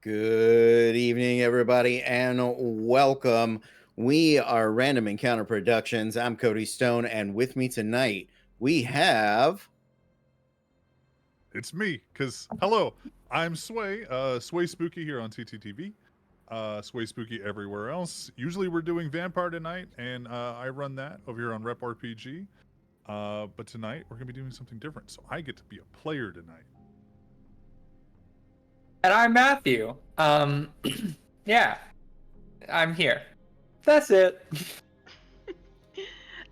Good evening, everybody, and welcome. We are Random Encounter Productions. I'm Cody Stone, and with me tonight we have. It's me, because hello, I'm Sway, Sway Spooky here on TTTV, Sway Spooky everywhere else. Usually we're doing Vampire tonight, and I run that over here on Rep RPG. But tonight we're gonna be doing something different, so I get to be a player tonight. And I'm Matthew. Yeah, I'm here. That's it.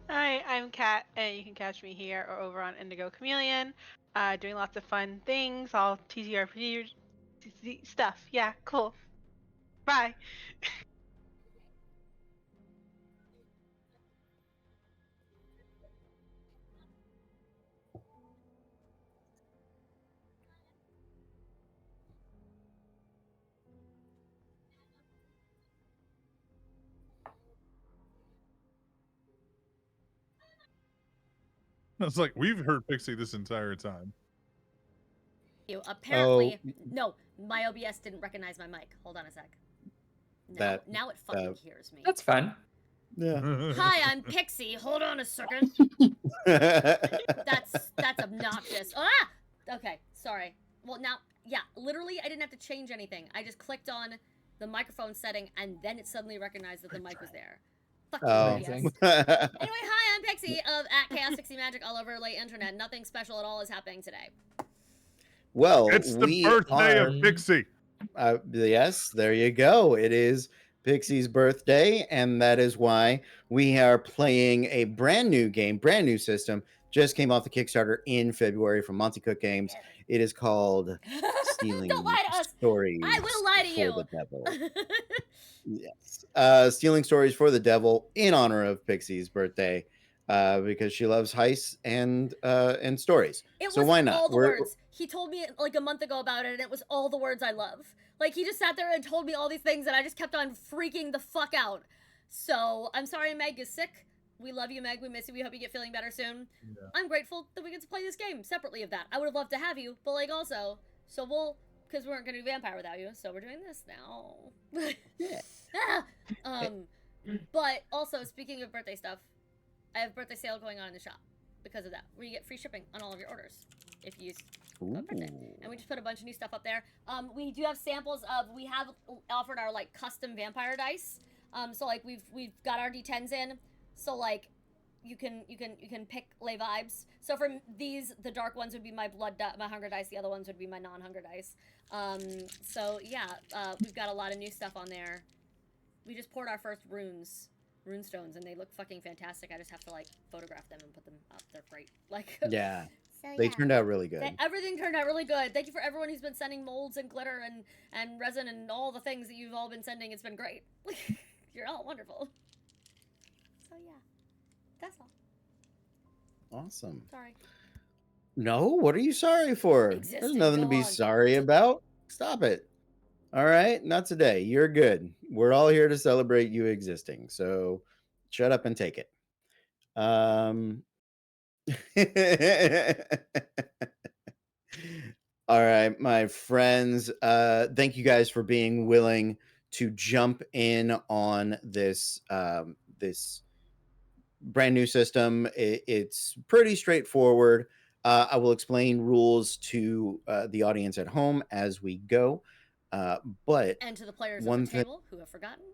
Hi, I'm Kat, and you can catch me here or over on Indigo Chameleon, doing lots of fun things, all TTRPG stuff. Yeah, cool. Bye. I was like, we've heard Pixie this entire time. You apparently Oh, no, my OBS didn't recognize my mic. Hold on a sec. Now it fucking hears me. That's fun. Yeah. Hi, I'm Pixie. Hold on a second. That's obnoxious. Ah! Okay, sorry. Well, now, yeah, literally, I didn't have to change anything. I just clicked on the microphone setting, and then it suddenly recognized that the mic was there. Fuck you, Oh. OBS. Anyway, hi, I'm Pixie of at Chaos 60 Magic all over the internet. Nothing special at all is happening today. Well, It's the birthday of Pixie. Yes, there you go. It is Pixie's birthday, and that is why we are playing a brand new game, brand new system. Just came off the Kickstarter in February from Monty Cook Games. It is called Stealing Don't lie to us. Stories I will lie to for you. the Devil. Yes. Stealing Stories for the Devil in honor of Pixie's birthday. Because she loves heists and stories. So why not? All the words. He told me like a month ago about it, and it was all the words I love. Like he just sat there and told me all these things, and I just kept on freaking the fuck out. So I'm sorry Meg is sick. We love you, Meg. We miss you. We hope you get feeling better soon. Yeah. I'm grateful that we get to play this game separately of that. I would have loved to have you, but like also, so we'll, because we weren't going to do Vampire without you, so we're doing this now. Yeah. But also, speaking of birthday stuff, I have a birthday sale going on in the shop because of that, where you get free shipping on all of your orders if you use birthday. And we just put a bunch of new stuff up there. We do have samples of, we have offered our like custom vampire dice. So like we've got our D10s in. So like you can pick lay vibes. So for these, the dark ones would be my my hunger dice. The other ones would be my non-hunger dice. So yeah, we've got a lot of new stuff on there. We just poured our first runestones, and they look fucking fantastic. I just have to like photograph them and put them up. They're great. Like yeah. So, they turned out really good. Everything turned out really good. Thank you for everyone who's been sending molds and glitter and resin and all the things that you've all been sending. It's been great. You're all wonderful. So yeah, that's all. Awesome. Sorry. No, what are you sorry for? There's nothing to be sorry about. Stop it. All right, not today. You're good. We're all here to celebrate you existing. So shut up and take it. All right, my friends. Thank you guys for being willing to jump in on this this brand new system. It's pretty straightforward. I will explain rules to the audience at home as we go. But and to the players at the table who have forgotten.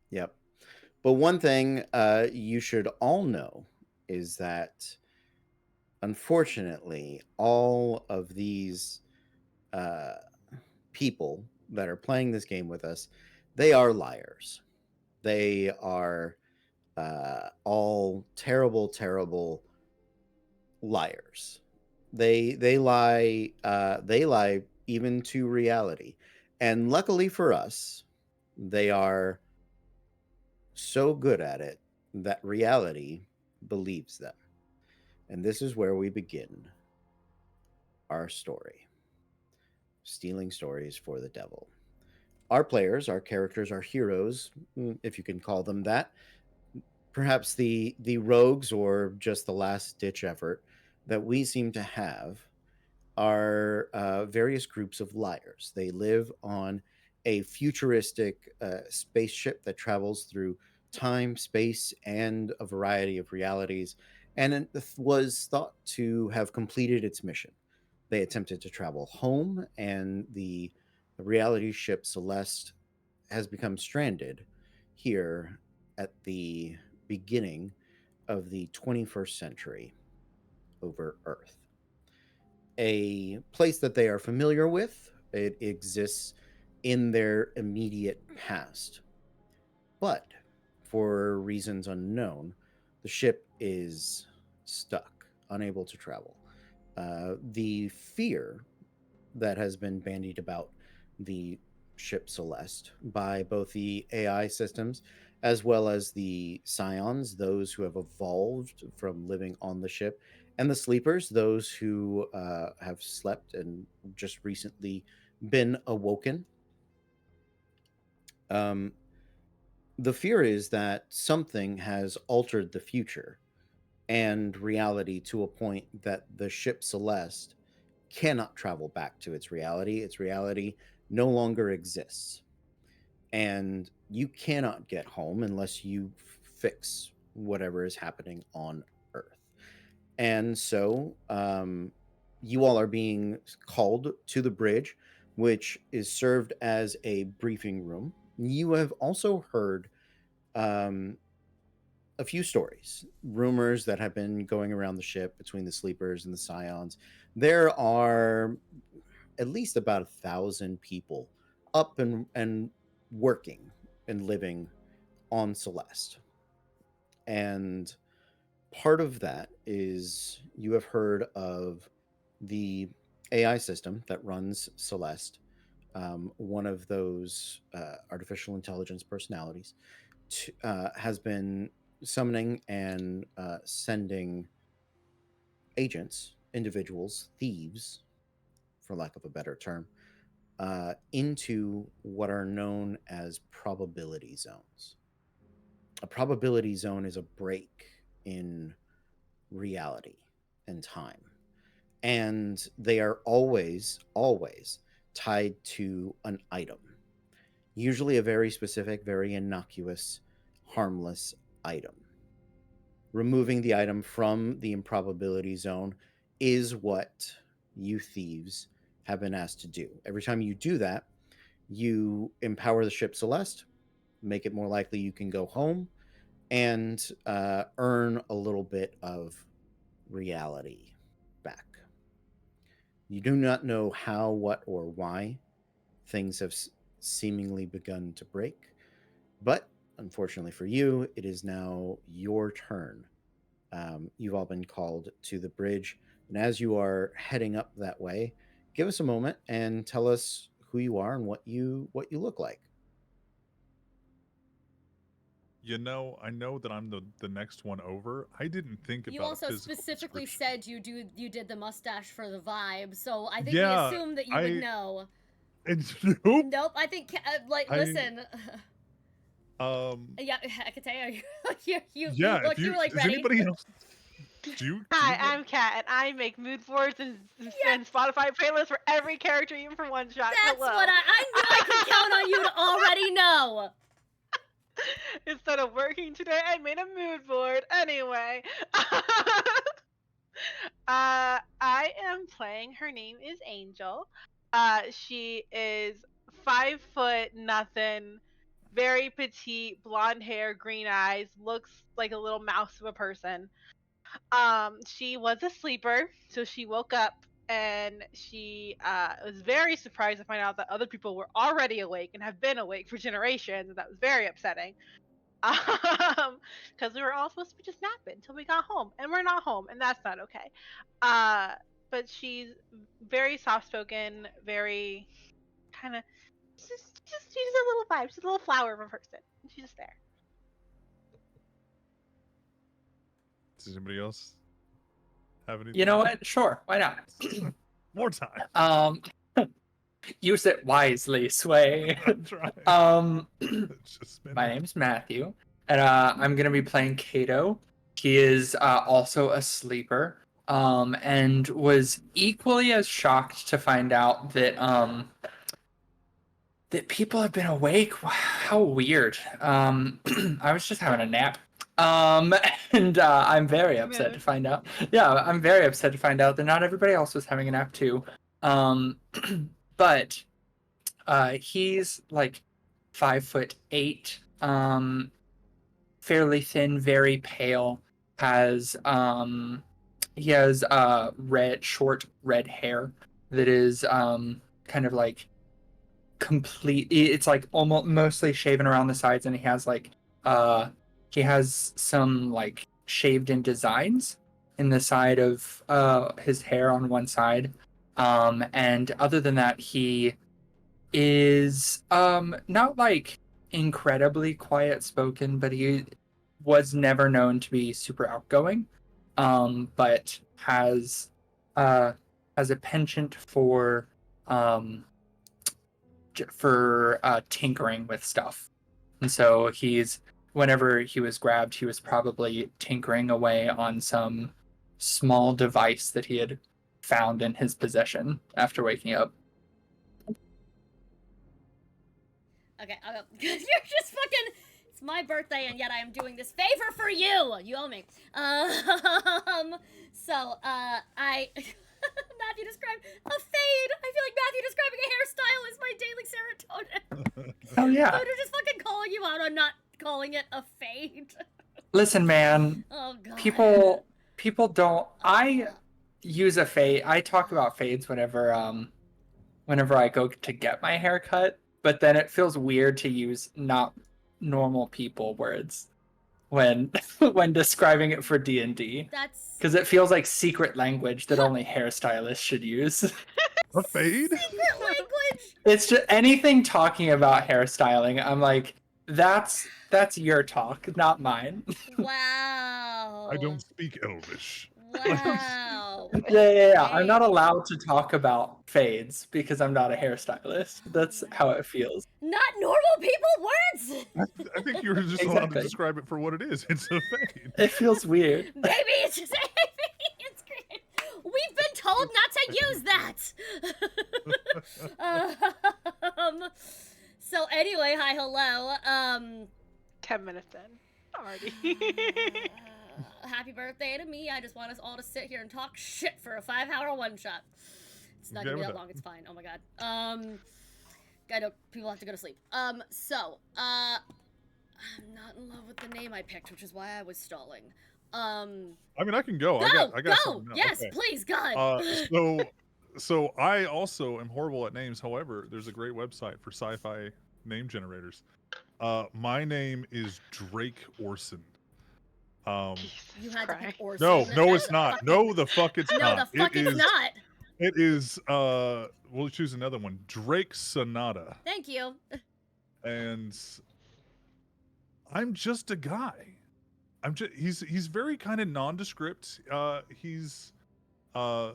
Yep. But one thing you should all know is that, unfortunately, all of these people that are playing this game with us, they are liars. They are all terrible, terrible liars. They lie. They lie even to reality. And luckily for us, they are so good at it that reality believes them. And this is where we begin our story. Stealing Stories for the Devil. Our players, our characters, our heroes, if you can call them that, perhaps the rogues or just the last ditch effort that we seem to have are various groups of liars. They live on a futuristic spaceship that travels through time, space, and a variety of realities, and it was thought to have completed its mission. They attempted to travel home, and the reality ship Celeste has become stranded here at the beginning of the 21st century over Earth. A place that they are familiar with, it exists in their immediate past. But for reasons unknown, the ship is stuck, unable to travel. The fear that has been bandied about the ship Celeste by both the AI systems as well as the scions, those who have evolved from living on the ship, and the sleepers, those who have slept and just recently been awoken. Um, the fear is that something has altered the future and reality to a point that the ship Celeste cannot travel back to its reality. Its reality no longer exists. And you cannot get home unless you fix whatever is happening on Earth. And so you all are being called to the bridge, which is served as a briefing room. You have also heard um, a few stories, rumors that have been going around the ship between the sleepers and the scions. There are at least about 1,000 people up and working and living on Celeste. And part of that is you have heard of the AI system that runs Celeste, one of those artificial intelligence personalities, has been summoning and sending agents, individuals, thieves, for lack of a better term, into what are known as probability zones. A probability zone is a break in reality and time. And they are always, always tied to an item, usually a very specific, very innocuous, harmless item. Removing the item from the improbability zone is what you thieves have been asked to do. Every time you do that, you empower the ship Celeste, make it more likely you can go home, and earn a little bit of reality back. You do not know how, what, or why things have seemingly begun to break, but unfortunately for you, it is now your turn. You've all been called to the bridge, and as you are heading up that way, give us a moment and tell us who you are and what you look like. You know, I know that I'm the next one over. I didn't think about You also a physical specifically description. said you did the mustache for the vibe, so I think Yeah, we assumed that you would know. And nope. Nope, I think listen. Yeah, I could tell you. you Yeah, look, you were like does ready. anybody else do you Hi, know- I'm Kat, and I make mood boards and Spotify playlists for every character, even for one shot. That's Hello. what I knew I could count on you to already know. Instead of working today, I made a mood board. Anyway, I am playing. Her name is Angel. She is 5 foot nothing, very petite, blonde hair, green eyes, looks like a little mouse of a person. She was a sleeper, so she woke up and she was very surprised to find out that other people were already awake and have been awake for generations, and that was very upsetting. Because we were all supposed to be just napping until we got home, and we're not home, and that's not okay. But she's very soft-spoken, very kind of just she's a little vibe, she's a little flower of a person. She's just there. Does anybody else have anything? You know what? Sure, why not? More time. Use it wisely, Sway. That's right. It's just spin My it. name's Matthew, and I'm gonna be playing Kato. He is also a sleeper. and was equally as shocked to find out that that people have been awake. How weird. I was just having a nap. And I'm very upset to find out. Yeah, I'm very upset to find out that not everybody else was having a nap too. But he's like 5'8", fairly thin, very pale. He has short red hair that is kind of like complete. It's like almost mostly shaven around the sides, and he has some like shaved in designs in the side of his hair on one side. And other than that, he is not like incredibly quiet spoken, but he was never known to be super outgoing. But has a penchant for tinkering with stuff. And so whenever he was grabbed, he was probably tinkering away on some small device that he had found in his possession after waking up. Okay, I'll go. You're just fucking. It's my birthday, and yet I am doing this favor for you. You owe me. So Matthew described a fade. I feel like Matthew describing a hairstyle is my daily serotonin. Oh yeah. So they're just fucking calling you out on not calling it a fade. Listen, man. Oh god. People don't. I use a fade. I talk about fades whenever I go to get my hair cut, but then it feels weird to use not normal people words when describing it for D&D. That's because it feels like secret language that only hairstylists should use. A fade? secret language. It's just anything talking about hairstyling. I'm like, that's your talk, not mine. Wow. I don't speak Elvish. Wow. Yeah. I'm not allowed to talk about fades because I'm not a hairstylist. That's how it feels. Not normal people words. I think you were just allowed to Exactly. describe it for what it is. It's a fade. It feels weird. Maybe it's just it's great. We've been told not to use that. So anyway, hi, hello. 10 minutes in already. Happy birthday to me. I just want us all to sit here and talk shit for a 5-hour one-shot. It's not gonna be that long. It's fine. Oh my god. I know people have to go to sleep. I'm not in love with the name I picked, which is why I was stalling. I mean, I can go. Go, I got go. something now. Yes, Okay. please, God. So I also am horrible at names. However, there's a great website for sci-fi name generators. My name is Drake Orson. You had to pick Orson. No, it's not. No, the fuck it's No, not. the fuck it's not. It is. We'll choose another one. Drake Sonata. Thank you. And I'm just a guy. He's very kind of nondescript. He's a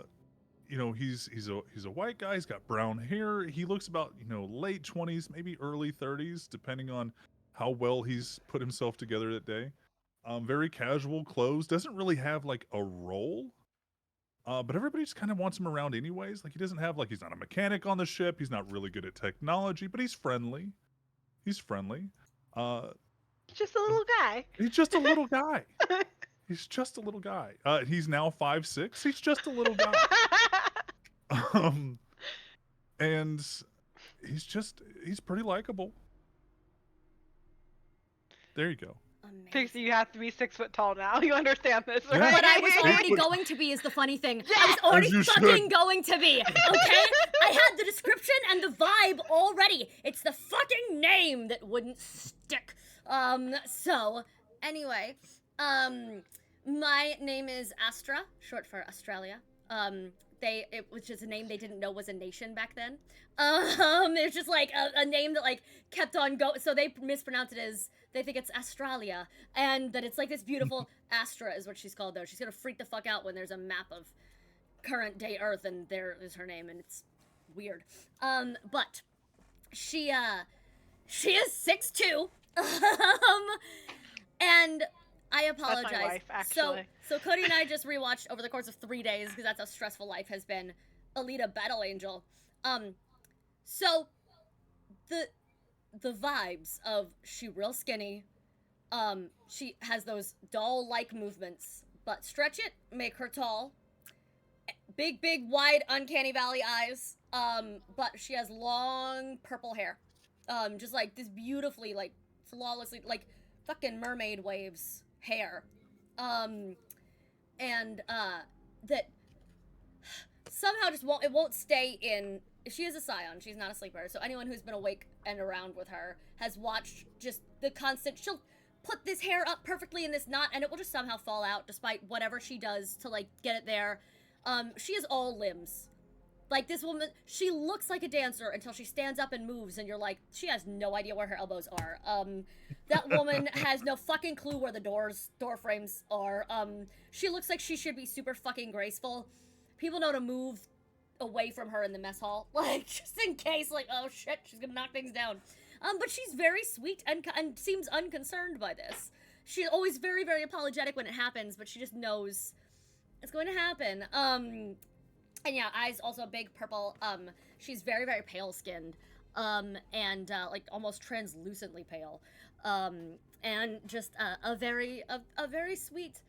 white guy. He's got brown hair. He looks about late 20s, maybe early 30s, depending on how well he's put himself together that day. Very casual clothes. Doesn't really have like a role. But everybody just kind of wants him around anyways. Like he's not a mechanic on the ship. He's not really good at technology, but he's friendly. Just a little guy. He's just a little guy. He's just a little guy. He's now 5'6". He's just a little guy. And he's pretty likable. There you go. Amazing. Pixie, you have to be 6 foot tall now. You understand this, Yeah. right? But I was already But- going to be is the funny thing. Yeah. I was already As you fucking should. going to be. Okay? I had the description and the vibe already. It's the fucking name that wouldn't stick. So anyway, my name is Astra, short for Australia. Which is a name they didn't know was a nation back then. It's just like a name that like kept on going. So they mispronounce it as they think it's Australia, and that it's like this beautiful Astra is what she's called though. She's gonna freak the fuck out when there's a map of current day Earth and there is her name and it's weird. But she is 6'2", and I apologize. That's my wife, actually. So Cody and I just rewatched over the course of 3 days because that's how stressful life has been. Alita Battle Angel. So the vibes of she real skinny. She has those doll-like movements, but stretch it, make her tall. Big, wide, uncanny valley eyes. But she has long purple hair. Just like this beautifully, like flawlessly, like fucking mermaid waves hair. That somehow just won't stay in. She is a scion, she's not a sleeper, so anyone who's been awake and around with her has watched just the constant, she'll put this hair up perfectly in this knot and it will just somehow fall out despite whatever she does to like get it there. She is all limbs. Like, this woman, she looks like a dancer until she stands up and moves, and you're like, she has no idea where her elbows are. That woman has no fucking clue where the door frames are. She looks like she should be super fucking graceful. People know to move away from her in the mess hall, like, just in case, like, oh shit, she's gonna knock things down. But she's very sweet and seems unconcerned by this. She's always very, very apologetic when it happens, but she just knows it's going to happen. And yeah, eyes also big purple. She's very, very pale skinned. And like almost translucently pale. And just a very sweet,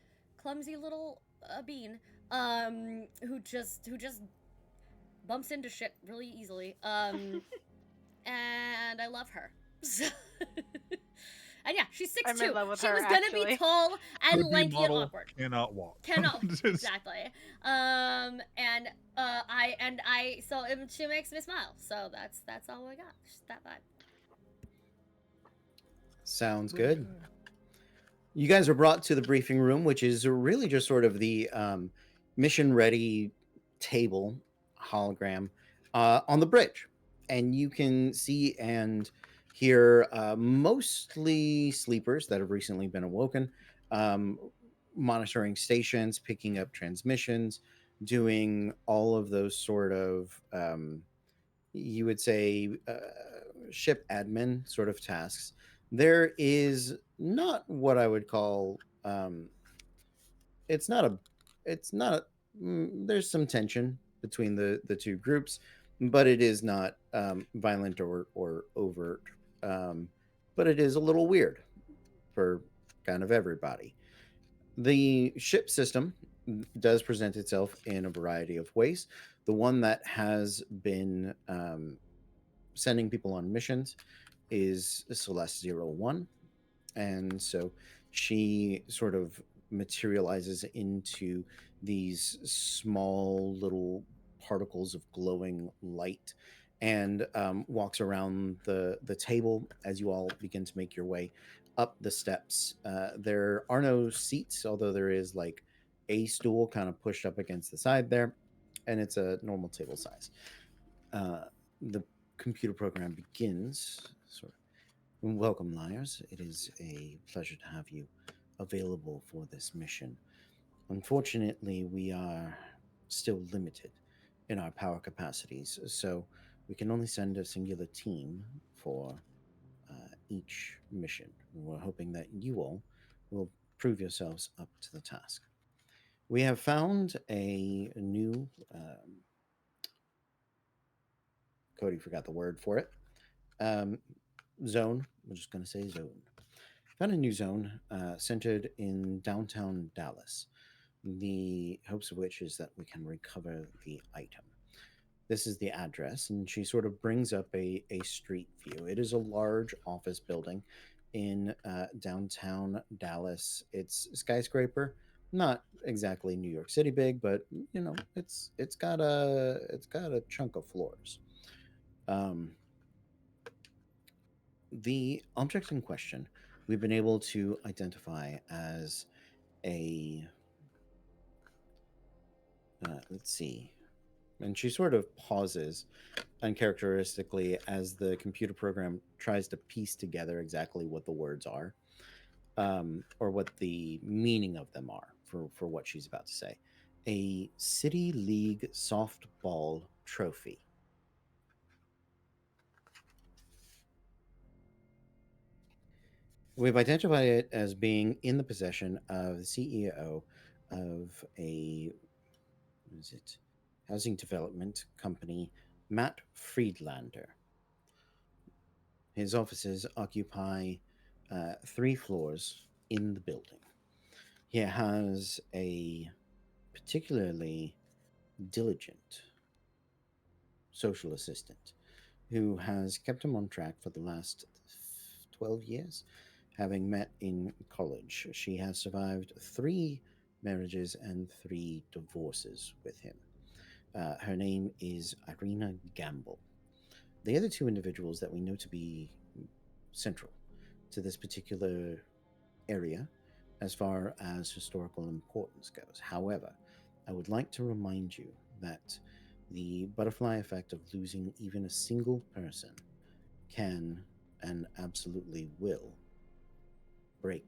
clumsy little bean. Who just bumps into shit really easily. And I love her. And yeah, she's 6'2". I'm in love with she her, was gonna actually. be tall and Could be lanky and model, awkward. Cannot walk. Cannot Just- exactly. So she makes me smile. So that's all I got. Just that vibe. Sounds good. You guys are brought to the briefing room, which is really just sort of the mission ready table hologram on the bridge. And you can see and hear mostly sleepers that have recently been awoken, monitoring stations, picking up transmissions, doing all of those sort of, you would say, ship admin sort of tasks. There is not what I would call, there's some tension between the two groups, but it is not violent or overt. But it is a little weird for kind of everybody. The ship system does present itself in a variety of ways. The one that has been sending people on missions is Celeste 01. And so she sort of materializes into these small little particles of glowing light and walks around the table as you all begin to make your way up the steps. There are no seats, although there is like a stool kind of pushed up against the side there, and it's a normal table size. The computer program begins. Welcome, liars. It is a pleasure to have you available for this mission. Unfortunately, we are still limited in our power capacities, so we can only send a singular team for each mission. We're hoping that you all will prove yourselves up to the task. We have found a new Cody forgot the word for it. Zone. We're just going to say zone. Found a new zone centered in downtown Dallas. The hopes of which is that we can recover the item. This is the address, and she sort of brings up a street view. It is a large office building in downtown Dallas. It's skyscraper, not exactly New York City big, but you know, it's got a chunk of floors. The object in question we've been able to identify as a let's see. And she sort of pauses uncharacteristically as the computer program tries to piece together exactly what the words are, or what the meaning of them are for what she's about to say. A City League softball trophy. We've identified it as being in the possession of the CEO of a what is it, housing development company, Matt Friedlander. His offices occupy 3 floors in the building. He has a particularly diligent social assistant who has kept him on track for the last 12 years, having met in college. She has survived 3 marriages and 3 divorces with him. Her name is Irina Gamble. The other 2 individuals that we know to be central to this particular area as far as historical importance goes. However, I would like to remind you that the butterfly effect of losing even a single person can and absolutely will break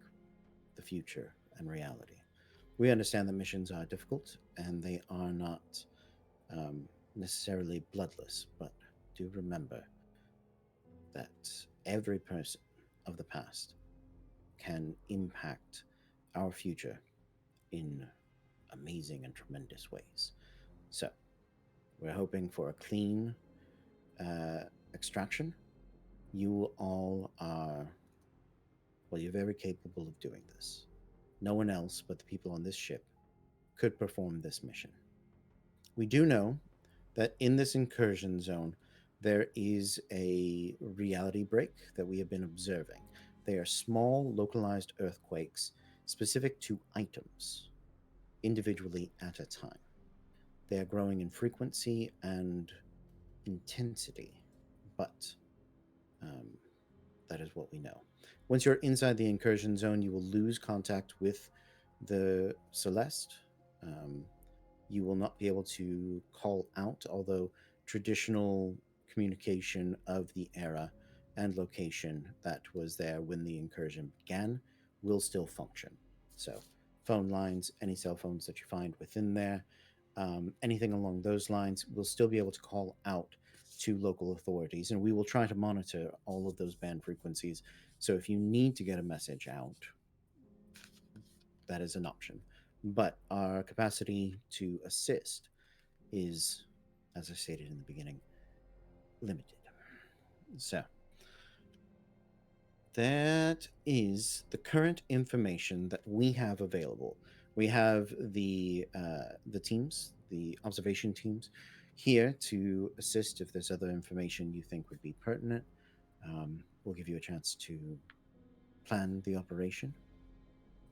the future and reality. We understand that missions are difficult and they are not necessarily bloodless, but do remember that every person of the past can impact our future in amazing and tremendous ways. So, we're hoping for a clean extraction. You all are, well, you're very capable of doing this. No one else but the people on this ship could perform this mission. We do know that in this incursion zone, there is a reality break that we have been observing. They are small, localized earthquakes specific to items, individually at a time. They are growing in frequency and intensity, but that is what we know. Once you're inside the incursion zone, you will lose contact with the Celeste. You will not be able to call out, although traditional communication of the era and location that was there when the incursion began will still function. So, phone lines, any cell phones that you find within there, anything along those lines, we'll still be able to call out to local authorities, and we will try to monitor all of those band frequencies. So if you need to get a message out, that is an option. But our capacity to assist is, as I stated in the beginning, limited. So that is the current information that we have available. We have the teams, the observation teams, here to assist if there's other information you think would be pertinent. We'll give you a chance to plan the operation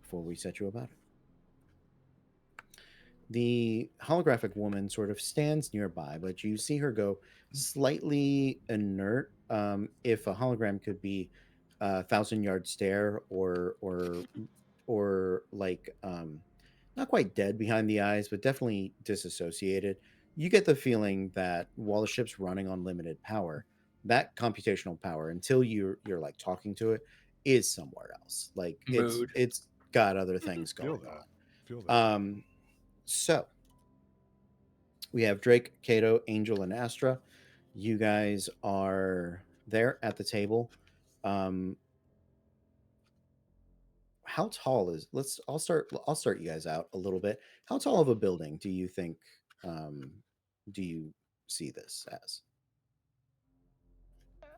before we set you about it. The holographic woman sort of stands nearby, but you see her go slightly inert. If a hologram could be a 1,000-yard stare, or like not quite dead behind the eyes, but definitely disassociated. You get the feeling that while the ship's running on limited power, that computational power, until you're like talking to it, is somewhere else. Like Mood. it's got other things Feel going that. on. Feel that. So we have Drake, Kato, Angel, and Astra. You guys are there at the table. How tall is? I'll start you guys out a little bit. How tall of a building do you think? Do you see this as?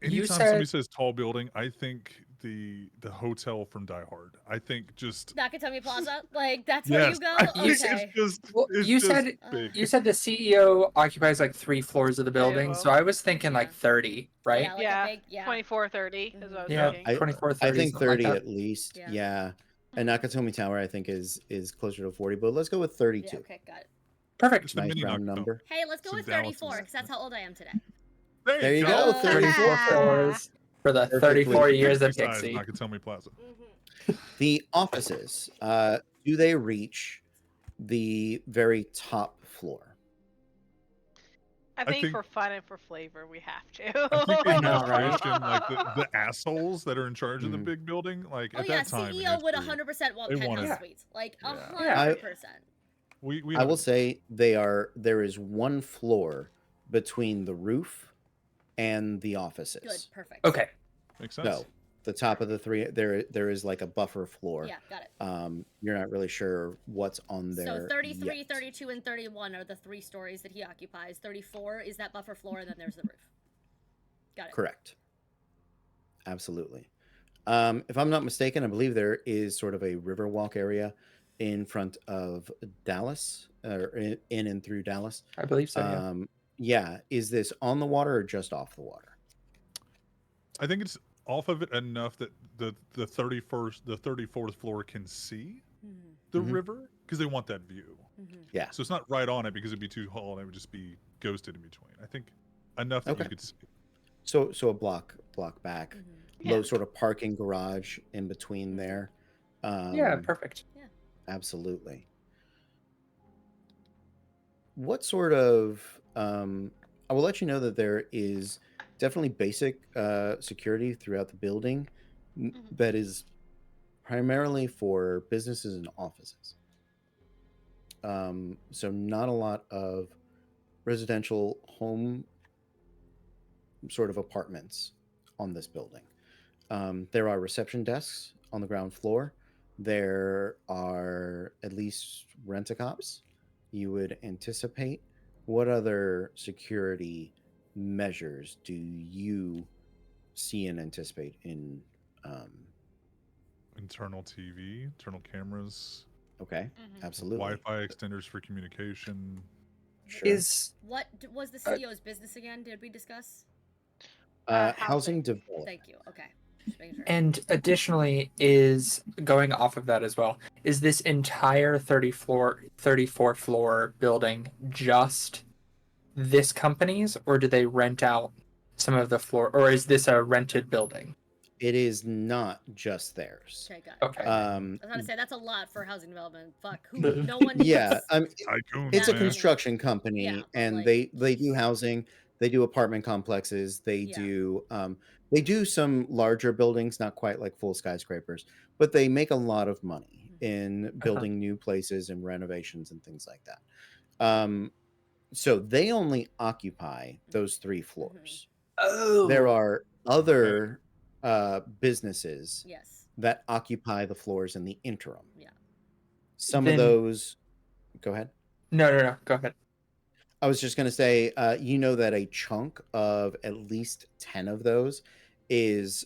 You Anytime somebody said- says tall building, I think the hotel from Die Hard. I think just Nakatomi Plaza? Like, that's where you yes. go? I think Okay. it's just Well, it's you just said- big. You said the CEO occupies like 3 floors of the building, well. so I was thinking like Yeah. 30, right? Yeah, like Yeah, a big, yeah. 24, 30 is what I was Yeah, thinking. 24, 30. I think something like 30 that. at least. Yeah. Yeah. And Nakatomi Tower, I think, is closer to 40, but let's go with 32. Yeah, okay, got it. Perfect. It's the Nice mini round Nakatomi. number. Hey, let's go So with Dallas 34, is- because that's how old I am today. There you go, 34 floors for the Perfectly 34 years of Besides Pixie. Nakatomi Plaza. The offices, do they reach the very top floor? I think think- for fun and for flavor, we have to. I think they I know, must right? question like the assholes that are in charge of the Mhm. big building. Like Oh at yeah, that time, in CEO would history, 100% want they penthouse wanted- suites. Like, Yeah. 100%. we I have will a- say there is one floor between the roof and the offices. Good, perfect. Okay. makes sense. So the top of the three, there is like a buffer floor. Yeah, got it. You're not really sure what's on there. So 33, yet. 32, and 31 are the 3 stories that he occupies. 34 is that buffer floor, and then there's the roof. Got it. Correct. Absolutely. If I'm not mistaken, I believe there is sort of a riverwalk area in front of Dallas, or in and through Dallas. I believe so. Yeah. Yeah. Is this on the water or just off the water? I think it's off of it enough that the 34th floor can see Mhm, the Mhm. river because they want that view. mhm. Yeah. So it's not right on it because it'd be too tall and it would just be ghosted in between. I think enough that Okay. you could see. So a block back, Mhm. Yeah. low sort of parking garage in between there. Yeah. Perfect. Absolutely. What sort of I will let you know that there is definitely basic security throughout the building Mhm. that is primarily for businesses and offices. So not a lot of residential home sort of apartments on this building. There are reception desks on the ground floor. There are at least rent-a-cops. You would anticipate. What other security measures do you see and anticipate in? Internal TV, internal cameras, Okay, Mhm. absolutely. Wi-Fi extenders for communication. Sure. What was the CEO's business again? Did we discuss? Housing Housing. development. Thank you. Okay. Just making sure. And additionally, is going off of that as well, is this entire 34th floor building just this company's, or do they rent out some of the floor, or is this a rented building? It is not just theirs. Okay, got it. Okay. I was gonna say that's a lot for housing development. Fuck, who? The- No one. Yeah, needs- I mean, Tycoon, it's a Yeah. man. construction company, Yeah, but, and like- they do housing, they do apartment complexes, they Yeah. do some larger buildings, not quite like full skyscrapers, but they make a lot of money in building new places and renovations and things like that. So they only occupy those 3 floors. Oh. There are other businesses Yes. that occupy the floors in the interim. Yeah. Some Then- of those, go ahead. No. Go ahead. I was just going to say, you know that a chunk of at least 10 of those is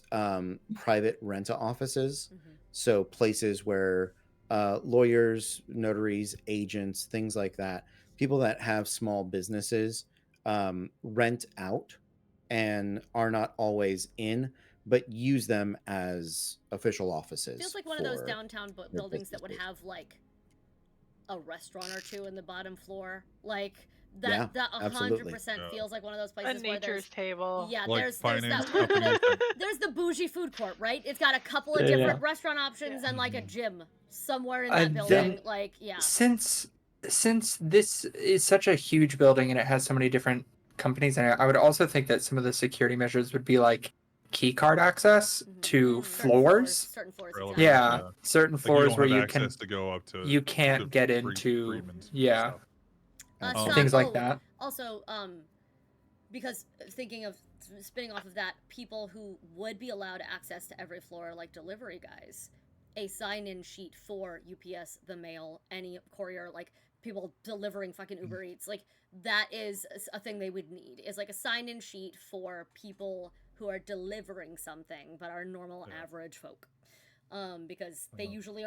private renta offices. Mhm. So places where lawyers, notaries, agents, things like that, people that have small businesses rent out and are not always in, but use them as official offices. Feels like one of those for downtown their buildings that would businesses. have like a restaurant or two in the bottom floor. Like Yeah, that absolutely. 100% Yeah. feels like one of those A places where there's nature's table. yeah, Like there's finance that companies. there's the bougie food court, right? It's got a couple of Yeah, different restaurant options Yeah. and like a gym somewhere in I that building. then- Like yeah. Since this is such a huge building and it has so many different companies in it, I would also think that some of the security measures would be like key card access Mhm. to Certain floors. Certain floors. For Exactly. Yeah, Yeah. certain Like you floors don't where have you access can to go up to. you can't to get Fre- into Freeman's yeah stuff. Absolutely. things like oh, that. Also, because thinking of spinning off of that, people who would be allowed access to every floor, like delivery guys, a sign-in sheet for UPS, the mail, any courier, like people delivering fucking Uber Eats, like that is a thing they would need. Is like a sign-in sheet for people who are delivering something but are normal Yeah. average folk, because they Uh-huh. usually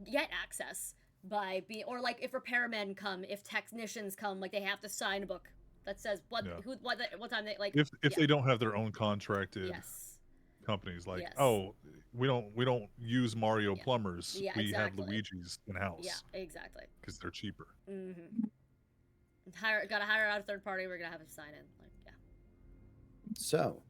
get access by being, or like if repairmen come, if technicians come, like they have to sign a book that says what Yeah. what time they like. If yeah. they don't have their own contracted Yes. companies, like Yes. oh, we don't use Mario Yeah. plumbers. Yeah, we have exactly. Luigi's in house. Yeah. Exactly. Because they're cheaper. Mm-hmm. Gotta hire out a third party. We're gonna have him sign in. Like yeah. So,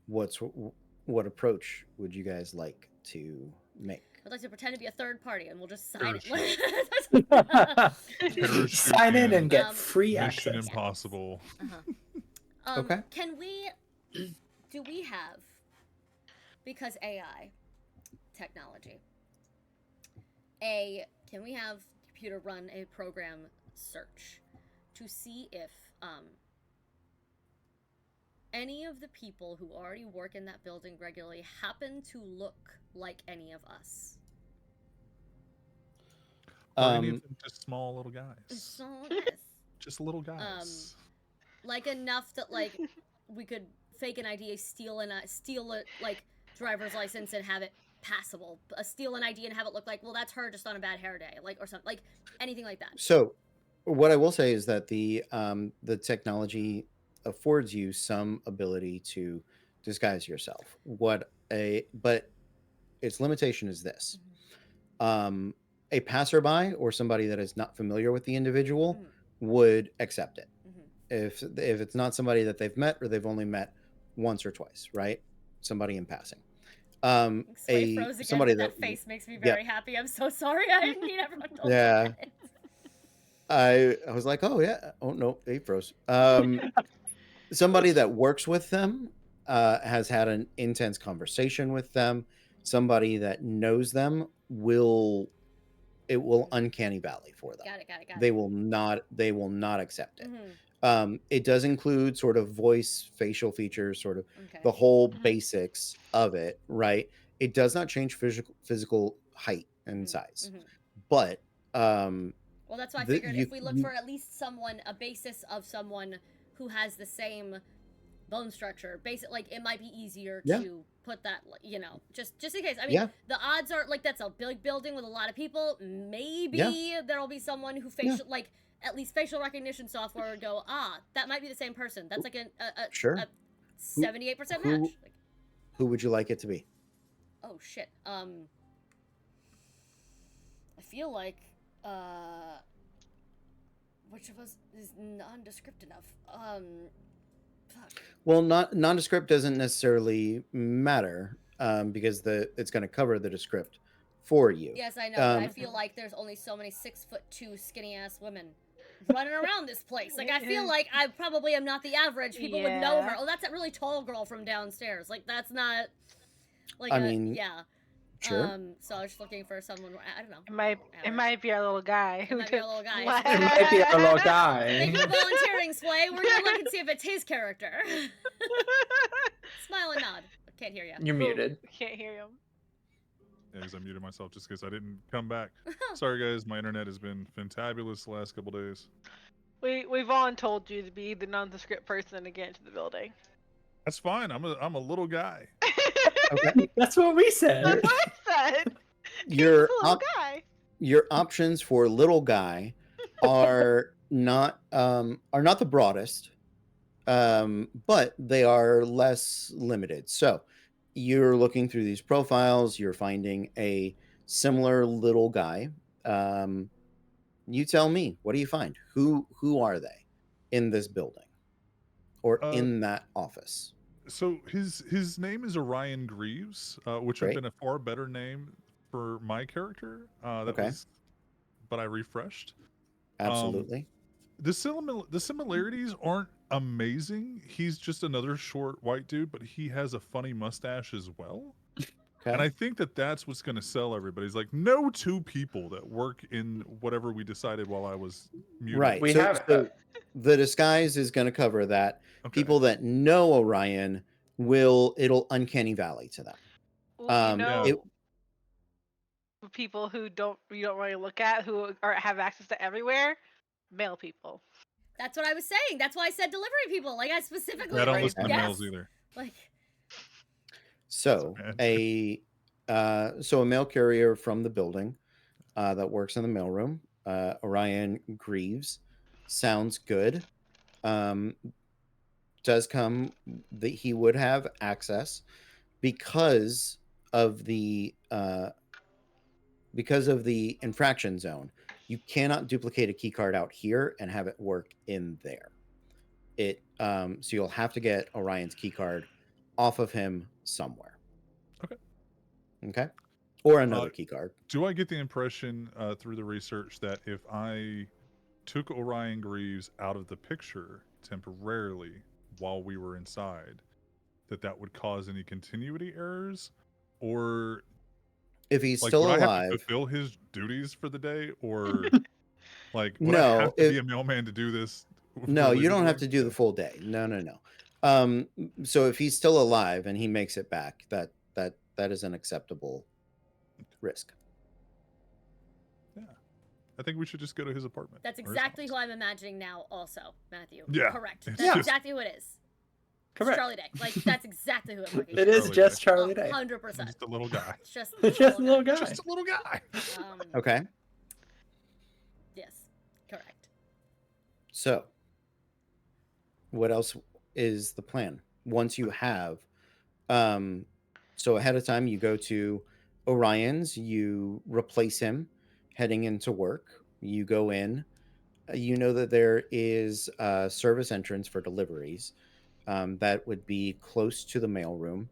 what approach would you guys like to make? I'd like to pretend to be a third party, and we'll just sign it. Parachute Sign in and get Um, free Mission access. Impossible. Okay. Can we? Do we have? Because AI technology. Can we have the computer run a program search to see if any of the people who already work in that building regularly happen to look like any of us? Or any of them just small little guys. So, yes. Just little guys. Like enough that like we could fake an ID, steal a like driver's license and have it passable. Steal an ID and have it look like, well, that's her just on a bad hair day, like, or something, like anything like that. So, what I will say is that the technology affords you some ability to disguise yourself. But its limitation is this: a passerby or somebody that is not familiar with the individual would accept it. If it's not somebody that they've met or they've only met once or twice, right? Somebody in passing. Somebody that face makes me very happy. I'm so sorry. I didn't need everyone to yeah. I was like, oh yeah, oh no, he froze. Somebody that works with them, has had an intense conversation with them. Somebody that knows them will uncanny valley for them. Got it. They will not accept it. It does include sort of voice, facial features, sort of the whole basics of it, right? It does not change physical height and size, but well, that's why I figured if we look for at least a basis of someone who has the same bone structure, like it might be easier to put that, just in case. I mean, the odds are like that's a big building with a lot of people. Maybe there'll be someone who at least facial recognition software would go, that might be the same person. That's like a 78% match. Who would you like it to be? Oh shit. I feel like which of us is nondescript enough? Fuck. Well, nondescript doesn't necessarily matter because it's going to cover the descript for you. Yes, I know. But I feel like there's only so many 6'2" skinny ass women running around this place. Like I feel like I probably am not the average. People would know her. Oh, that's that really tall girl from downstairs. Like that's not. Like Sure. So I was just looking for someone. I don't know. It might be our little guy. It might be our little guy. It might be our little guy. Thank you for volunteering, Sway. We're gonna look and see if it's his character. Smile and nod. Can't hear you. You're muted. Can't hear him. Yeah, because I muted myself just because I didn't come back. Sorry, guys. My internet has been fantabulous the last couple days. We voluntold you to be the nondescript person to get into the building. That's fine. I'm a little guy. Okay. That's what we said. That's what I said. Your little guy. Your options for little guy are not the broadest, but they are less limited. So you're looking through these profiles, you're finding a similar little guy. You tell me, what do you find? Who are they in this building or in that office? So his name is Orion Greaves, which would have been a far better name for my character. But I refreshed. Absolutely. The similarities aren't amazing. He's just another short white dude, but he has a funny mustache as well. Okay. And I think that's what's going to sell everybody. It's like no two people that work in whatever we decided while I was muted. Right. We so, have so the disguise is going to cover that. Okay. People that know Orion it'll uncanny valley to them. People who you don't really look at, who have access to everywhere, male people. That's what I was saying. That's why I said delivery people. Like I specifically. I don't listen to males either. Like. So a mail carrier from the building that works in the mailroom, Orion Greaves, sounds good. Does come that he would have access because of the infraction zone. You cannot duplicate a key card out here and have it work in there. So you'll have to get Orion's key card off of him somewhere. Okay. Or another key card. Do I get the impression through the research that if I took Orion Greaves out of the picture temporarily while we were inside, that would cause any continuity errors? Or if he's like, still would alive, I have to fulfill his duties for the day? Or like, would no, I have to be a mailman to do this? No, you don't have to do the full day. No. So if he's still alive and he makes it back, that is an acceptable risk. I think we should just go to his apartment. That's or his exactly house. who I'm imagining now, also, Matthew. Yeah, Correct. it's That's just- exactly who it is. It's Correct. Charlie Day. Like, that's exactly who it fucking It is. is just Charlie Day. 100%. Just a little guy. It's just It's just a little guy. Just a little guy. Okay. Yes, correct. So, what else is the plan? Once you have, so ahead of time, you go to Orion's, you replace him heading into work. You go in, you know that there is a service entrance for deliveries that would be close to the mailroom.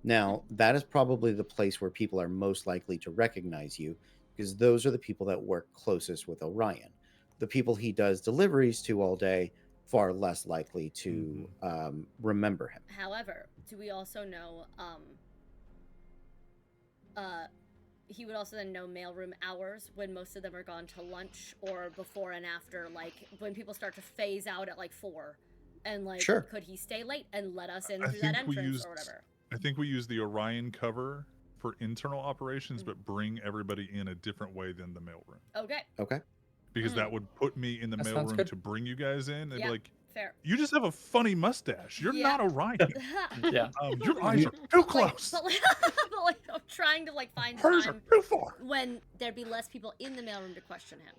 Now, that is probably the place where people are most likely to recognize you because those are the people that work closest with Orion. The people he does deliveries to all day, far less likely to remember him. However, do we also know, he would also then know mailroom hours when most of them are gone to lunch or before and after, like when people start to phase out at like 4. And like, Sure. could he stay late and let us in I through that think we entrance used- or whatever? I think we use the Orion cover for internal operations, but bring everybody in a different way than the mailroom. Okay, Okay. Because Mm. that would put me in the That sounds mailroom good. to bring you guys in. They'd Yeah. be like, fair. you just have a funny mustache. You're Yeah. not Orion. Yeah. Your eyes are too close. But like, I'm trying to like find Hers are time too far. when there'd be less people in the mailroom to question him.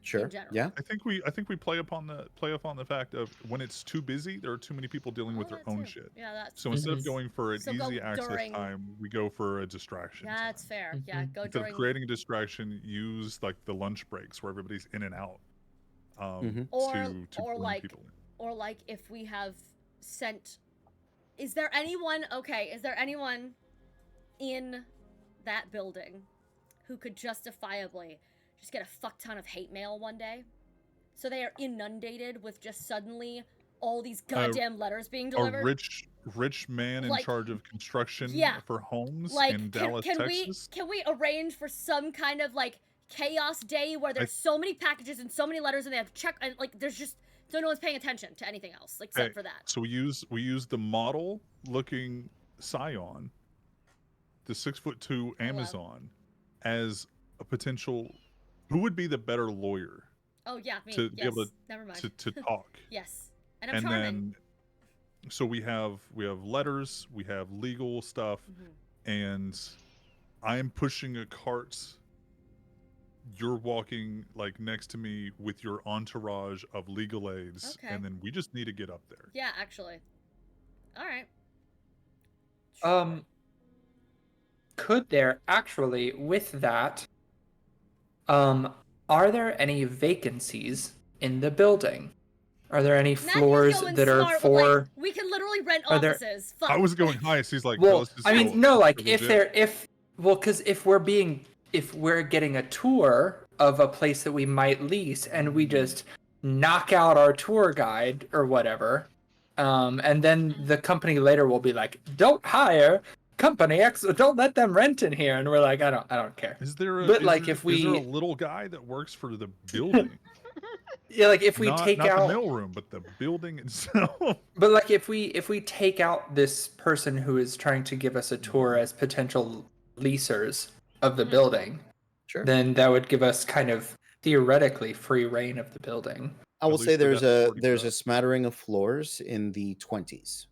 Sure. general. Yeah. I think we play upon the fact of when it's too busy, there are too many people dealing with Oh, their that own too. shit. Yeah, that's So instead of Mhm. going for an So go easy access during- time, we go for a distraction. that's time. fair. Yeah, Mhm. go Instead during of creating a distraction, use like the lunch breaks where everybody's in and out. Mhm. Or- to or bring like- people in. or like if we have sent. Is there anyone in that building who could justifiably just get a fuck ton of hate mail one day? So they are inundated with just suddenly all these goddamn letters being delivered. A rich man in Like- charge of construction Yeah. for homes Like, in can, Dallas, can Texas. we arrange for some kind of like chaos day where there's so many packages and so many letters and they have to check and like there's just so no one's paying attention to anything else except Hey, for that. So we use the model looking Scion, the 6'2" wow. Amazon, as a potential. Who would be the better lawyer Oh yeah, me. to be yes. able to- Never mind. to talk? Yes, and I'm And charming. then, so we have letters, we have legal stuff, Mhm. and I'm pushing a cart. You're walking like next to me with your entourage of legal aids, Okay. and then we just need to get up there. Yeah, actually. All right. Could there actually, with that, are there any vacancies in the building? Are there any Matthew's floors going that are smart with, for? like, we can literally rent Are there- offices. Fuck. I was going highest. He's like, no, Well, let's just I go mean, no, like legit. because if we're getting a tour of a place that we might lease and we just knock out our tour guide or whatever, and then the company later will be like, don't hire company X, don't let them rent in here, and we're like, I don't care. Is there a, But, is like, there- if is there a we- little guy that works for the building? Yeah, like if we take not out the mailroom, but the building itself. But like if we take out this person who is trying to give us a tour as potential leasers of the Mhm. building, Sure. then that would give us kind of theoretically free reign of the building. I will At say least we there's got a 40 there's a bucks. smattering of floors in the 20s.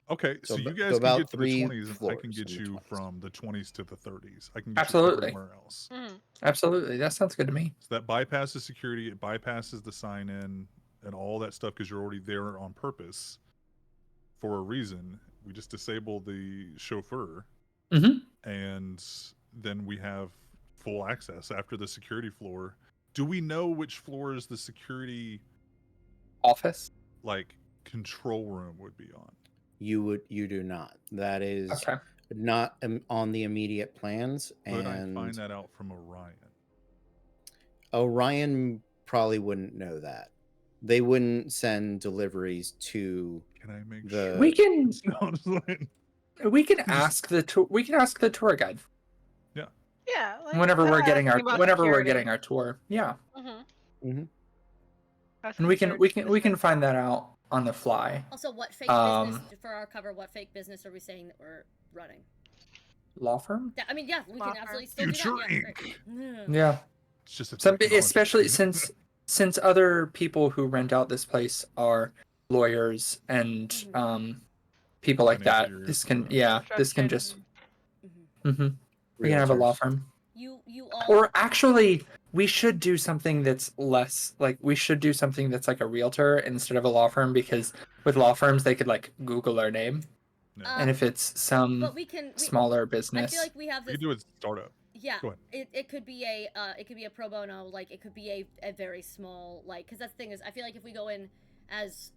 Okay, So so you ab- guys so can about get to the 3 20s, and I floors can get in the you 20s. from the 20s to the 30s. I can get Absolutely. you everywhere else. Mhm. Absolutely, that sounds good to me. So that bypasses security, it bypasses the sign in and all that stuff because you're already there on purpose for a reason. We just disable the chauffeur Mhm. and then we have full access after the security floor. Do we know which floor is the security Office. like control room would be on? You do not. That is Okay. not on the immediate plans, Could I and find that out from Orion? Orion probably wouldn't know that. They wouldn't send deliveries to Can I make the. sure? We can No, I'm just like- we can ask the tour guide Yeah. Like, whenever we're getting our tour. Yeah. Mhm. Mhm. And we can find that out on the fly. Also, what fake Um, business for our cover? What fake business are we saying that we're running? Law firm? I mean, yeah, we Law can firm. absolutely still Future do that. Yeah, Inc. great. Yeah. It's just a Some, technology. especially since other people who rent out this place are lawyers and Mhm. people like that. Financiers, This can right. this can Construction. just Mhm. we can have a law Realtors. firm. You all. Or actually, we should do something that's less like we should do something that's like a realtor instead of a law firm, because with law firms they could like Google our name, No. and if it's some but we can. smaller I business, feel like we have We this. could do a startup. Yeah, Go ahead. it could be a pro bono, like it could be a very small, like, because that's the thing is I feel like if we go in as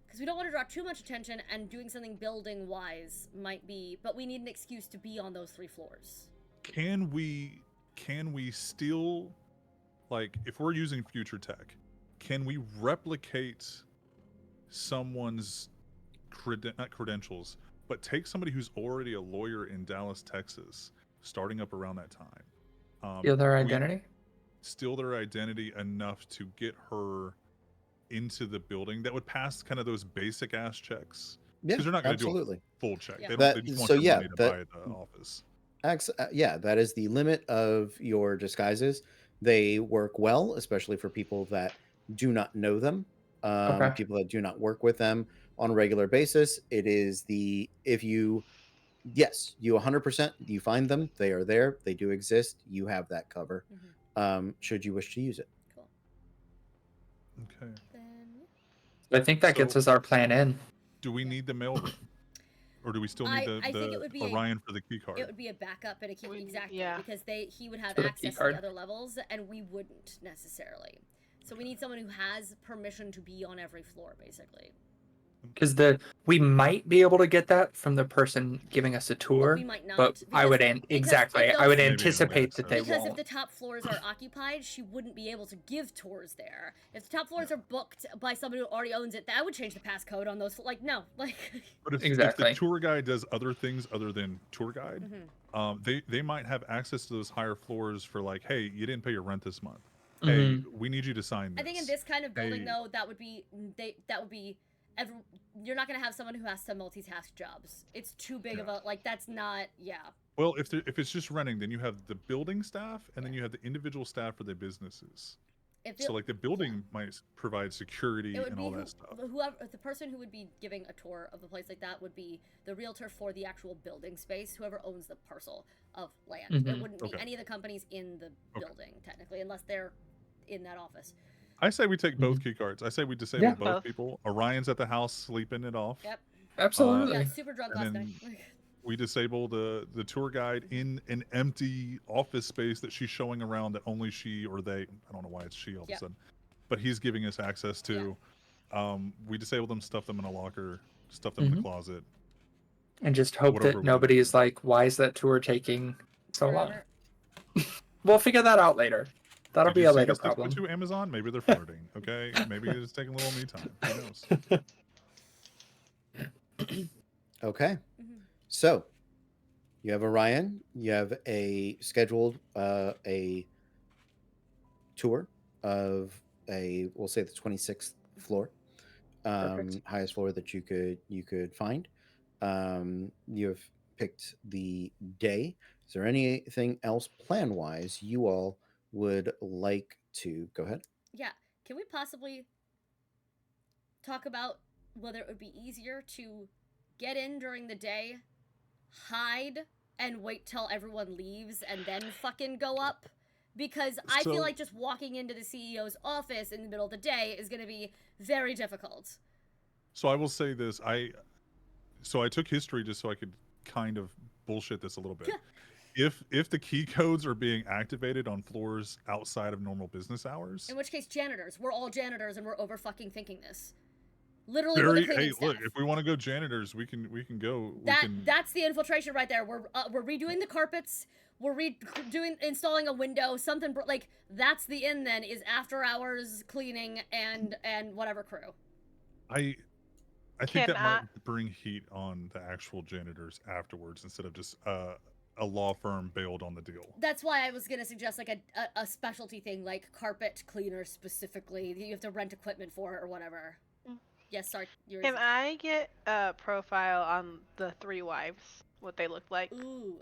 because we don't want to draw too much attention, and doing something building wise might be, but we need an excuse to be on those 3 floors. Can we still, like, if we're using future tech, can we replicate someone's not credentials, but take somebody who's already a lawyer in Dallas, Texas, starting up around that time, steal their we identity. steal their identity enough to get her into the building that would pass kind of those basic ass checks, Yeah, because they're not going to do absolutely. a full check. Yeah. They don't. That- They just want so your yeah, money to that- buy the office. Yeah, that is the limit of your disguises. They work well, especially for people that do not know them, Okay. people that do not work with them on a regular basis. It is the if you, yes, you 100%, you find them, they are there, they do exist, you have that cover. Should you wish to use it. Cool. Okay. Then I think that gets So- us our plan in. Do we need the mail room? Or do we still need I think it would be the Orion for the key card? it would be a backup and a key exactly Yeah. because he would have For the key access to card. the other levels and we wouldn't necessarily. So we need someone who has permission to be on every floor, basically. Because we might be able to get that from the person giving us a tour, We might not. but I would because exactly if I would those- Maybe anticipate that they access. Because if won't. the top floors are occupied, she wouldn't be able to give tours there. If the top floors are booked by somebody who already owns it, that would change the passcode on those. Like, no, like. But if Exactly. the tour guide does other things other than tour guide, Mhm. they might have access to those higher floors for, like, hey, you didn't pay your rent this month. Mhm. Hey, we need you to sign this. I think in this kind of building, Hey. though, that would be you're not gonna have someone who has to multitask jobs. It's too big of a that's not Well, if it's just renting, then you have the building staff, and then you have the individual staff for the businesses. So, like, the building might provide security It would and be all that stuff. whoever the person who would be giving a tour of the place like that would be the realtor for the actual building space, whoever owns the parcel of land. It Mhm. wouldn't be Okay. any of the companies in the Okay. building technically, unless they're in that office. I say we take both key cards. I say we disable Yeah. both Both. people. Orion's at the house sleeping it off. Yep. Absolutely. Yeah, super drunk last and night. then we disable the tour guide in an empty office space that she's showing around that only she or they, I don't know why it's she all of Yep. a sudden, but he's giving us access to. We disable them, stuff them in a locker, stuff them in the Mhm. closet. And just hope whatever that we nobody do. is like, why is that tour taking so long? Forever. We'll figure that out later. That'll Did be you a see later this TikTok problem. to Amazon? Maybe they're flirting. Okay, maybe it's taking a little me time. Who knows? Okay. Mhm. So you have Orion, you have a scheduled a tour of we'll say the 26th floor, Perfect. highest floor that you could find. You have picked the day. Is there anything else plan wise you all would like to go ahead? Yeah. Can we possibly talk about whether it would be easier to get in during the day, hide, and wait till everyone leaves and then fucking go up? Because I So- feel like just walking into the CEO's office in the middle of the day is going to be very difficult. So I will say this. I took history just so I could kind of bullshit this a little bit. If the key codes are being activated on floors outside of normal business hours, In which case, janitors. We're all janitors and we're over fucking thinking this. Literally, we're the cleaning hey, look, staff. if we want to go janitors, we can go. That's the infiltration right there. We're redoing the carpets. We're installing a window. Something like that's the in. Then is after hours cleaning and whatever crew. I think that Can might bring heat on the actual janitors afterwards instead of just a law firm bailed on the deal. That's why I was gonna suggest like a specialty thing like carpet cleaner specifically. That you have to rent equipment for or whatever. Yes, sorry. Yours. Can I get a profile on the 3 wives? What they look like? Ooh.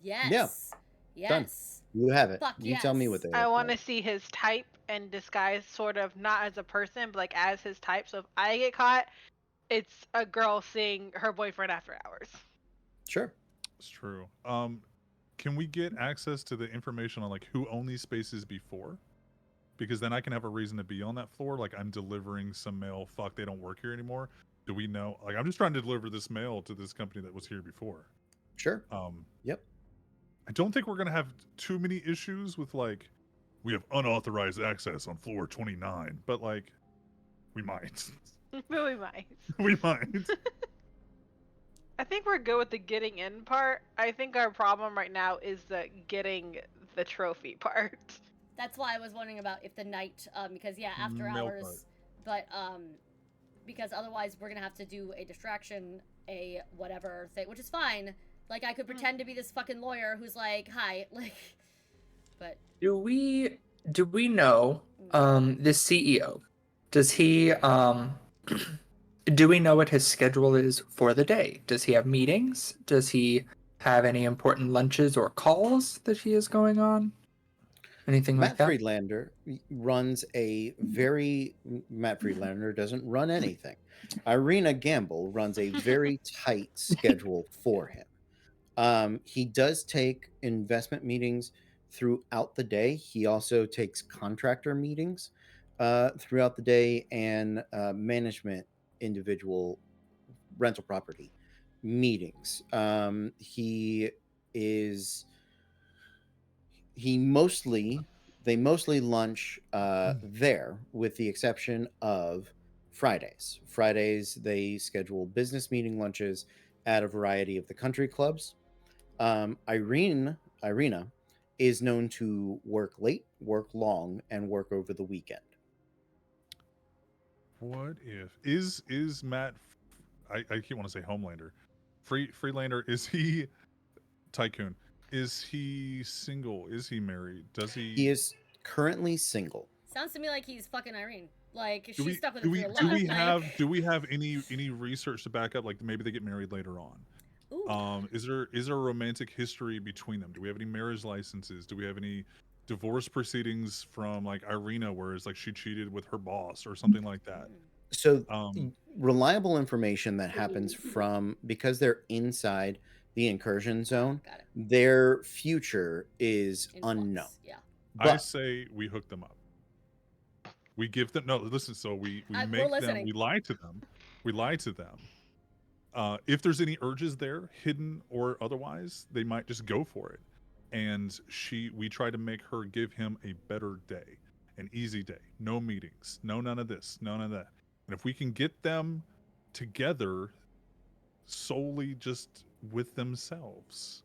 Yes. Done. Yes. You have it. Fuck You tell me yes. what they I look want like. to see his type and disguise, sort of not as a person, but like as his type. So if I get caught, it's a girl seeing her boyfriend after hours. Sure. It's true. Can we get access to the information on like who owned these spaces before? Because then I can have a reason to be on that floor. Like I'm delivering some mail. Fuck, they don't work here anymore. Do we know? Like I'm just trying to deliver this mail to this company that was here before. Sure. Yep. I don't think we're gonna have too many issues with like we have unauthorized access on floor 29, but like we might. We might. We might. I think we're good with the getting in part. I think our problem right now is the getting the trophy part. That's why I was wondering about if the night, because yeah, after Mail hours, but because otherwise we're gonna have to do a distraction, a whatever thing, which is fine. Like I could pretend to be this fucking lawyer who's like, hi, like, but Do we know the CEO? Does he do we know what his schedule is for the day? Does he have meetings? Does he have any important lunches or calls that he is going on? Anything like Matt that? Friedlander runs a very. Matt Friedlander doesn't run anything. Irina Gamble runs a very tight schedule for him. He does take investment meetings throughout the day. He also takes contractor meetings throughout the day and management individual rental property meetings. They mostly lunch there, with the exception of Fridays. Fridays they schedule business meeting lunches at a variety of the country clubs. Irina is known to work late, work long, and work over the weekend. What if is Matt? I keep want to say Homelander. Freelander, is he Tycoon? Is he single? Is he married? Does he? He is currently single. sounds to me like he's fucking Irene. Like Do she's we stuck with do him we for a do lot. we like, have do we have any research to back up like maybe they get married later on? Ooh. Is there a romantic history between them? Do we have any marriage licenses? Do we have any divorce proceedings from like Irina, where it's like she cheated with her boss or something like that? So Um, reliable information that happens from, because they're inside the incursion zone, Got it. their future is In flux, unknown. Yeah. I But say we hook them up. We give them no. Listen, so we we're make them. listening. We lie to them. We lie to them. If there's any urges there, hidden or otherwise, they might just go for it. And we try to make her give him a better day, an easy day, no meetings, no none of this, none of that. And if we can get them together solely just with themselves,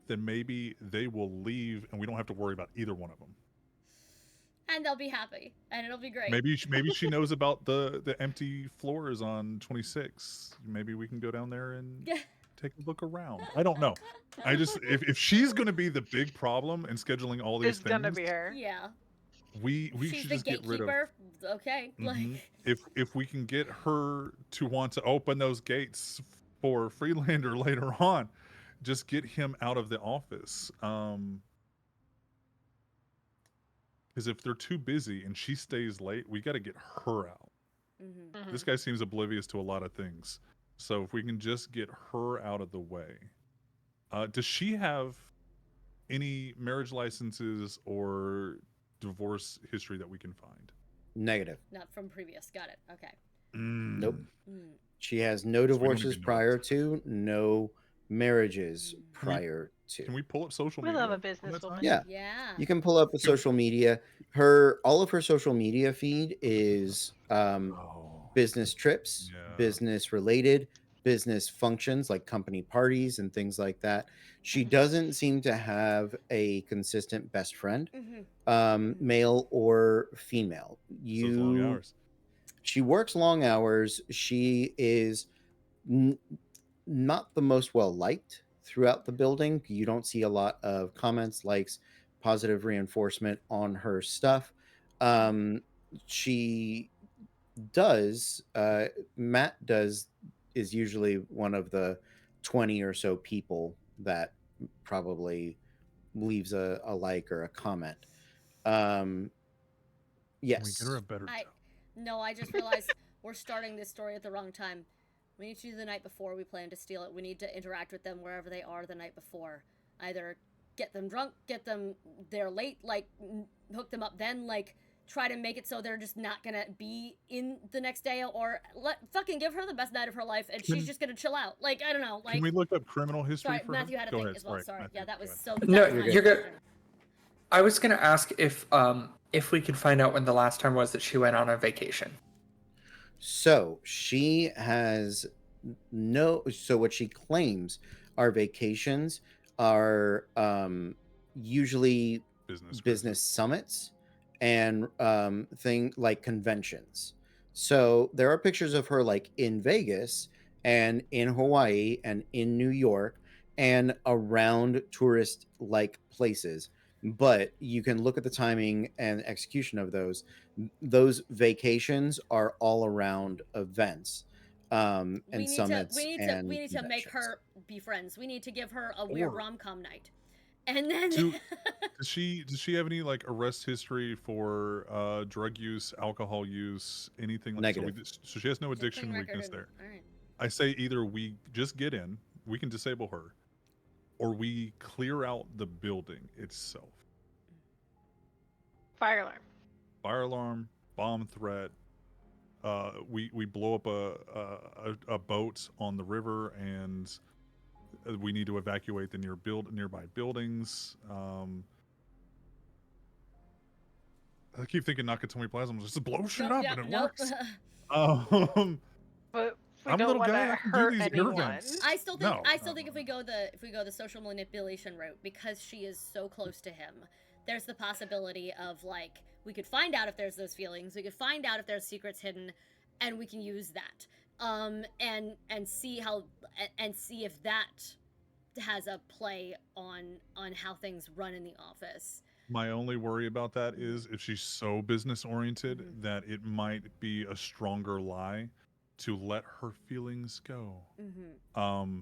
then maybe they will leave and we don't have to worry about either one of them. And they'll be happy, and it'll be great. Maybe she knows about the empty floors on 26. Maybe we can go down there and take a look around. I don't know. I just if she's going to be the big problem in scheduling all these It's things, gonna be her. Yeah. we She's should the just get rid of. gatekeeper. Okay. Like. Mhm. If we can get her to want to open those gates for Freelander later on, just get him out of the office. Because if they're too busy and she stays late, we got to get her out. Mhm. This guy seems oblivious to a lot of things. So if we can just get her out of the way. Does she have any marriage licenses or divorce history that we can find? negative. Not from previous. Got it. Okay. Nope. Mm. She has no we don't divorces even know prior this. to, no marriages prior to. Can we pull up social We media? love a on that businesswoman. time? Yeah. Yeah. You can pull up the social media. All of her social media feed is Oh, business trips, Yeah. business related, business functions like company parties and things like that. She doesn't seem to have a consistent best friend, male or female. So it's long hours. She works long hours. She is not the most well liked throughout the building. You don't see a lot of comments, likes, positive reinforcement on her stuff. She does Matt does is usually one of the 20 or so people that probably leaves a like or a comment. Can we get Yes. her a better I tone? no, I just realized we're starting this story at the wrong time. We need to do the night before we plan to steal it. We need to interact with them wherever they are the night before. Either get them drunk, get them there late, like hook them up then, like try to make it so they're just not gonna be in the next day, or fucking give her the best night of her life and she's Can- just gonna chill out. Like I don't know. Like Can we look up criminal history sorry, for Matthew her? had a Go thing ahead. as well. Sorry, Matthew, yeah, that was go so. No, that was my you're good. question. I was gonna ask if we could find out when the last time was that she went on a vacation. So she has so what she claims are vacations are usually business summits and thing like conventions. So there are pictures of her like in Vegas and in Hawaii and in New York and around tourist like places. But you can look at the timing and execution of those. Those vacations are all around events and summits we and need to make conventions. her be friends. We need to give her a weird Or- rom-com night. And then Do- Does she have any like arrest history for drug use, alcohol use, anything like Negative. So she has no She's a clean addiction record weakness and- there. all right. I say either we just get in, we can disable her, or we clear out the building itself. Fire alarm. Fire alarm, bomb threat. We blow up a boat on the river, and we need to evacuate the nearby buildings. I keep thinking Nakatomi Plaza. I'm just blow shit up and it works. But we I'm a don't little want guy, to I can do hurt these anyone. events. I still think No, if we go the social manipulation route, because she is so close to him, there's the possibility of like we could find out if there's those feelings, we could find out if there's secrets hidden, and we can use that. And see if that has a play on how things run in the office. My only worry about that is if she's so business oriented Mhm. that it might be a stronger lie to let her feelings go. Mm-hmm.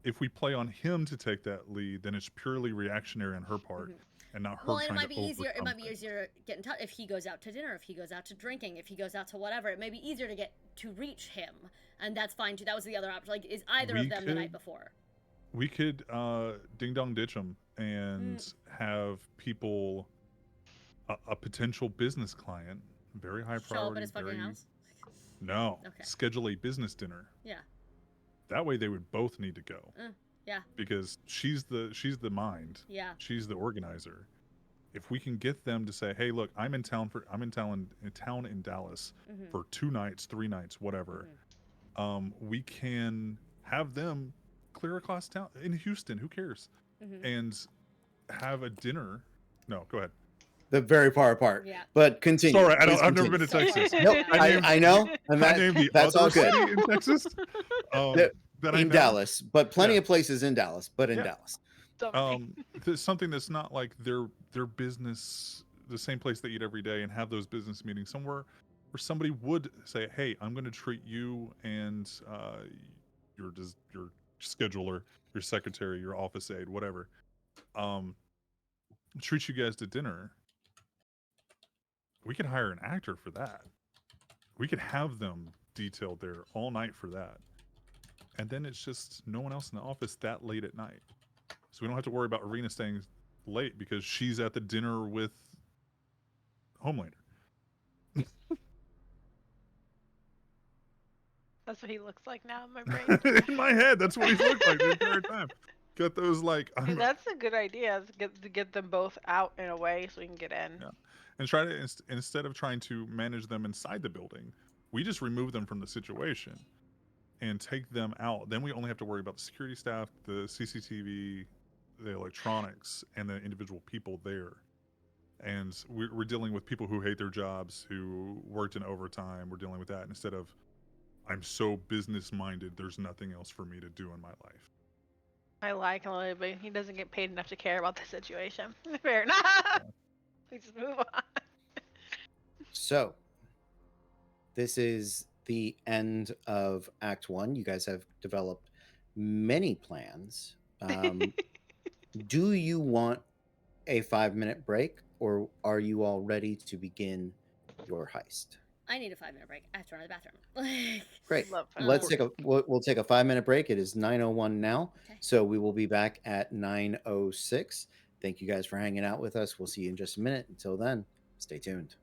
If we play on him to take that lead, then it's purely reactionary on her part and not her Well, and trying it might to be easier. It overcome might be things. easier to get in touch if he goes out to dinner, if he goes out to drinking, if he goes out to whatever. It may be easier to get to reach him, and that's fine too. That was the other option. Like, is either We of them the night could- before? We could ding dong ditch him and have people, a potential business client, very high Show up priority, at his fucking very house. no, Okay. schedule a business dinner. Yeah. That way they would both need to go. Yeah. Because she's the mind. Yeah. She's the organizer. If we can get them to say, "Hey, look, I'm in town in Dallas Mm-hmm. for 2 nights, 3 nights, whatever." We can have them clear across town in Houston, who cares? Mm-hmm. And have a dinner. No, go ahead. They're very far apart. Yeah. But continue. Sorry, Please I've never continue. been to Texas. Nope, I I know, and I named the that's other all good. city in Texas. Yeah, That I In know. Dallas, but plenty Yeah. of places in Dallas, but in Yeah. Dallas. There's something that's not like their business, the same place they eat every day, and have those business meetings somewhere where somebody would say, "Hey, I'm going to treat you and your scheduler, your secretary, your office aide, whatever, treat you guys to dinner." We could hire an actor for that. We could have them detailed there all night for that. And then it's just no one else in the office that late at night. So we don't have to worry about Irina staying late because she's at the dinner with Homelander. That's what he looks like now in my brain. In my head, that's what he's looked like the entire time. Got those like Dude, that's a good idea. Is to get them both out in a way so we can get in. Yeah. And try to instead of trying to manage them inside the building, we just remove them from the situation and take them out. Then we only have to worry about the security staff, the CCTV, the electronics, and the individual people there. And we're dealing with people who hate their jobs, who worked in overtime. We're dealing with that instead of, I'm so business minded, there's nothing else for me to do in my life. I like him a little bit. He doesn't get paid enough to care about the situation. Fair enough. We just move on. So, this is the end of Act 1. You guys have developed many plans. Do you want a 5-minute break, or are you all ready to begin your heist? I need a 5-minute break. I have to run to the bathroom. Great. Love Let's that. take a we'll take a 5-minute break. It is 9:01 now, Okay. so we will be back at 9:06. Thank you guys for hanging out with us. We'll see you in just a minute. Until then, stay tuned.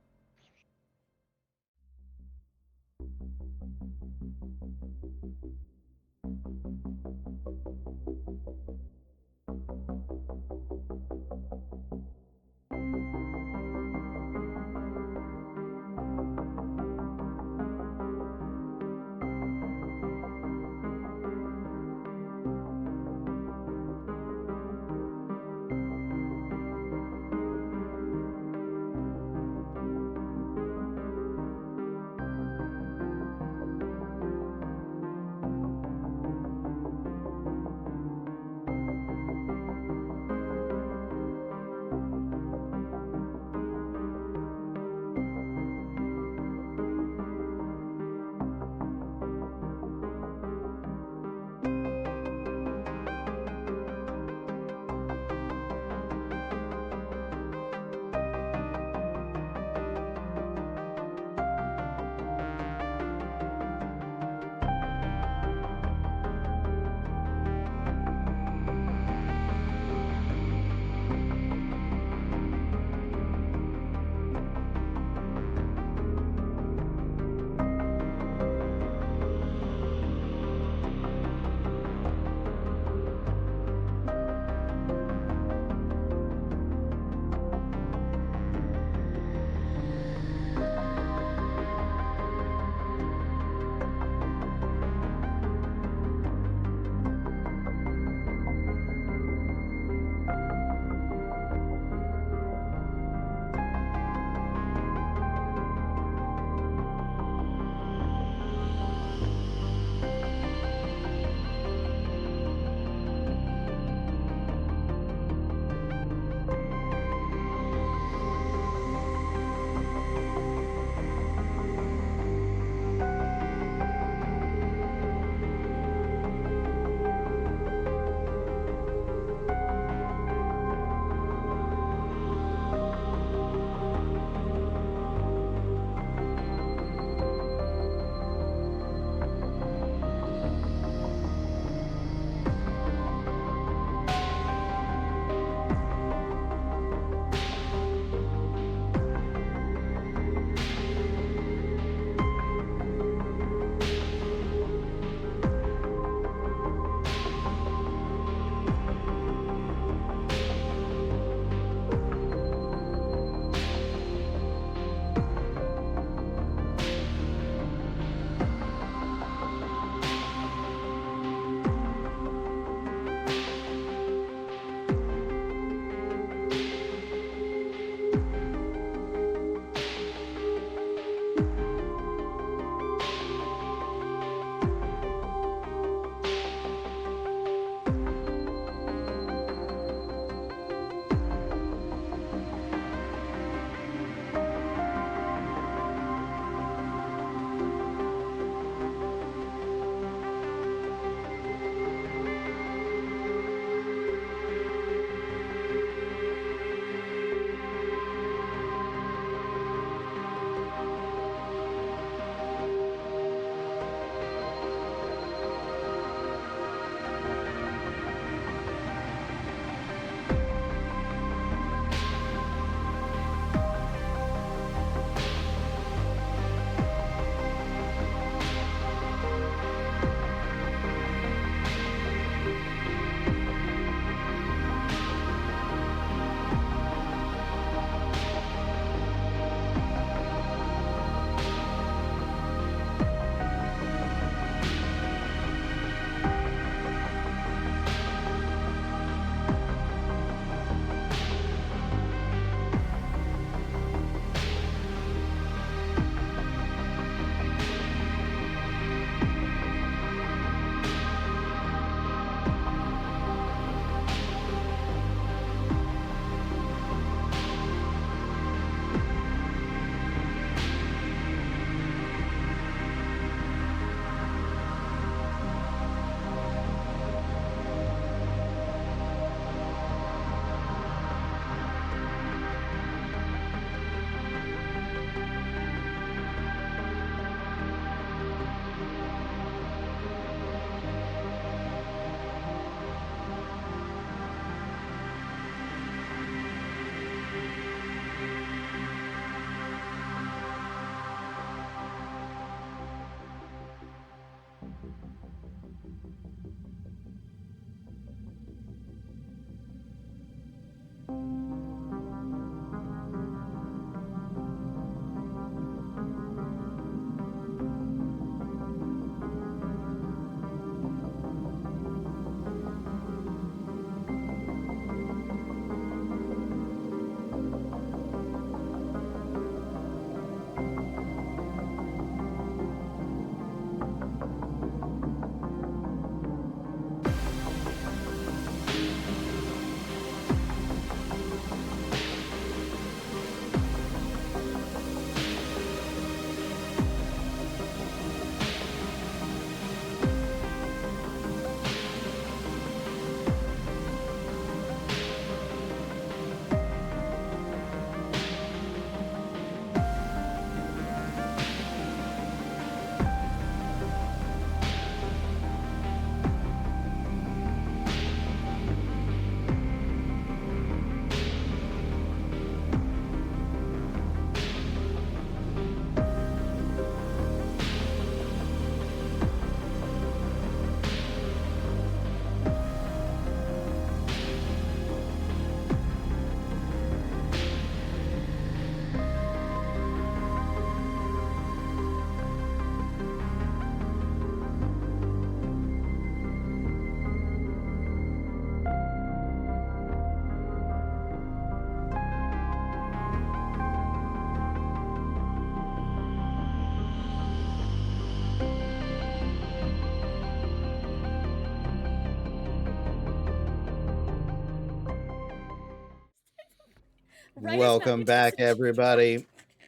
Right as Welcome Matthew back, takes a- everybody.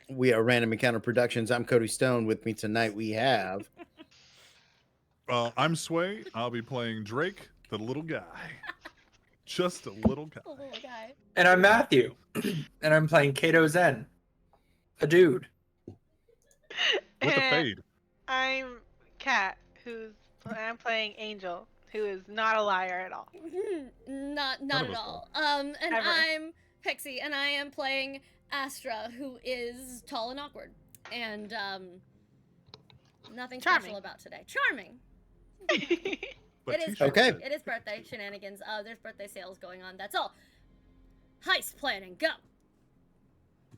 We are Random Encounter Productions. I'm Cody Stone. With me tonight, we have. I'm Sway. I'll be playing Drake, the little guy. Just a little guy. The little guy. And I'm Matthew, and I'm playing Kato Zen, a dude. With a And fade. I'm Kat, I'm playing Angel, who is not a liar at all. Not None of at us all. And Ever. I'm Pixie, and I am playing Astra, who is tall and awkward, and nothing Charming. special about today. Charming. But It is t-shirt Okay. birthday. It is birthday shenanigans. There's birthday sales going on. That's all. Heist planning. Go.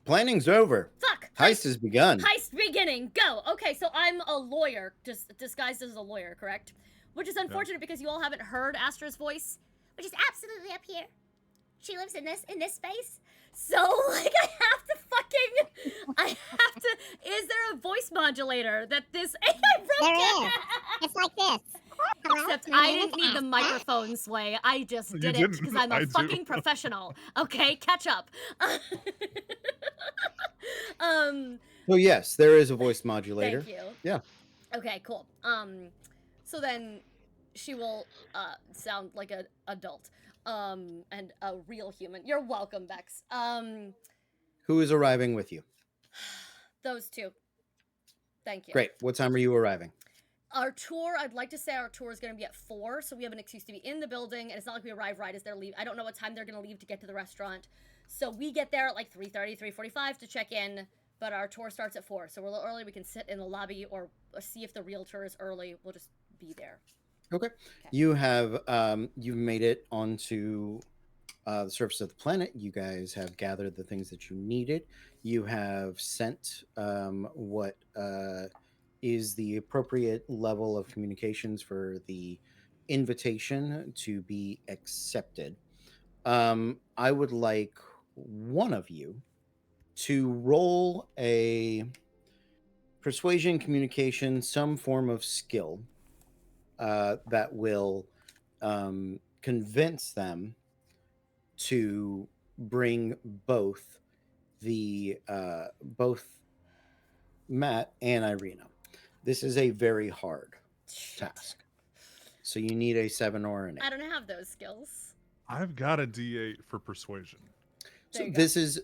Planning's over. Fuck. Heist has begun. Heist beginning. Go. Okay, so I'm a lawyer, just disguised as a lawyer, correct? Which is unfortunate because you all haven't heard Astra's voice, which is absolutely up here. She lives in this space. So like I have to. Is there a voice modulator that this? I broke There it. is. It's like this. Hello, Except my I name didn't is need the Astra. microphone sway. I just You did it didn't. because I'm a I do. fucking professional. Okay, catch up. So yes, there is a voice modulator. Thank you. Yeah. Okay, cool. So then she will sound like an adult, and a real human. You're welcome, Bex. Who is arriving with you? Those two. Thank you. Great. What time are you arriving? Our tour, I'd like to say our tour is going to be at 4, so we have an excuse to be in the building, and it's not like we arrive right as they're leaving. I don't know what time they're going to leave to get to the restaurant. So we get there at like 3:30, 3:45 to check in, but our tour starts at 4. So we're a little early. We can sit in the lobby or see if the realtor is early. We'll just be there. Okay. You have you've made it onto the surface of the planet. You guys have gathered the things that you needed. You have sent what is the appropriate level of communications for the invitation to be accepted. I would like one of you to roll a persuasion, communication, some form of skill that will convince them to bring both Matt and Irina. This is a very hard task, so you need a 7 or an 8. I don't have those skills. I've got a D8 for persuasion. There So you go. this is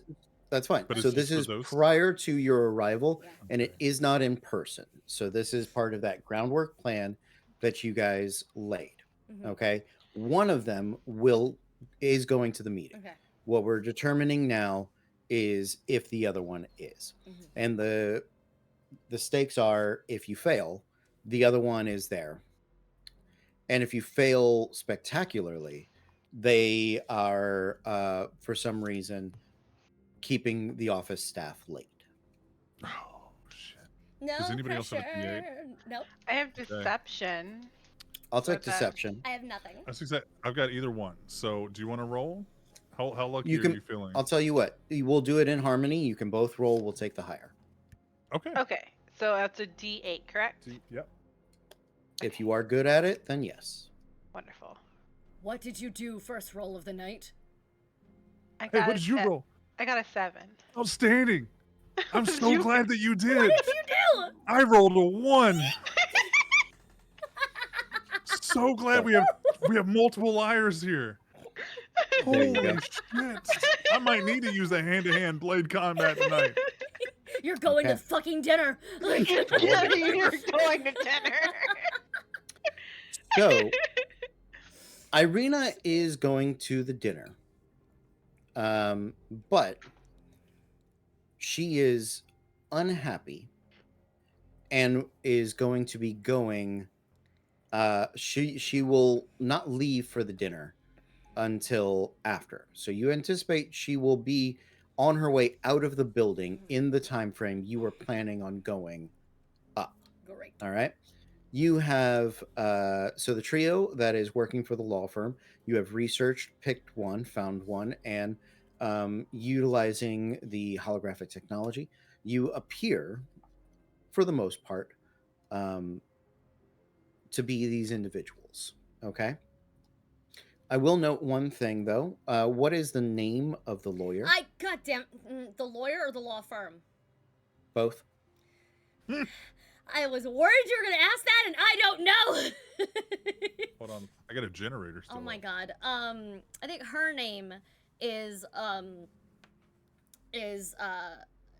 that's fine. But So it's this just is for those? prior to your arrival, Yeah. and it is not in person. So this is part of that groundwork plan that you guys laid. Mhm. Okay, one of them is going to the meeting. Okay. What we're determining now is if the other one is, Mhm. and the stakes are if you fail, the other one is there, and if you fail spectacularly, they are, for some reason, keeping the office staff late. Oh shit. No Does anybody else pressure. have a D8? Nope. I have deception. I'll take What's that? deception. I have nothing. That's exact. I've got either one. So do you want to roll? How lucky You are can- you feeling? I'll tell you what. We'll do it in harmony. You can both roll. We'll take the higher. Okay. Okay, so that's a D8, correct? Yep. If you are good at it, then yes. Wonderful. What did you do first roll of the night? I Hey, got what did you roll? I got a 7. Outstanding. I'm What did so you- glad that you did. What did you do? I rolled a 1. So glad we have multiple liars here. There you Holy go. shit. I might need to use a hand-to-hand blade combat tonight. You're going to Okay. fucking dinner. You're going to dinner. So, Irina is going to the dinner. But she is unhappy and is going to be going. She will not leave for the dinner until after. So you anticipate she will be on her way out of the building in the time frame you were planning on going up. Great. All right. You have so the trio that is working for the law firm, you have researched, picked one, found one, and utilizing the holographic technology, you appear, for the most part, to be these individuals. Okay. I will note one thing though. What is the name of the lawyer? Goddamn, the lawyer or the law firm? Both. I was worried you were gonna ask that, and I don't know. Hold on. I got a generator still. Oh my up. god. I think her name is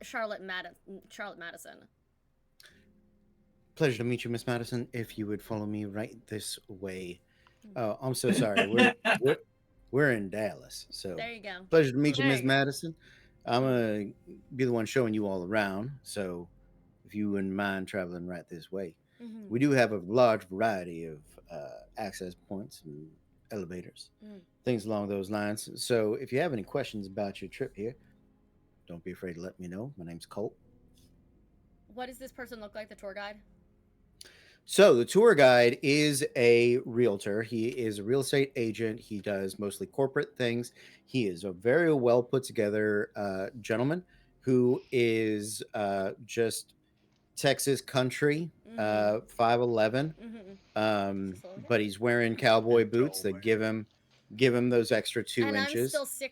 Charlotte Madison. Pleasure to meet you, Miss Madison. If you would follow me right this way. Oh, I'm so sorry. We're in Dallas, so There you go. pleasure to meet you, There Miss you go. Madison. I'm gonna be the one showing you all around. So, if you wouldn't mind traveling right this way, Mhm. we do have a large variety of access points and elevators, things along those lines. So, if you have any questions about your trip here, don't be afraid to let me know. My name's Colt. What does this person look like, the tour guide? So the tour guide is a realtor. He is a real estate agent. He does mostly corporate things. He is a very well put together gentleman who is just Texas country, 5'11", but he's wearing cowboy boots that give him those extra 2 and inches. I'm still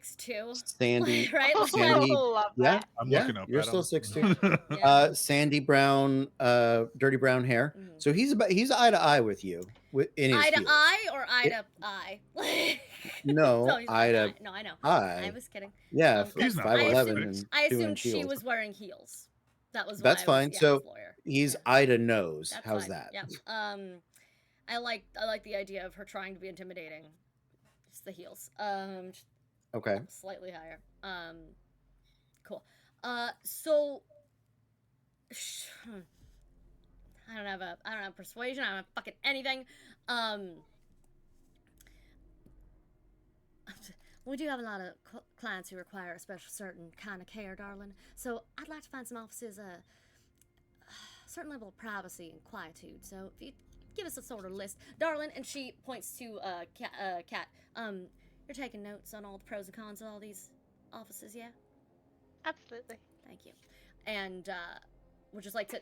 6'2". Sandy, Right? Oh, Sandy, love yeah, that. I'm yeah, looking up. you're at still him. 6'2". Yeah. Sandy brown, dirty brown hair. Mhm. So he's eye to eye with you in his Eye to heels. eye or eye to eye? No, No, he's not eye to eye. No, I know. eye. I was kidding. Yeah, He's not 5'11" I and I 2 assumed inch she heels. was wearing heels. That was why That's I was, fine. yeah, So his lawyer. he's Yeah. eye to nose. That's How's fine. that? Yeah. I like the idea of her trying to be intimidating. Just the heels. Just Okay. slightly higher. Cool. So I don't have persuasion. I don't have fucking anything. We do have a lot of clients who require a certain kind of care, darling. So I'd like to find some offices a certain level of privacy and quietude. So if you give us a sort of list, darling, and she points to Cat. You're taking notes on all the pros and cons of all these offices, yeah? Absolutely. Thank you. And would just like to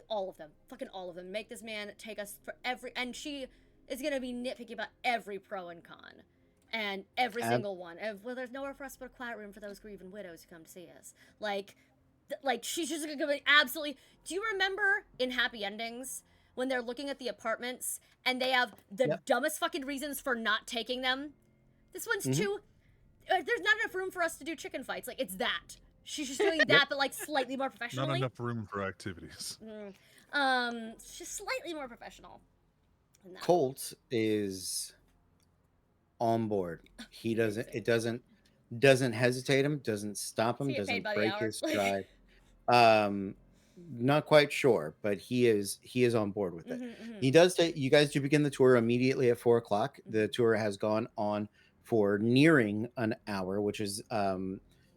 all of them, fucking all of them. Make this man take us for every, and she is gonna be nitpicky about every pro and con, and every single one. Well, there's nowhere for us but a quiet room for those grieving widows who come to see us. Like she's just gonna be absolutely. Do you remember in Happy Endings when they're looking at the apartments and they have the dumbest fucking reasons for not taking them? This one's too. There's not enough room for us to do chicken fights. Like it's that. She's just doing that, but like slightly more professionally. Not enough room for activities. It's just slightly more professional than that. Colt is on board. He doesn't. It doesn't hesitate him. Doesn't stop him. So you Doesn't paid by the break hour? his stride. Not quite sure, but he is on board with it. He does. You guys do begin the tour immediately at 4 o'clock. The tour has gone on for nearing an hour, which is,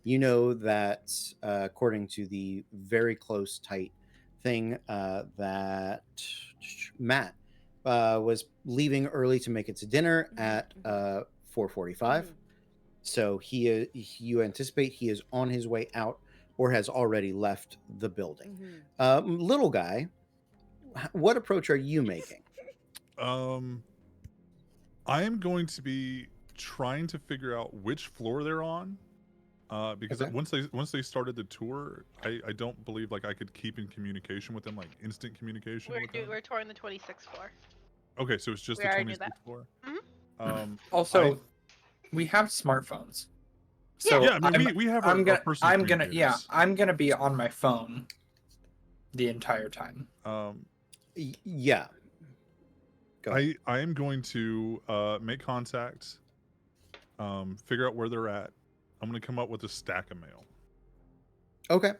you know, that according to the very close, tight thing, that Matt was leaving early to make it to dinner at 4:45. So you anticipate he is on his way out or has already left the building. Little guy, what approach are you making? I am going to be trying to figure out which floor they're on. Because Okay. once they started the tour, I don't believe like I could keep in communication with them, like instant communication with them. We're touring the 26th floor. Okay, so it's just We the already knew 26th that. floor. Mhm. Also, we have smartphones. So yeah, I mean, we have our personal I'm gonna communicators. be on my phone the entire time. Yeah. Go ahead. I am going to make contact, figure out where they're at. I'm going to come up with a stack of mail. Okay.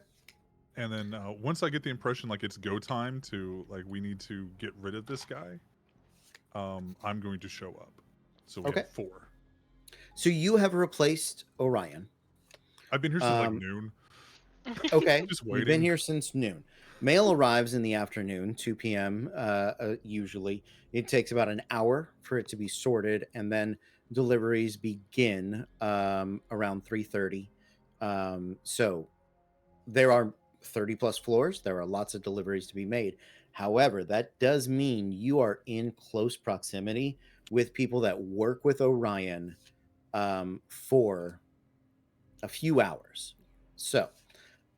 And then once I get the impression like it's go time to like we need to get rid of this guy, I'm going to show up. So we Okay. have 4. So you have replaced Orion. I've been here since like noon. Okay. Just You've been waiting. here since noon. Mail arrives in the afternoon, 2 p.m. Usually. It takes about an hour for it to be sorted, and then deliveries begin around 3:30. So there are 30 plus floors. There are lots of deliveries to be made. However, that does mean you are in close proximity with people that work with Orion for a few hours. So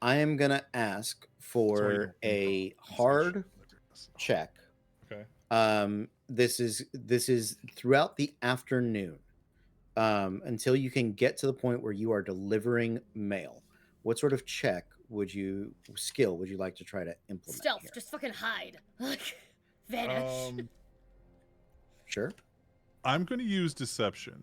I am going to ask That's why you for don't a think about hard PlayStation. check. Okay. This is throughout the afternoon until you can get to the point where you are delivering mail. What sort of check would you like to try to implement? Stealth, here? just fucking hide. Like, vanish. Sure. I'm going to use deception.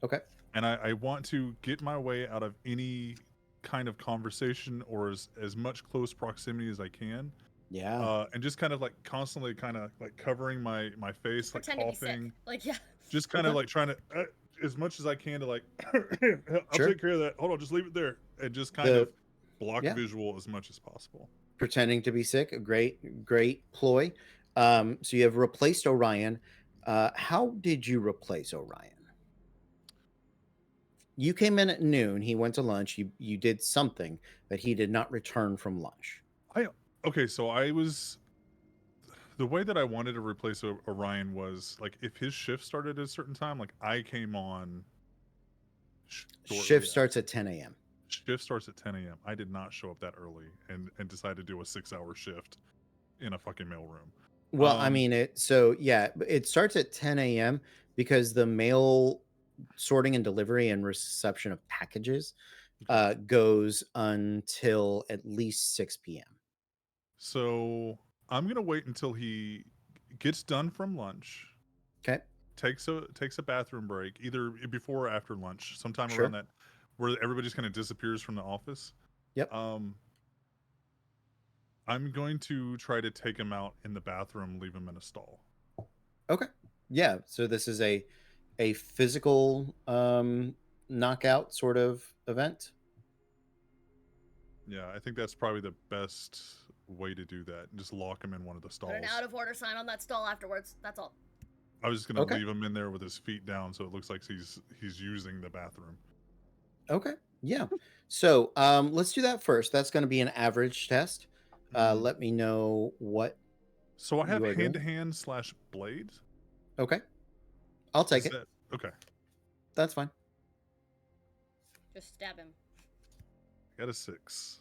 Okay. And I want to get my way out of any kind of conversation or as much close proximity as I can. Yeah. And just kind of like constantly kind of like covering my face, Pretend like to be sick. coughing. Like, yeah. Just kind of like trying to, as much as I can to like, I'll Sure. take care of that. Hold on, just leave it there. And just kind of block visual as much as possible. Pretending to be sick, a great ploy. So you have replaced Orion. How did you replace Orion? You came in at noon. He went to lunch. You did something that he did not return from lunch. Okay, so the way that I wanted to replace Orion was like if his shift started at a certain time, like I came on. Shift starts at 10 a.m. Shift starts at 10 a.m. I did not show up that early and decide to do a 6-hour shift in a fucking mail room. Well, I mean it. So yeah, it starts at 10 a.m. because the mail sorting and delivery and reception of packages goes until at least 6 p.m. So I'm gonna wait until he gets done from lunch. Okay. Takes a bathroom break, either before or after lunch, sometime Sure. around that, where everybody just kind of disappears from the office. Yep. I'm going to try to take him out in the bathroom, leave him in a stall. Okay. Yeah. So this is a physical knockout sort of event. Yeah, I think that's probably the best way to do that. Just lock him in one of the stalls. Put an out of order sign on that stall afterwards. That's all. I was just gonna leave him in there with his feet down, so it looks like he's using the bathroom. Okay. Yeah. So let's do that first. That's going to be an average test. Let me know what. So I have you are doing. hand-to-hand / blade. Okay. I'll take it. Okay. That's fine. Just stab him. Got a 6.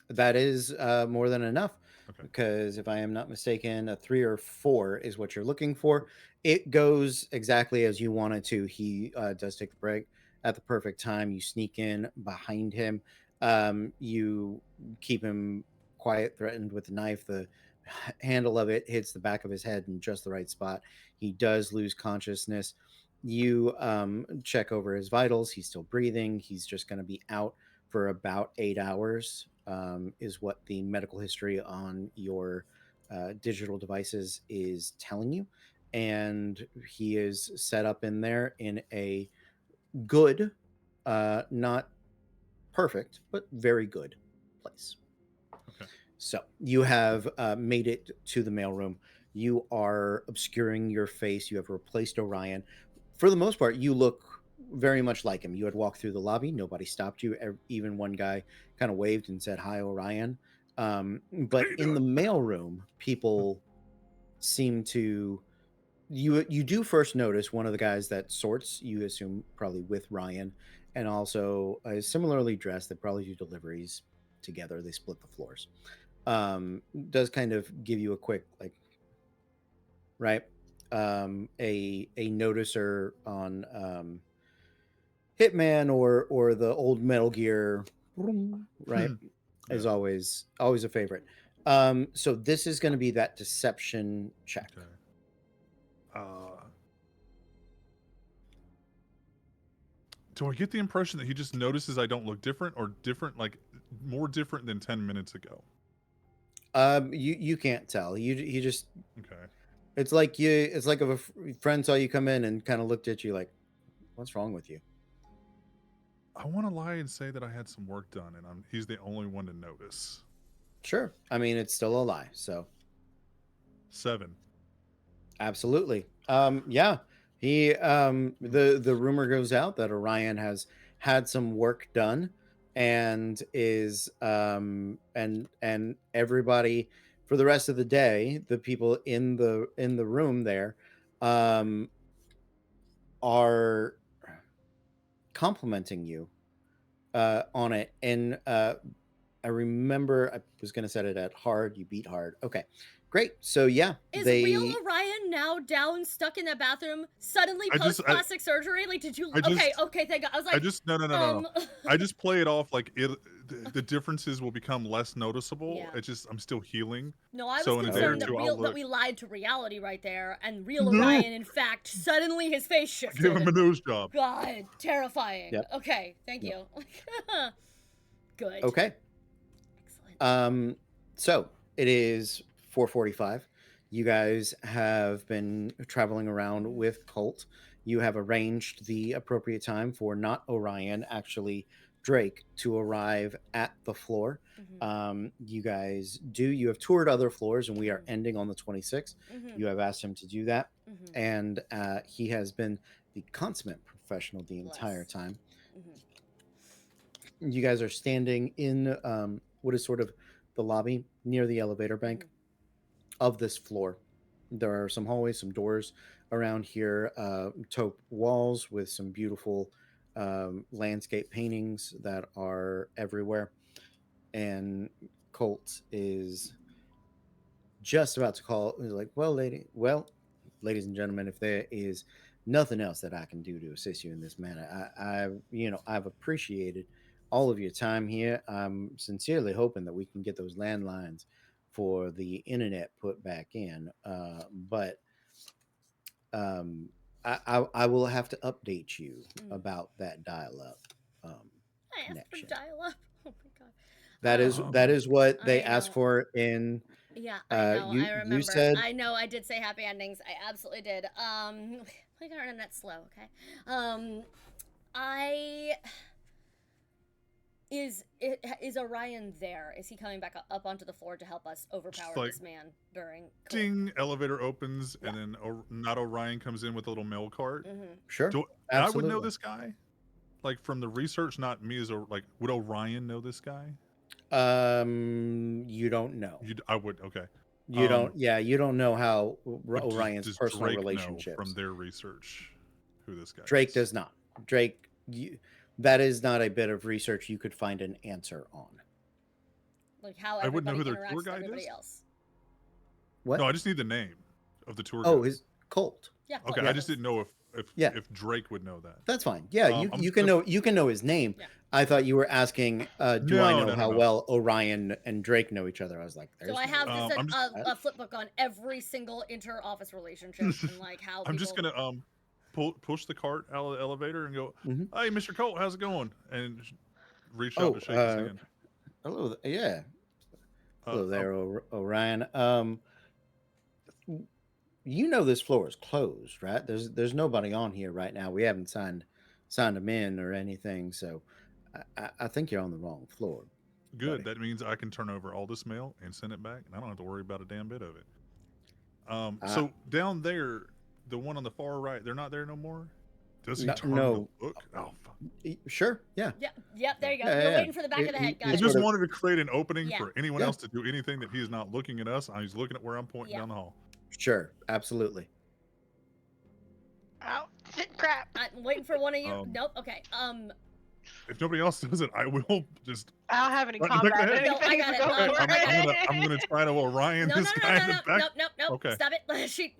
That is more than enough. Okay. Because if I am not mistaken, a 3 or 4 is what you're looking for. It goes exactly as you want it to. He does take the break at the perfect time. You sneak in behind him. You keep him quiet, threatened with the knife. The handle of it hits the back of his head in just the right spot. He does lose consciousness. You check over his vitals. He's still breathing. He's just going to be out for about 8 hours, is what the medical history on your digital devices is telling you. And he is set up in there in a good, not perfect, but very good place. Okay. So you have made it to the mailroom. You are obscuring your face. You have replaced Orion. For the most part, you look very much like him. You had walked through the lobby. Nobody stopped you. Even one guy kind of waved and said, "Hi, Orion." But in the mailroom, people seem to you do first notice one of the guys that sorts, you assume probably with Ryan, and also is similarly dressed. They probably do deliveries together. They split the floors. Does kind of give you a quick like, right? A noticer on Hitman or the old Metal Gear, right? Is Yeah. always a favorite. So this is going to be that deception check. Okay. Do I get the impression that he just notices I don't look different, or different, like more different than 10 minutes ago? You can't tell. He just, Okay. it's like if a friend saw you come in and kind of looked at you like, what's wrong with you? I want to lie and say that I had some work done, and he's the only one to notice. Sure. I mean, it's still a lie. So 7. absolutely. Yeah. He the rumor goes out that Orion has had some work done and is and everybody for the rest of the day, the people in the room there are complimenting you on it. And I remember I was going to set it at hard. You beat hard. Okay, great. So yeah, Is real Orion now down, stuck in that bathroom, suddenly post plastic surgery? Like, did you? Okay, thank God. I was like, no. I just play it off like the differences will become less noticeable. Yeah. It's just I'm still healing. No, I was So in a day or concerned two, that we lied to reality right there, and real Orion, in fact, suddenly his face shifted. Give him a nose job. God, terrifying. Yep. Okay, thank you. Good. Okay. Excellent. So it is 4:45. You guys have been traveling around with Colt. You have arranged the appropriate time for not Orion, actually Drake, to arrive at the floor. You guys you have toured other floors, and we are ending on the 26th. You have asked him to do that, and he has been the consummate professional the entire time. You guys are standing in what is sort of the lobby near the elevator bank of this floor. There are some hallways, some doors around here, taupe walls with some beautiful landscape paintings that are everywhere. And Colt is just about to call. He's like, ladies and gentlemen, if there is nothing else that I can do to assist you in this manner, I've appreciated all of your time here. I'm sincerely hoping that we can get those landlines for the internet put back in. But I will have to update you about that dial-up connection. Dial-up. Oh my God. That is what they asked for in. Yeah, I know. I remember. You said. I know. I did say happy endings. I absolutely did. We got internet slow. Okay. Is Orion there? Is he coming back up onto the floor to help us overpower this man during? Ding! Elevator opens, and then not Orion comes in with a little mail cart. Sure. I would know this guy, like from the research. Not me as would Orion know this guy? You don't know. I would. Okay. You don't. Yeah, you don't know how Orion's does personal Drake relationships know from their research who this guy Drake is? does not. Drake, that is not a bit of research you could find an answer on. Like how I wouldn't know who their interacts tour with guide everybody is. else. What? No, I just need the name of the tour guide. Oh, his Colt. Yeah. Okay, Yeah. I just didn't know if Drake would know that. That's fine. Yeah, you can know his name. Yeah. I thought you were asking, do I know how no. well Orion and Drake know each other? I was like, So I have a flip book on every single inter-office relationship and like how. I'm just gonna push the cart out of the elevator and go, "Hey, Mr. Colt, how's it going?" And reach out to shake his hand. Hello, yeah. Hello there, Orion. You know this floor is closed, right? There's nobody on here right now. We haven't signed signed them in or anything. So I think you're on the wrong floor. Good. buddy. That means I can turn over all this mail and send it back, and I don't have to worry about a damn bit of it. So down there, the one on the far right, they're not there no more. Does he turn no. the book? Oh, fuck. Sure. Yeah. Yep, there you go. Yeah, You're yeah. waiting for the back of the head. Got I it. just sort of- wanted to create an opening Yeah. for anyone Yeah. else to do anything that he's not looking at us. He's looking at where I'm pointing Yeah. down the hall. Sure. Absolutely. Oh, shit, crap. I'm waiting for one of you. Um, Nope. Okay. If nobody else does it, I will just. I don't have any Right in the back of combat. the head. No, I got anything, it. so go No, for I got it. I'm gonna try to Orion No, this guy in the back. nope. Okay. Stop it. She.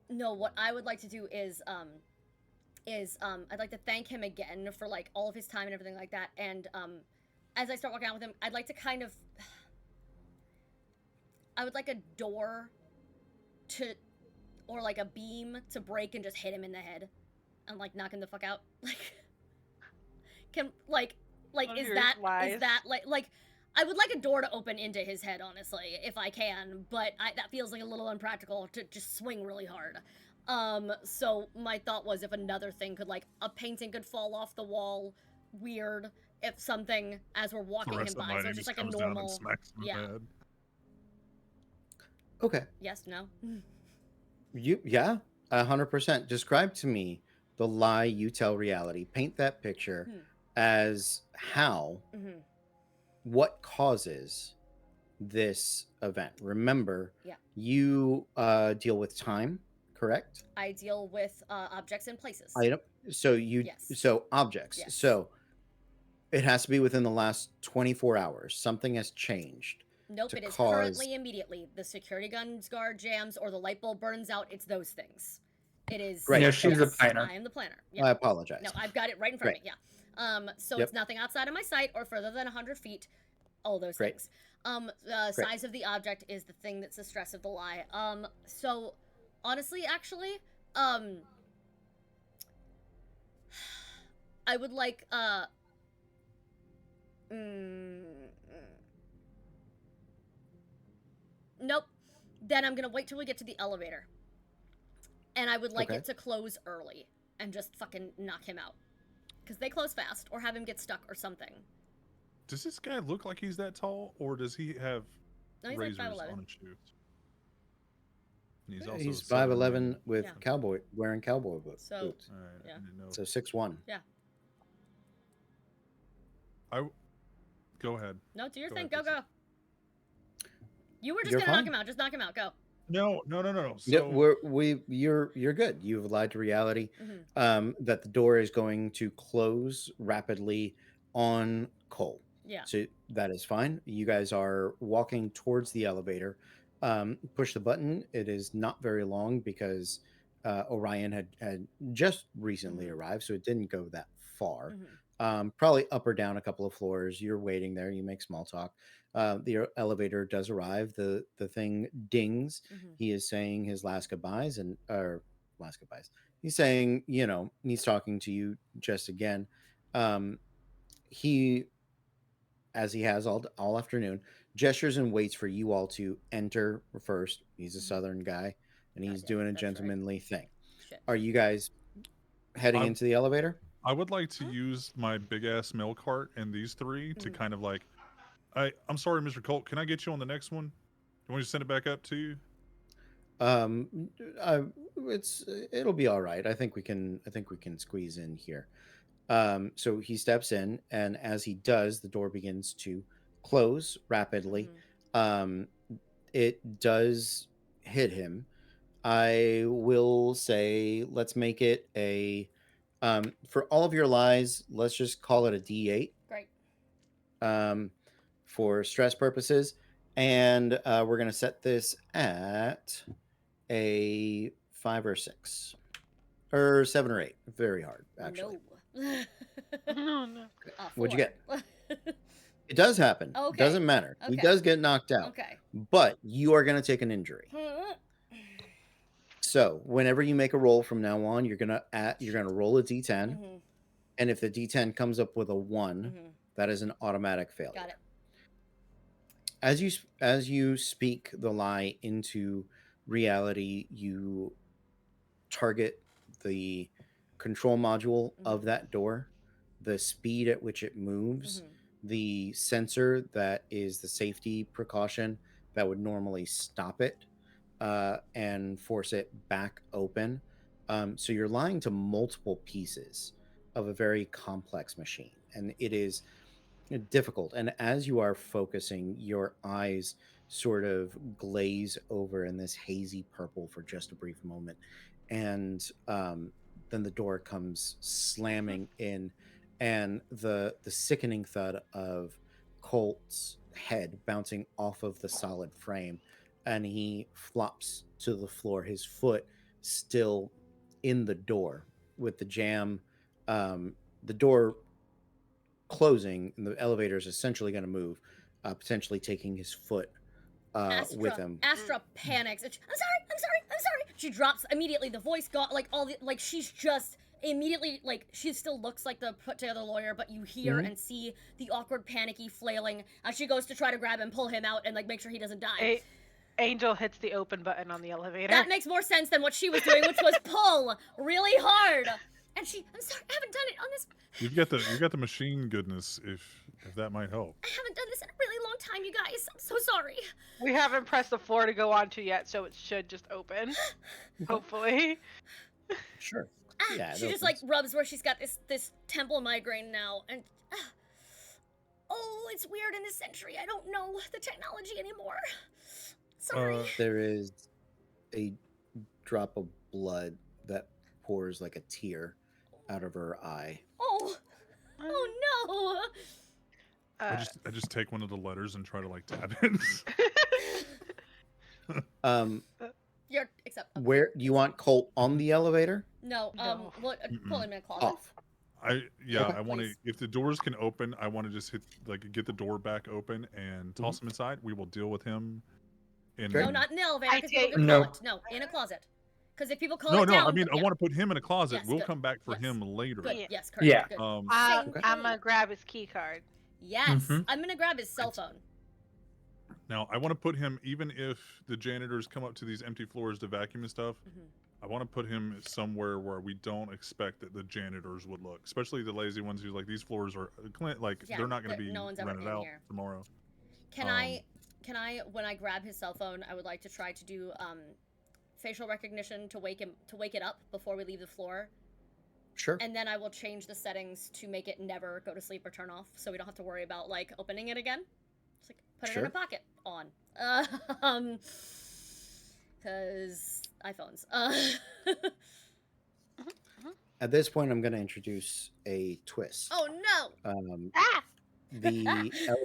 No. What I would like to do is I'd like to thank him again for like all of his time and everything like that. And as I start walking out with him, I'd like to kind of. I would like a door to, or like a beam to break and just hit him in the head, and like knock him the fuck out. Can like One of is your that lies. like I would like a door to open into his head, honestly, if I can, but that feels like a little unpractical to just swing really hard. So my thought was if another thing could, like, a painting could fall off the wall, weird, if something, as we're walking him Fluorescent by, so lighting it's just like a comes down and normal, smacks him in the yeah. head. Okay. yes, no? Yeah. 100%. Describe to me the lie you tell reality. Paint that picture as how, Mm-hmm. what causes this event. Remember, Yeah. you deal with time, correct? I deal with objects and places. Item. So Yes. so objects. Yes. So it has to be within the last 24 hours. Something has changed. Nope, to it is cause- currently immediately. The security guns guard jams or the light bulb burns out. It's those things. It is. Right. No, she's the yes, planner. I am the planner. I Yeah. apologize. No, I've got it right in front of me. Yeah. So Yep. it's nothing outside of my sight or further than 100 feet. All those Great. things. The size of the object is the thing that's the stress of the lie. So honestly, actually, I would like nope. Then I'm gonna wait till we get to the elevator. And I would like Okay. it to close early and just fucking knock him out. Because they close fast, or have him get stuck or something. Does this guy look like he's that tall, or does he have No, he's like razors 5'11". on his shoes? And He's also a 5'11" Southern with Yeah. wearing cowboy boots. So- man. All right, Yeah. I didn't know. So 6'1". Go ahead. No, do your Go thing. ahead, Go, Pixie. go. You were just You're gonna knock fine. him out. Just knock him out. Go. No. Yeah, So you're good. You've lied to reality. Mhm. That the door is going to close rapidly on Cole. Yeah. So that is fine. You guys are walking towards the elevator. Push the button. It is not very long because Orion had just recently Mhm. arrived, so it didn't go that far. Mhm. Probably up or down a couple of floors. You're waiting there. You make small talk. The elevator does arrive. The thing dings. Mhm. He is saying his last goodbyes last goodbyes. He's saying, he's talking to you just again. He, as he has all afternoon, gestures and waits for you all to enter first. He's a Mhm. Southern guy, and he's Goddamn, doing a that's right. gentlemanly thing. Shit. Are you guys heading I'm- into the elevator? I would like to Huh? use my big ass mail cart and these three to Mhm. kind of like. I'm sorry, Mr. Colt. Can I get you on the next one? You want me to send it back up to you? It'll be all right. I think we can squeeze in here. So he steps in, and as he does, the door begins to close rapidly. Mhm. It does hit him. I will say, let's make it a for all of your lies, let's just call it a D8 Great. for stress purposes, and we're gonna set this at a 5 or 6 or 7 or 8. Very hard, actually. No. No, no. What'd you get? 4. It does happen. Okay. Doesn't matter. He Okay. does get knocked out, Okay. but you are gonna take an injury. So whenever you make a roll from now on, you're gonna roll a D10, Mhm. and if the D10 comes up with a 1, Mhm. that is an automatic failure. Got it. As you speak the lie into reality, you target the control module of Mhm. that door, the speed at which it moves, Mhm. the sensor that is the safety precaution that would normally stop it and force it back open. So you're lying to multiple pieces of a very complex machine, and it is difficult. And as you are focusing, your eyes sort of glaze over in this hazy purple for just a brief moment, and then the door comes slamming in, and the sickening thud of Colt's head bouncing off of the solid frame, and he flops to the floor, his foot still in the door with the jam. The door closing, and the elevator is essentially going to move, potentially taking his foot with him. Astra panics. I'm sorry. I'm sorry. I'm sorry. She drops immediately. The voice got like all the like. She's just immediately like she still looks like the put together lawyer, but you hear Mhm. and see the awkward, panicky flailing as she goes to try to grab and pull him out and like make sure he doesn't die. Angel hits the open button on the elevator. That makes more sense than what she was doing, which was pull really hard. And I'm sorry, I haven't done it on this. You've got the machine goodness if that might help. I haven't done this in a really long time, you guys. I'm so sorry. We haven't pressed the floor to go onto yet, so it should just open. Hopefully. Sure. Ah, Yeah, it she just like opens. rubs where she's got this temple migraine now, and oh, it's weird in this century. I don't know the technology anymore. Sorry. There is a drop of blood that pours like a tear out of her eye. Oh no. I just take one of the letters and try to like tap it. You're except okay. Where do you want Colt on the elevator? No, No. What, pull him in a closet. Off. I Okay. want to. Please. If the doors can open, I want to just get the door back open and toss him inside. We will deal with him. In Sure. No, not in the elevator. I Because people take- can No. call it. No, in a closet. Because if people call no, it no. down, I mean, I yeah. want to put him in a closet. Yes, we'll good. come back for Yes. him later. Good. Yeah. Yes, correct. Yeah. Good. I'm Okay. gonna grab his key card. Yes. Mhm. I'm gonna grab his cell phone. Now, I want to put him, even if the janitors come up to these empty floors to vacuum and stuff, Mhm. I want to put him somewhere where we don't expect that the janitors would look, especially the lazy ones who's like, these floors are like Yeah, they're not going to be no one's ever rented in out here. tomorrow. Can I, when I grab his cell phone, I would like to try to do facial recognition to wake it up before we leave the floor, Sure. and then I will change the settings to make it never go to sleep or turn off, so we don't have to worry about like opening it again. Just like put it in Sure. a pocket on, because iPhones. At this point, I'm going to introduce a twist. Oh no! Ah! The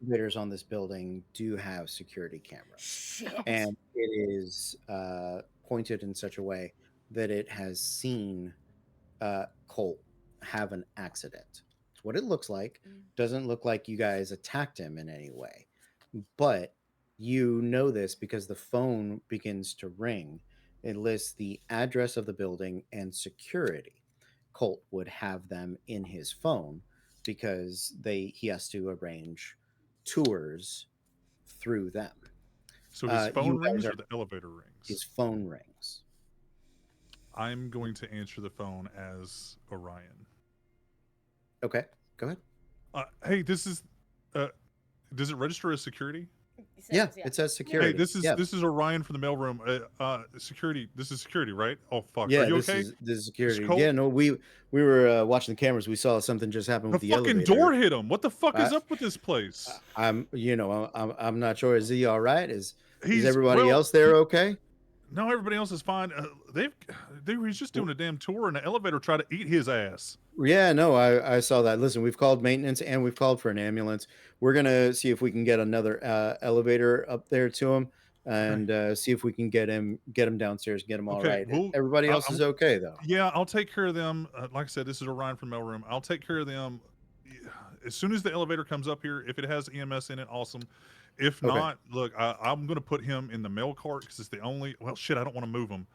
elevators on this building do have security cameras, Shit. and it is pointed in such a way that it has seen Colt have an accident. It's what it looks like. Doesn't look like you guys attacked him in any way, but you know this because the phone begins to ring. It lists the address of the building and security. Colt would have them in his phone because he has to arrange tours through them. So his you phone guys rings are- or the elevator rings? His phone rings. I'm going to answer the phone as Orion. Okay, go ahead. Hey, this is. Does it register as security? Yeah, it says security. Hey, this yeah. is Orion from the mailroom. Security. This is security, right? Oh fuck. Yeah, Are you this okay? is security. Colt? Yeah, no, we were watching the cameras. We saw something just happen The with the fucking elevator. door hit him. What the fuck is I- up with this place? I'm not sure. Is he all right? Is He's everybody well, else there okay? No, everybody else is fine. They were just doing a damn tour, and the elevator tried to eat his ass. Yeah, no, I saw that. Listen, we've called maintenance and we've called for an ambulance. We're gonna see if we can get another elevator up there to him and see if we can get him downstairs, get him all Okay, right. well, Everybody else is okay though. Yeah, I'll take care of them. Like I said, this is Orion from mailroom. I'll take care of them as soon as the elevator comes up here. If it has EMS in it, awesome. If Okay. not, look, I'm going to put him in the mail cart because it's the only. Well, shit, I don't want to move him.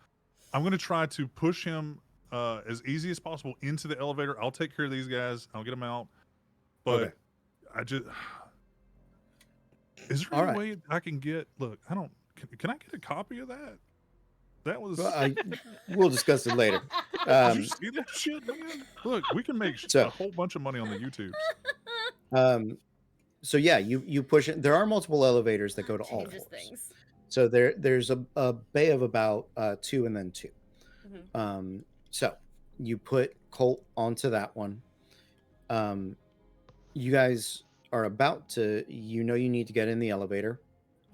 I'm going to try to push him as easy as possible into the elevator. I'll take care of these guys. I'll get them out. But Okay. I just. Is there All any right. way I can get? Look, I don't. Can I get a copy of that? That was. Well, we'll discuss it later. Did you see that shit, man? Look, we can make So- a whole bunch of money on the YouTubes. So yeah, you push it. There are multiple elevators that go to all Changes floors. things. So there's a bay of about 2 and then 2. Mhm. So you put Colt onto that one. You guys are about to, you need to get in the elevator,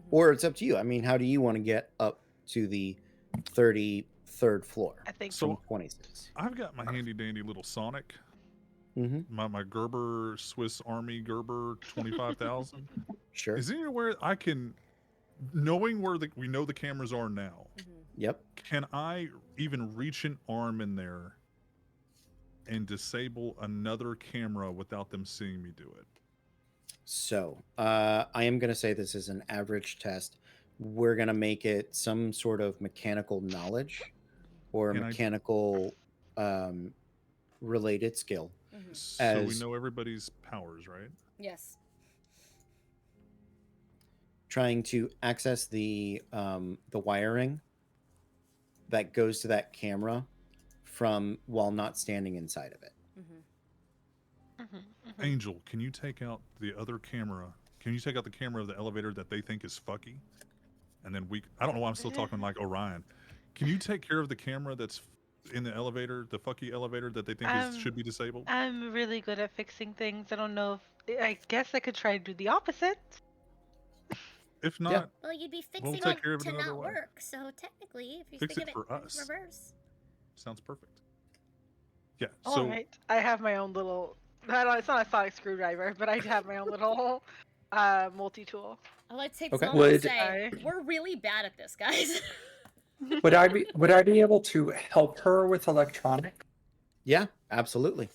or it's up to you. I mean, how do you want to get up to the 33rd floor I think So- from 26? I've got my handy dandy little Sonic, Mm-hmm. my Gerber Swiss Army Gerber 25,000. Sure. Is there anywhere I can, knowing where we know the cameras are now, Mhm. Yep. can I even reach an arm in there and disable another camera without them seeing me do it? So I am going to say this is an average test. We're going to make it some sort of mechanical knowledge or Can I- mechanical related skill. Mhm. So we As- know everybody's powers, right? Yes. Trying to access the wiring that goes to that camera from while not standing inside of it. Mhm. Angel, can you take out the other camera? Can you take out the camera of the elevator that they think is fucky? And then I don't know why I'm still talking like Orion. Can you take care of the camera that's in the elevator, the fucky elevator that they think should be disabled? I'm really good at fixing things. I don't know if I guess I could try to do the opposite. If not, Well, you'd be We'll fixing take it care of it to another not way. work. So technically, if you Fix think it of for it in us. reverse. sounds perfect. Yeah. All So right, I have my own little. It's not a sonic screwdriver, but I have my own little multi-tool. I'd like to take Okay. this moment to Would- say we're really bad at this, guys. Would I be able to help her with electronic? Yeah, absolutely.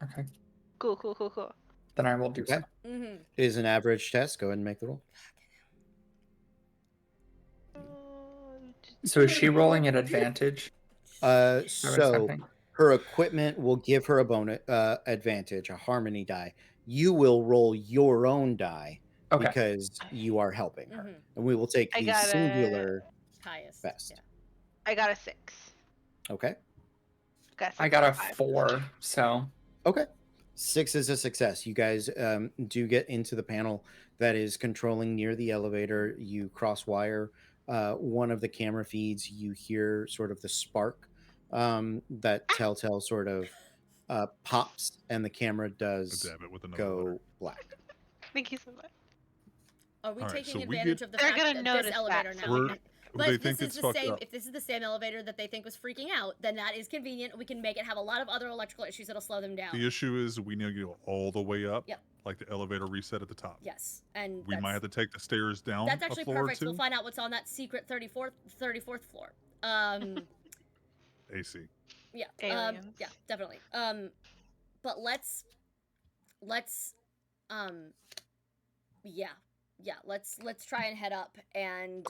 Okay, Cool. then I will do Okay. so. Mm-hmm. It is an average test. Go ahead and make the roll. So is she rolling at advantage? Uh, I was so thinking. her equipment will give her a bonus advantage, a harmony die. You will roll your own die Okay. because you are helping her, Mhm. and we will take I the got it. singular Highest. best. Yeah. I got a 6. Okay. I got a 5. 4, so Okay. 6 is a success. You guys do get into the panel that is controlling near the elevator. You cross wire one of the camera feeds. You hear sort of the spark that Telltale sort of pops, and the camera does dab it with another go letter. black. Thank you so much. Are we All right, taking so we advantage get- of the They're fact gonna that notice this that, elevator so now? We're- But they if think this it's is the fucked same, up. if this is the same elevator that they think was freaking out, then that is convenient. We can make it have a lot of other electrical issues that'll slow them down. The issue is we need to go all the way up, Yep. like the elevator reset at the top. Yes, and We might have to take the stairs down that's a actually floor or perfect. two. We'll find out what's on that secret 34th floor. AC. Yeah. Aliens. Yeah, definitely. But let's let's try and head up and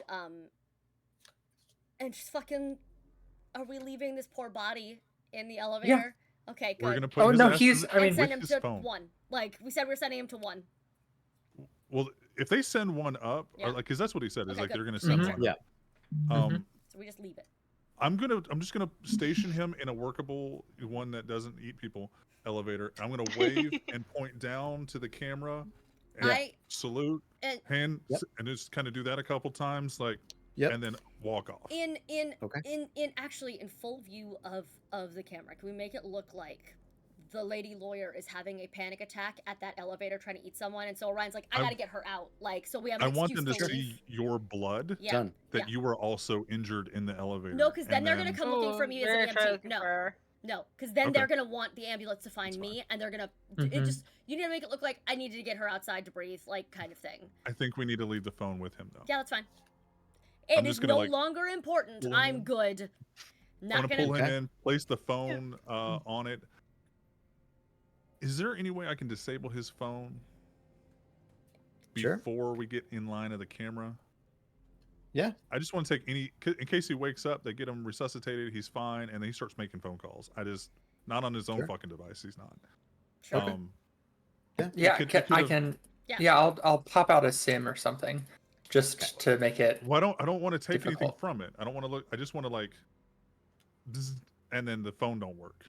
just fucking, are we leaving this poor body in the elevator? Okay, good. We're gonna put Oh, his no, ass he's- in I the, mean, and send with him his to phone. 1. Like we said, we're sending him to 1. Well, if they send one up, Yeah. or like, because that's what he said, is Okay, like good. they're gonna send Mhm. one. Yeah. Up. Um, So we just leave it. I'm just gonna station him in a workable one that doesn't eat people elevator. I'm gonna wave and point down to the camera and I salute, and hand, Yep. and just kind of do that a couple times, like, Yep. and then walk off. in Okay. in actually in full view of the camera, can we make it look like the lady lawyer is having a panic attack at that elevator trying to eat someone, and so Orion's like, I I- gotta get her out, like, so we have I an want excuse them to to leave. see your blood, Yeah. Done. that you were also injured in the elevator. No, because then and they're gonna come looking for me as an EMT. No, because then Okay. they're gonna want the ambulance to find That's me, and they're gonna Mhm. it just, you need to make it look like I needed to get her outside to breathe, like, kind of thing. I think we need to leave the phone with him though. Yeah, that's fine. I'm It is just gonna, no like, longer important. pull I'm him. good. I'm Not gonna pull gonna. him in, place the phone on it. Is there any way I can disable his phone Sure. before we get in line of the camera? Yeah. I just want to take in case he wakes up, they get him resuscitated, he's fine, and then he starts making phone calls. Not on his own Sure. fucking device, he's not. Sure. Okay. Yeah, could- I it could've- can. Yeah. Yeah, I'll pop out a sim or something. just to make it. Well, I don't want to take anything Difficult. from it. I don't want to look. I just want to like, and then the phone don't work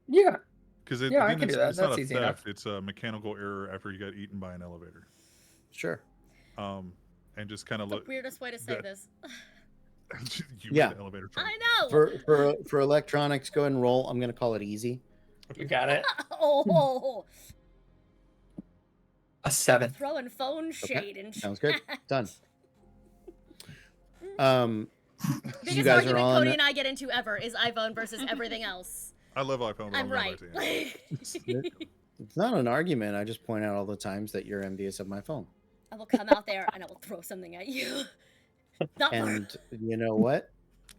Yeah, because Yeah, I can do that. It's not That's a easy theft. enough. It's a mechanical error after you got eaten by an elevator. Sure. And just kind of The look. weirdest way to say that- this. you Yeah. the elevator phone. I know. For electronics, go ahead and roll. I'm gonna call it easy. you got it. Oh, A 7. throwing phone shade and Sounds good. Done. Biggest you guys are argument on. Cody and I get into ever is iPhone versus everything else. I love iPhone. But I'm right. It's not an argument. I just point out all the times that you're envious of my phone. I will come out there and I will throw something at you. Not more. And you know what?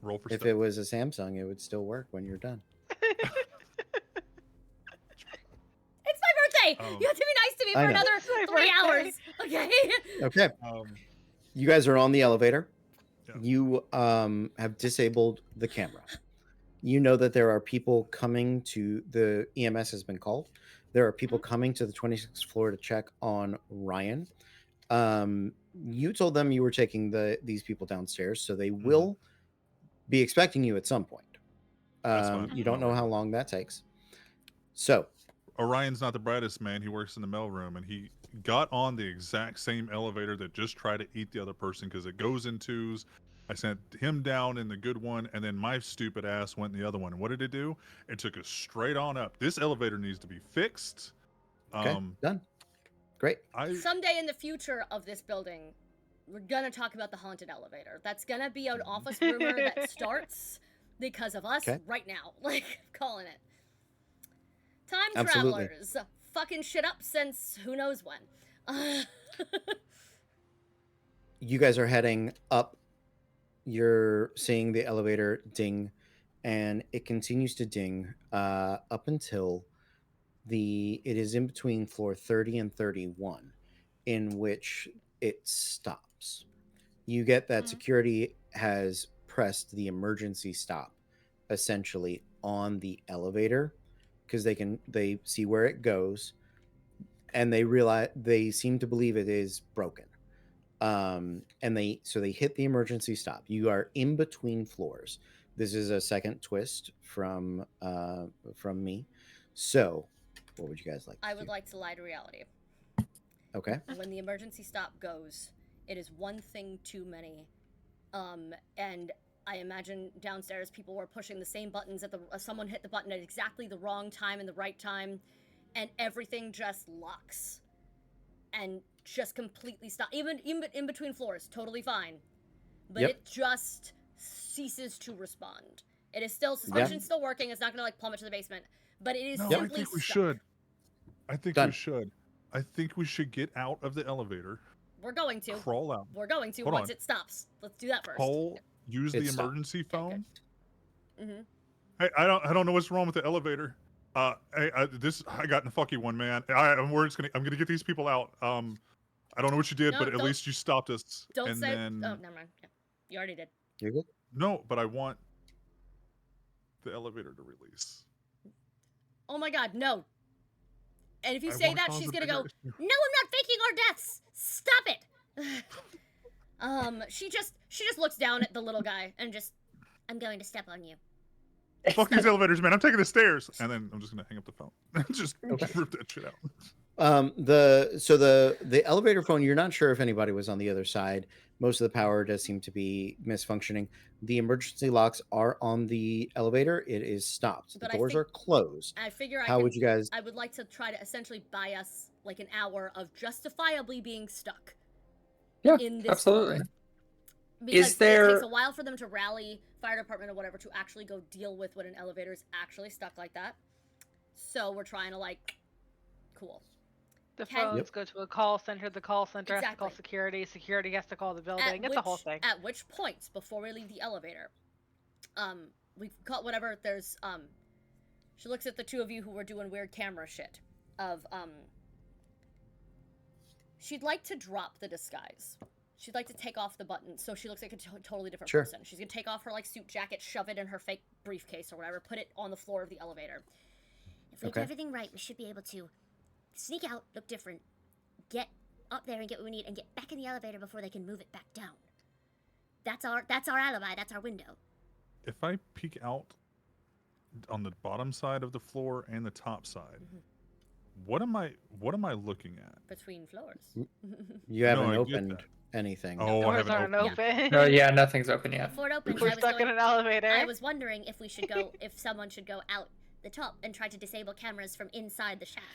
Roll for If step. it was a Samsung, it would still work when you're done. It's my birthday. Um, You have to be nice to me I for know. another It's my 3 birthday. hours. Okay. Okay. Um, You guys are on the elevator. Yeah. You have disabled the camera. You know that there are people coming to the EMS has been called. There are people coming to the 26th floor to check on Ryan. You told them you were taking these people downstairs, so they will be expecting you at some point. That's fine. You don't know how long that takes. So Orion's not the brightest man. He works in the mailroom, and he got on the exact same elevator that just tried to eat the other person because it goes in twos. I sent him down in the good one, and then my stupid ass went in the other one. And what did it do? It took us straight on up. This elevator needs to be fixed. okay, done. Great. Someday in the future of this building, we're gonna talk about the haunted elevator. That's gonna be an office rumor that starts because of us Okay. right now. Like, I'm calling it. Time Absolutely. travelers. Fucking shit up since who knows when. You guys are heading up. You're seeing the elevator ding, and it continues to ding up until it is in between floor 30 and 31, in which it stops. You get that security has pressed the emergency stop essentially on the elevator because they see where it goes, and they seem to believe it is broken. And they hit the emergency stop. You are in between floors. This is a second twist from me. So, what would you guys like to I do? would like to lie to reality. Okay. When the emergency stop goes, it is one thing too many. And I imagine downstairs people were pushing the same buttons someone hit the button at exactly the wrong time and the right time, and everything just locks. And just completely stop. Even in between floors, totally fine. But Yep. it just ceases to respond. It is still suspension's still working. It's not gonna like plummet to the basement, but it is No, I simply think we stuck. should. I think Done. we should. I think we should get out of the elevator, We're going to. crawl out, We're going to Hold once on. it stops. Let's do that first. pull, use It the stopped. emergency phone. Mm-hmm. Hey, I don't know what's wrong with the elevator. I got in a fucky one, man. I'm gonna get these people out. I don't know what you did, No, but at don't- least you stopped us. Don't and say. then Oh, never mind. Yeah, you already did. You're good. no, but I want the elevator to release. Oh my God, no. And if you I say wanna that, cause she's a gonna bigger go, issue. "No, I'm not faking our deaths. Stop it." She just looks down at the little guy and just, "I'm going to step on you." Fuck these elevators, man. I'm taking the stairs, and then I'm just gonna hang up the phone. Just rip that shit out. The elevator phone, you're not sure if anybody was on the other side. Most of the power does seem to be misfunctioning. The emergency locks are on the elevator. It is stopped. But The I doors think- are closed. I figure How would you guys? I would like to try to essentially buy us like an hour of justifiably being stuck. Yeah, In this absolutely. Because there- it takes a while for them to rally, fire department or whatever, to actually go deal with when an elevator is actually stuck like that. So we're trying to like, cool. The Can- phones go to a call center. The call center has to call Exactly. security. Security has to call the building. It's a whole thing. At which point, before we leave the elevator, we've got whatever. There's she looks at the two of you who were doing weird camera shit. She'd like to drop the disguise. She'd like to take off the button so she looks like a totally different Sure. person. She's gonna take off her like suit jacket, shove it in her fake briefcase or whatever, put it on the floor of the elevator. If we Okay. do everything right, we should be able to sneak out, look different, get up there and get what we need and get back in the elevator before they can move it back down. That's our alibi. That's our window. If I peek out on the bottom side of the floor and the top side, what am I looking at? Between floors. You haven't I get opened that. anything. Oh, I Doors haven't aren't opened it. open. No, yeah, nothing's open yet. Before it opens, We're I was stuck in going, an elevator. I was wondering if we should go, if someone should go out the top and try to disable cameras from inside the shaft.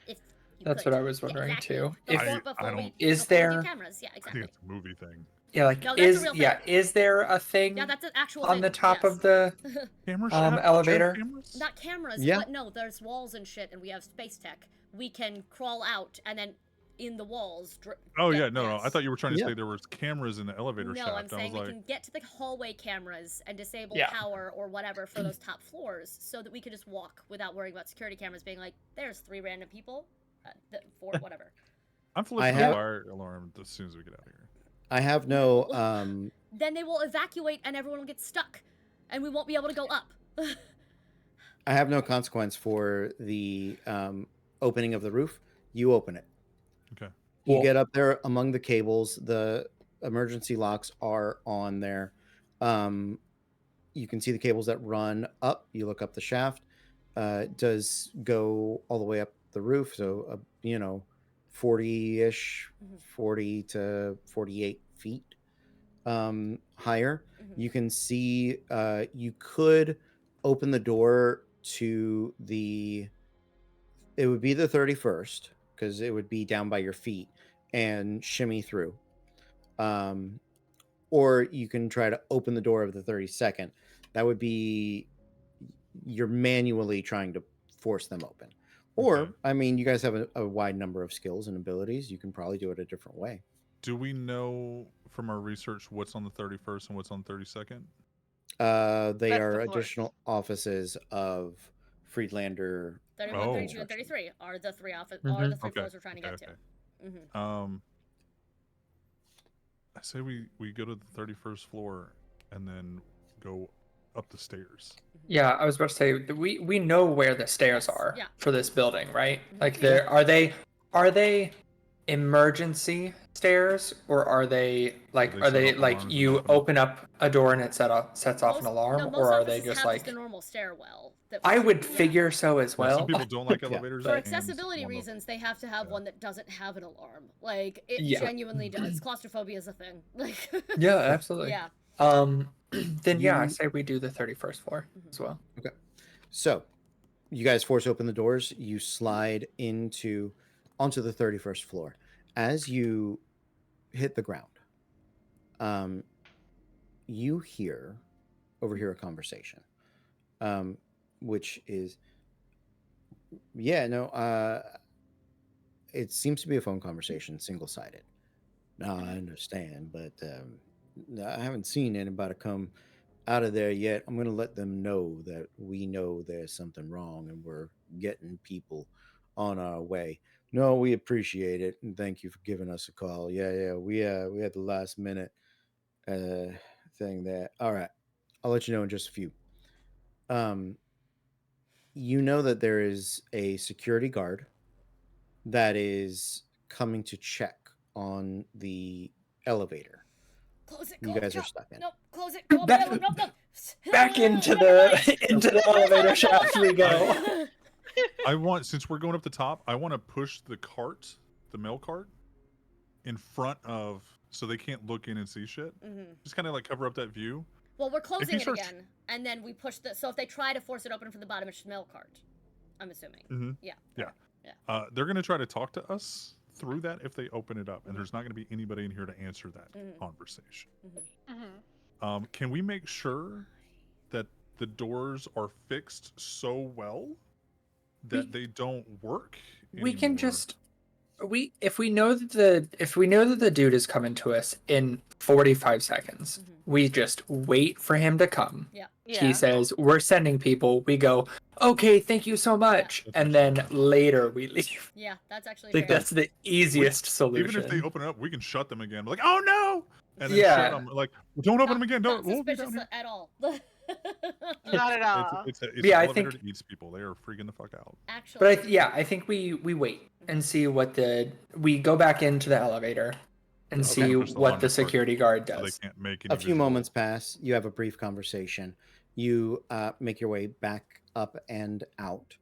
If you That's could. what I was wondering exactly. too. Before, I before don't- we, Is before we do there- cameras? Yeah, I think exactly. it's a movie thing. Yeah, like No, that's a real thing. is there a thing Yeah, that's an actual on thing. the top yes. of the Camera shaft? elevator? Cameras? Not cameras, Yeah. but no, there's walls and shit, and we have space tech. We can crawl out and then in the walls. Oh get- yeah, no. I yes. thought you were trying to Yeah. say there was cameras in the elevator No, shaft. I'm I saying was we like, can get to the hallway cameras and disable Yeah. power or whatever for those top floors, so that we could just walk without worrying about security cameras being like, "There's 3 random people, 4 whatever." I'm flipping the have- fire alarm as soon as we get out of here. I have no Then they will evacuate and everyone will get stuck, and we won't be able to go up. I have no consequence for the opening of the roof. You open it. Okay. You Cool. get up there among the cables. The emergency locks are on there. You can see the cables that run up. You look up the shaft. It does go all the way up the roof. So, 40-ish, Mhm. 40 to 48 feet higher. Mhm. You can see you could open the door to it would be the 31st because it would be down by your feet and shimmy through. Or you can try to open the door of the 32nd. That would be you're manually trying to force them open. Or, Okay. I mean, you guys have a wide number of skills and abilities. You can probably do it a different way. Do we know from our research what's on the 31st and what's on the 32nd? They That's the are floors. additional offices of Friedlander. 31, Oh. 32, and 33 are the 3 are the 3 Okay, floors we're trying to get okay. to. hmm I say we go to the 31st floor and then go up the stairs. Yeah, I was about to say we know where the stairs Yes, are yeah. for this building, right? Mhm. Like are they emergency stairs or are they like they are set they off like alarms you and open open up a door and it sets off an alarm no, most or are they offices just have like just a normal stairwell. That I we- would yeah. figure so as Yeah, well. some people don't like Yeah. elevators. For and accessibility one of- reasons, they have to have Yeah. one that doesn't have an alarm. Like it Yeah. genuinely does. Claustrophobia is a thing. Like Yeah, absolutely. yeah. Then yeah, I You- say we do the 31st floor as well. So, you guys force open the doors. You slide onto the 31st floor. As you hit the ground, you overhear a conversation, which is, it seems to be a phone conversation, single-sided. No, I understand, but I haven't seen anybody come out of there yet. I'm going to let them know that we know there's something wrong and we're getting people on our way. No, we appreciate it and thank you for giving us a call. Yeah, we had the last minute thing there. All right, I'll let you know in just a few. You know that there is a security guard that is coming to check on the elevator Close it. you Close guys it. are stuck in. Nope. Close it. Go Back- nope. Back into the elevator shaft we go. I want, since we're going up the top, I want to push the cart, the mail cart, in front of, so they can't look in and see shit. hmm Just kind of like cover up that view. Well, we're closing it starts- again, and then we push the. So if they try to force it open from the bottom, it's just mail cart. I'm assuming. Mm-hmm. Yeah. They're going to try to talk to us through that if they open it up, and there's not going to be anybody in here to answer that Mhm. conversation. Mhm. Can we make sure that the doors are fixed so well that they don't work? We can anymore? just if we know that the dude is coming to us in 45 seconds, Mhm. we just wait for him to come. Yeah. Yeah. He says, "We're sending people." We go, "Okay, thank you so much," That's and then later we leave. Yeah, that's actually I think fair. that's the easiest solution. Even if they open it up, we can shut them again. Like, oh no! And then Yeah. shut them. Like, don't open them again. Not Don't. We'll be down suspicious here. at all. Not at all. It's an Yeah, I elevator think- that eats people. They are freaking the fuck out. Actually, But I think we wait and see what we go back into the elevator and Okay. see Push the what launch the button security guard So they does. can't make any A few visual- moments pass. You have a brief conversation. You make your way back up and out.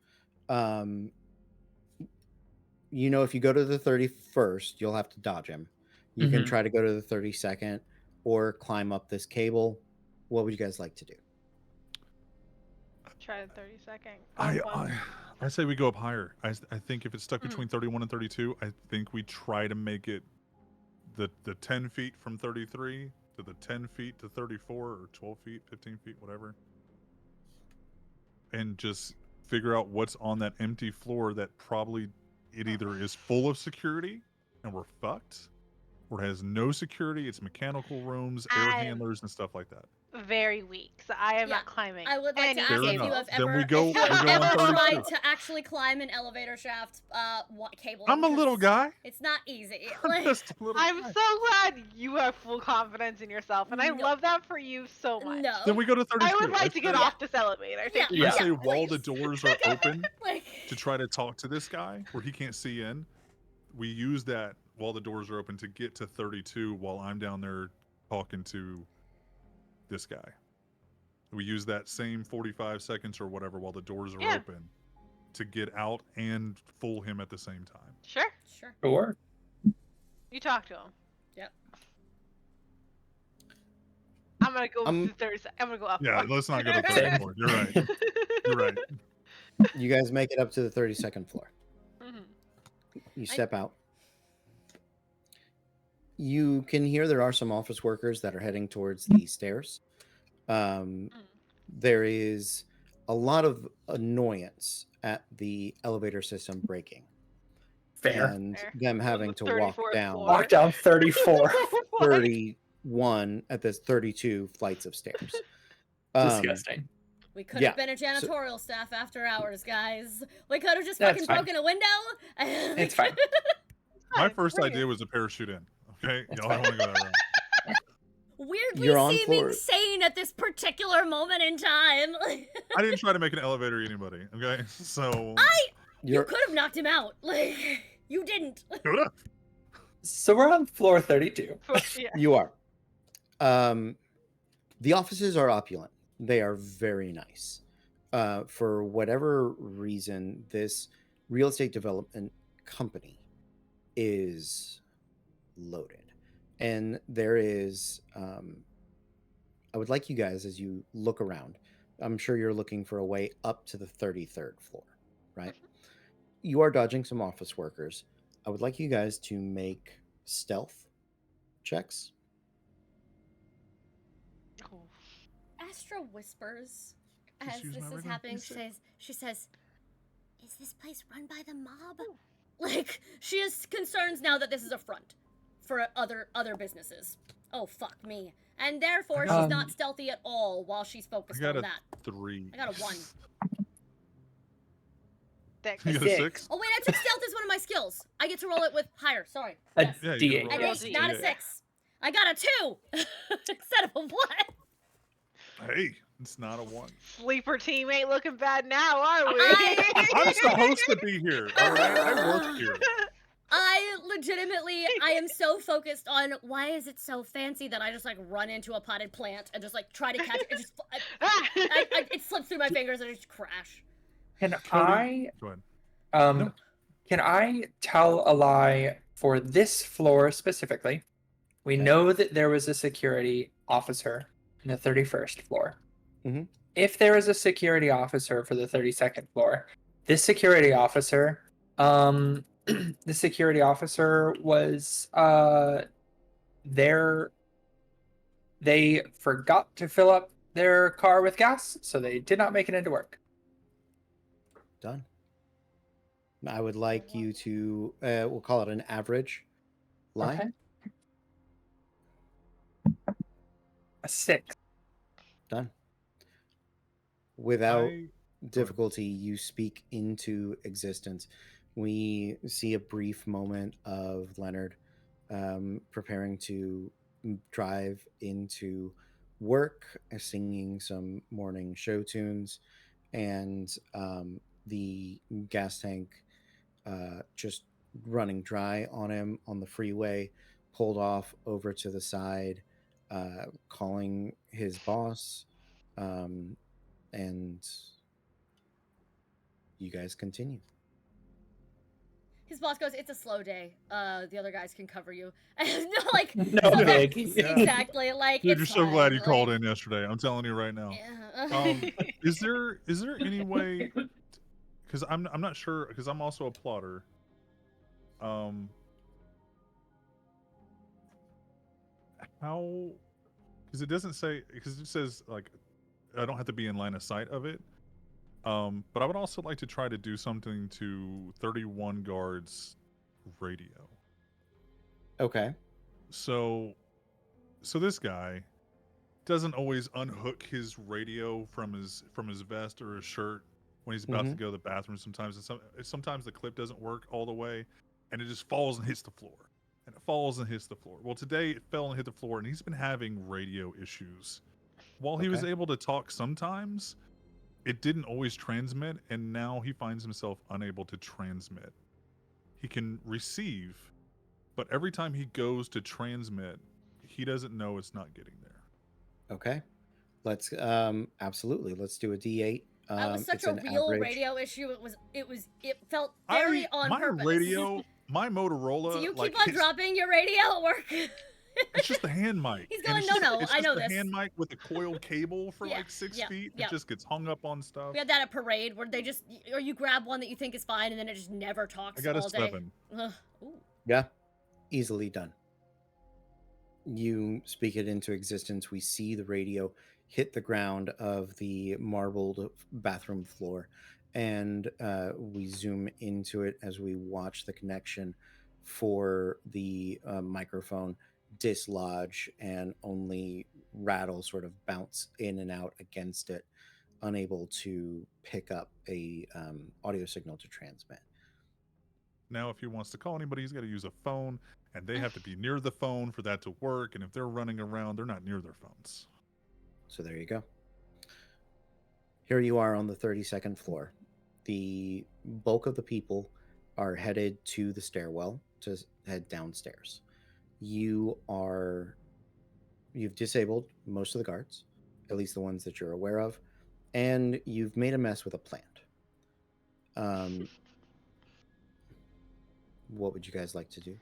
You know, if you go to the 31st, you'll have to dodge him. You can Mhm. try to go to the 32nd or climb up this cable. What would you guys like to do? Try the 30-second. I say we go up higher. I think if it's stuck Mhm. between 31 and 32, I think we try to make it the 10 feet from 33 to the 10 feet to 34 or 12 feet, 15 feet, whatever. And just figure out what's on that empty floor that probably it either is full of security and we're fucked, or it has no security. It's mechanical rooms, air I- handlers, and stuff like that. Very weak, so I am Yeah, not climbing. I would like to any ask Fair if cable. you enough. have Then ever, we go- if you have we go on ever 32. tried to actually climb an elevator shaft cable. I'm a little guy. It's not easy. I'm Like, just a little I'm guy. so glad you have full confidence in yourself, and I No. love that for you so much. no. Then we go to 32. I would like to get Yeah. off this elevator. Thank you. I Yeah. say Yeah, while the please. doors are open Like, to try to talk to this guy where he can't see in. We use that while the doors are open to get to 32 while I'm down there talking to this guy. We use that same 45 seconds or whatever while the doors are Yeah. open to get out and fool him at the same time. Sure. sure. Sure. You talk to him. Yep. I'm gonna go I'm- to the 30 I'm gonna go up. Yeah, one. let's not go to 34. You're right. You're right. You guys make it up to the 32nd floor. Mhm. You step out. You can hear there are some office workers that are heading towards the stairs. There is a lot of annoyance at the elevator system breaking Fair. and Fair. them having to walk 34th down floor. Walk down 34. 31 at this 32 flights of stairs. Disgusting. We could Yeah, have been a janitorial staff after hours, guys. We could have just That's fucking fine. broken a window. It's fine. My Fine, first bring it. idea was a parachute in. Okay? That's Y'all don't want to go that route. Weirdly You're on seeming floor. sane at this particular moment in time. I didn't try to make an elevator anybody. Okay? So. You You're could have knocked him out. Like, you didn't. Coulda. So we're on floor 32. Yeah. You are. The offices are opulent. They are very nice. For whatever reason, this real estate development company is loaded. And there is, I would like you guys, as you look around, I'm sure you're looking for a way up to the 33rd floor, right? You are dodging some office workers. I would like you guys to make stealth checks. Cool. Astra whispers Just as use this my is regular happening. PC. She says, "Is this place run by the mob?" Like, she has concerns now that this is a front for other businesses. Oh, fuck me. And therefore, she's Um, not stealthy at all while she's I focused got on a that. 3. I got a 1. Thanks. You got a Six. 6? Oh, wait, I took stealth as one of my skills. I get to roll it with higher. Sorry. A Yes. Yeah, you D8. can I roll did, D8. not a Yeah. 6. I got a 2 instead of a 1. Hey, it's not a 1. Sleeper teammate looking bad now, are we? I'm supposed to be here. All right? I work here. I legitimately, I am so focused on why is it so fancy that I just like run into a potted plant and just like try to catch it. It just, it slips through my fingers and I just crash. Can Cody? I Go ahead. Um, can I tell a lie for this floor specifically? We Okay. know that there was a security officer in the 31st floor. Mhm. If there is a security officer for the 32nd floor, this security officer, the security officer was there. They forgot to fill up their car with gas, so they did not make it into work. Done. I would like you to, we'll call it an average lie. Okay. A 6. Done. Without I- difficulty, you speak into existence. We see a brief moment of Leonard preparing to drive into work, singing some morning show tunes, and the gas tank just running dry on him on the freeway, pulled off over to the side, calling his boss, and you guys continue. His boss goes, "It's a slow day. The other guys can cover you." And no, like No so that- big. exactly. Like Dude, it's you're so glad fine, you called like, in yesterday. I'm telling you right now. Yeah. Is there any way? Because I'm not sure. Because I'm also a plotter. How? Because it doesn't say. Because it says like I don't have to be in line of sight of it. But I would also like to try to do something to 31 guards radio. Okay. So this guy doesn't always unhook his radio from his vest or his shirt when he's about to go to the bathroom. Sometimes the clip doesn't work all the way, and it just falls and hits the floor, and it falls and hits the floor. Well, today it fell and hit the floor, and he's been having radio issues. While he was Okay. able to talk sometimes, it didn't always transmit, and now he finds himself unable to transmit. He can receive, but every time he goes to transmit, he doesn't know it's not getting there. Okay. Let's absolutely. Let's do a D8. That was such It's a an real average. radio issue. It felt very on my purpose. radio, my Motorola. Do you keep like, on dropping your radio at work? It's just the hand mic. He's and going, it's "No, just- no, it's I just know the this." hand mic with the coiled cable for Yeah, like 6 yeah, feet. yeah. It just gets hung up on stuff. We had that at parade where they just, or you grab one that you think is fine and then it just never talks I got a all day. 7. Ugh. Ooh. Yeah. Easily done. You speak it into existence. We see the radio hit the ground of the marbled bathroom floor, and we zoom into it as we watch the connection for the microphone dislodge and only rattle sort of bounce in and out against it, unable to pick up a audio signal to transmit. Now, if he wants to call anybody, he's got to use a phone, and they have to be near the phone for that to work. And if they're running around, they're not near their phones. So there you go. Here you are on the 32nd floor. The bulk of the people are headed to the stairwell to head downstairs. You've disabled most of the guards, at least the ones that you're aware of, and you've made a mess with a plant. What would you guys like to do?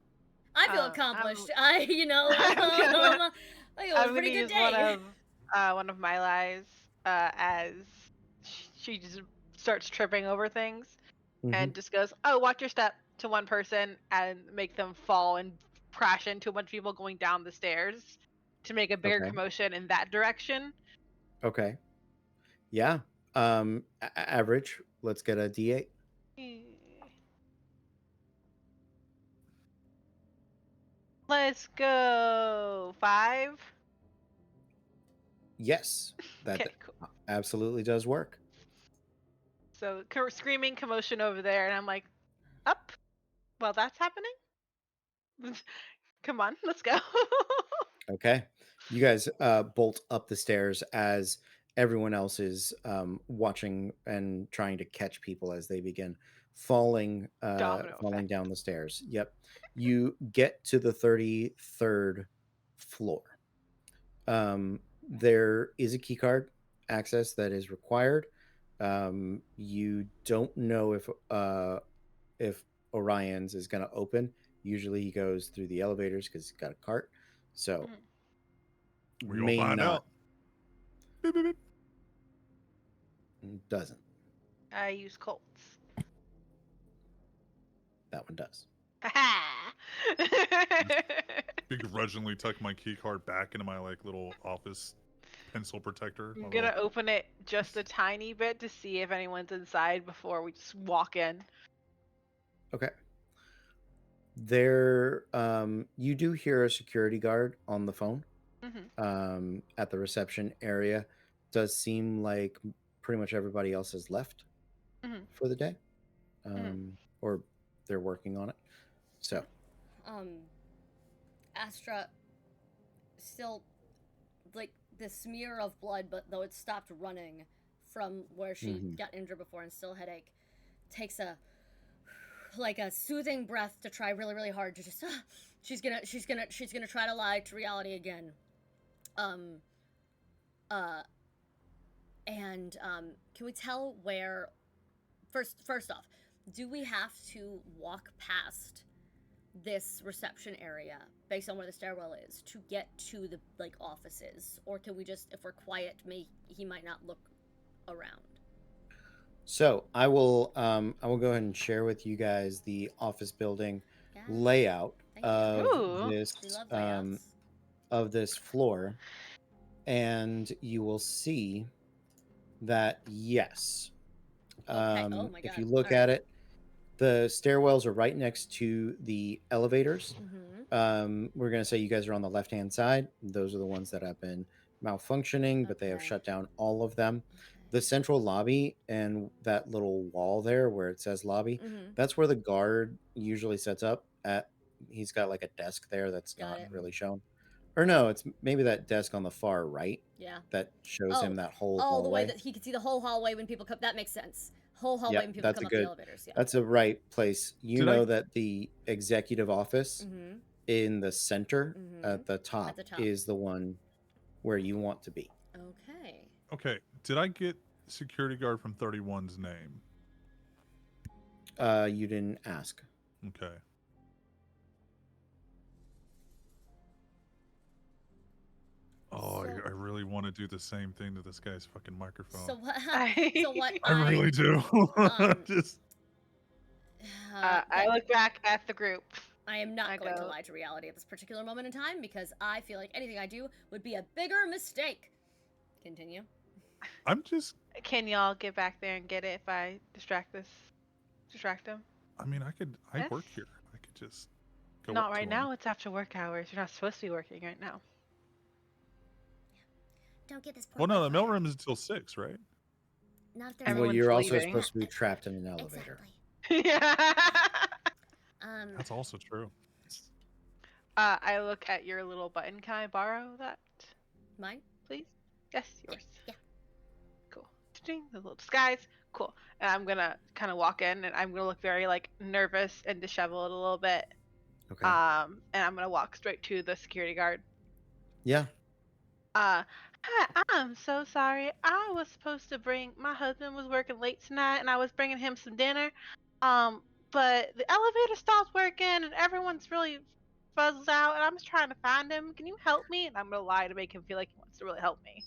I feel accomplished. I'm I think it was a pretty good day. One of my lies as she just starts tripping over things and just goes, "Oh, watch your step," to one person and make them fall and crash into a bunch of people going down the stairs to make a bigger Okay. commotion in that direction. Okay. Yeah. Average. Let's get a D8. Let's go 5. Yes, that Okay, cool. absolutely does work. So screaming commotion over there, and I'm like, up. Well, that's happening. Come on, let's go. Okay. You guys bolt up the stairs as everyone else is watching and trying to catch people as they begin falling Domino falling effect. down the stairs. Yep. You get to the 33rd floor. There is a key card access that is required. You don't know if Orion's is going to open. Usually he goes through the elevators because he's got a cart. So We're gonna may find not. out. Beep, beep, beep. Doesn't. I use Colts. That one does. Begrudgingly tuck my key card back into my like little office pencil protector. I'm my gonna little- open it just a tiny bit to see if anyone's inside before we just walk in. Okay. There, you do hear a security guard on the phone. At the reception area. Does seem like pretty much everybody else has left for the day, or they're working on it. So, Astra still like the smear of blood, but though it stopped running from where she got injured before and still headache, takes a soothing breath to try really, really hard to just she's gonna try to lie to reality again. Can we tell where first off, do we have to walk past this reception area based on where the stairwell is to get to the offices, or can we just, if we're quiet, he might not look around? So I will go ahead and share with you guys the office building layout Ooh. of this floor, and you will see that yes, Oh my if God. you look at it, the stairwells are right next to the elevators. We're gonna say you guys are on the left-hand side. Those are the ones that have been malfunctioning, but they have Okay. shut down all of them. The central lobby and that little wall there where it says lobby, that's where the guard usually sets up at. He's got like a desk there that's Got not it. really shown. Or no, it's maybe that desk on the far right Yeah. that shows him that whole Oh, the way hallway. that he could see the whole hallway when people come. That makes sense. Whole hallway when people that's come a up the good- elevators. Yeah. That's a right place. You Did I- know that the executive office in the center at the top top. is the one where you want to be. Okay. Okay. Did I get security guard from 31's name? You didn't ask. Okay. Oh, So- I really want to do the same thing to this guy's fucking microphone. So what? I- So what? I really do. Just I look back at the group. I am not I going to go- lie to reality at this particular moment in time because I feel like anything I do would be a bigger mistake. Continue. I'm just. Can y'all get back there and get it if I distract him? I mean, I Yes. work here. I could just go. Not up to right him. now. It's after work hours. You're not supposed to be working right now. Don't get this. Well, no, the mailroom is until 6, right? Not if there's Everyone's Well, you're also leaving. supposed to be trapped in an elevator. Exactly. That's also true. I look at your little button. Can I borrow that, Mine? please? Yes, yours. Yeah. Cool. Ding, the little disguise. Cool. And I'm gonna kind of walk in, and I'm gonna look very nervous and disheveled a little bit. Okay. And I'm gonna walk straight to the security guard. Yeah. Hi, I'm so sorry. I was supposed to my husband was working late tonight, and I was bringing him some dinner. But the elevator stopped working, and everyone's really fuzzed out, and I'm just trying to find him. Can you help me? And I'm gonna lie to make him feel like he wants to really help me.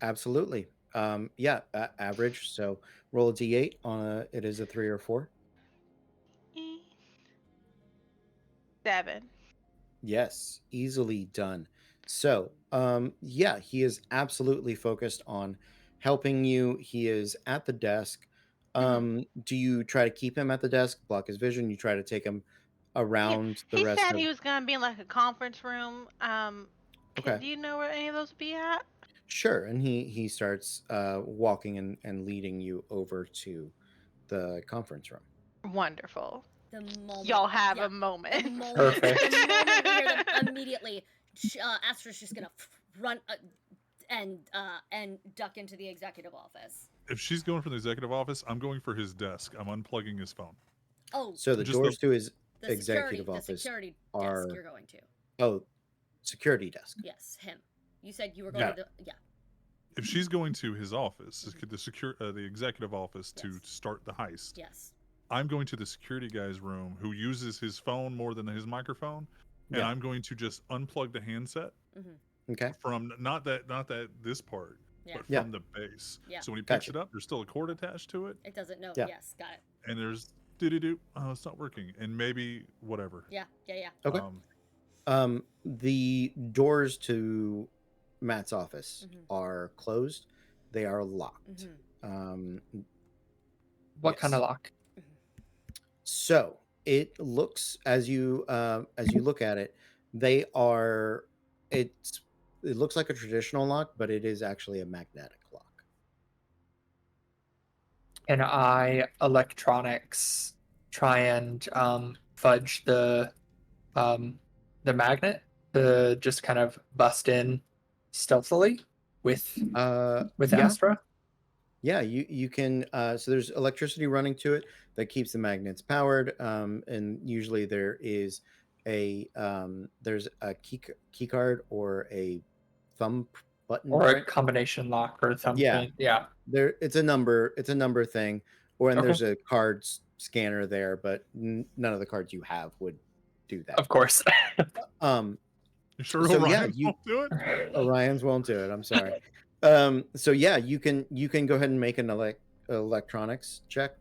Absolutely. Yeah. Average. So roll a d8 on it is a 3 or 4. 7. Yes, easily done. So, yeah, he is absolutely focused on helping you. He is at the desk. Do you try to keep him at the desk, block his vision? You try to take him around the He rest said of he was gonna be in a conference room. Okay. Do you know where any of those would be at? Sure, and he starts walking and leading you over to the conference room. Wonderful. The moment Y'all have yeah, a moment. The moment, Perfect. the moment we hear them immediately, Astra's just gonna run and duck into the executive office. If she's going for the executive office, I'm going for his desk. I'm unplugging his phone. Oh, So the Just doors to his the executive the office security are- desk you're going to. security desk. Yes, him. You said you were going Got to the If she's going to his office, the executive office to Yes. start the heist, yes. I'm going to the security guy's room who uses his phone more than his microphone, and Yeah. I'm going to just unplug the handset Okay. from not that this part, Yeah. but Yeah. from the base. Yeah. So when he picks Gotcha. it up, there's still a cord attached to it, It doesn't know. Yeah. Yes, got it. and there's do. Oh, it's not working, and maybe whatever. Yeah. Okay. The doors to Matt's office are closed. They are locked. What kind of Yes. lock? So it looks as you look at it, they are. It looks like a traditional lock, but it is actually a magnetic lock. Can I electronics try and fudge the magnet to just kind of bust in stealthily? with Yeah. Astra? Yeah, you can. So there's electricity running to it that keeps the magnets powered, and usually there's a key card or a thumb button Or a prick. combination lock or something. Yeah. Yeah. There, it's a number thing, or and Okay. there's a card scanner there, but none of the cards you have would do that. Of course. Um, You sure So, Orion yeah, won't do it? Orion's won't do it. I'm sorry. So yeah, you can go ahead and make an electronics check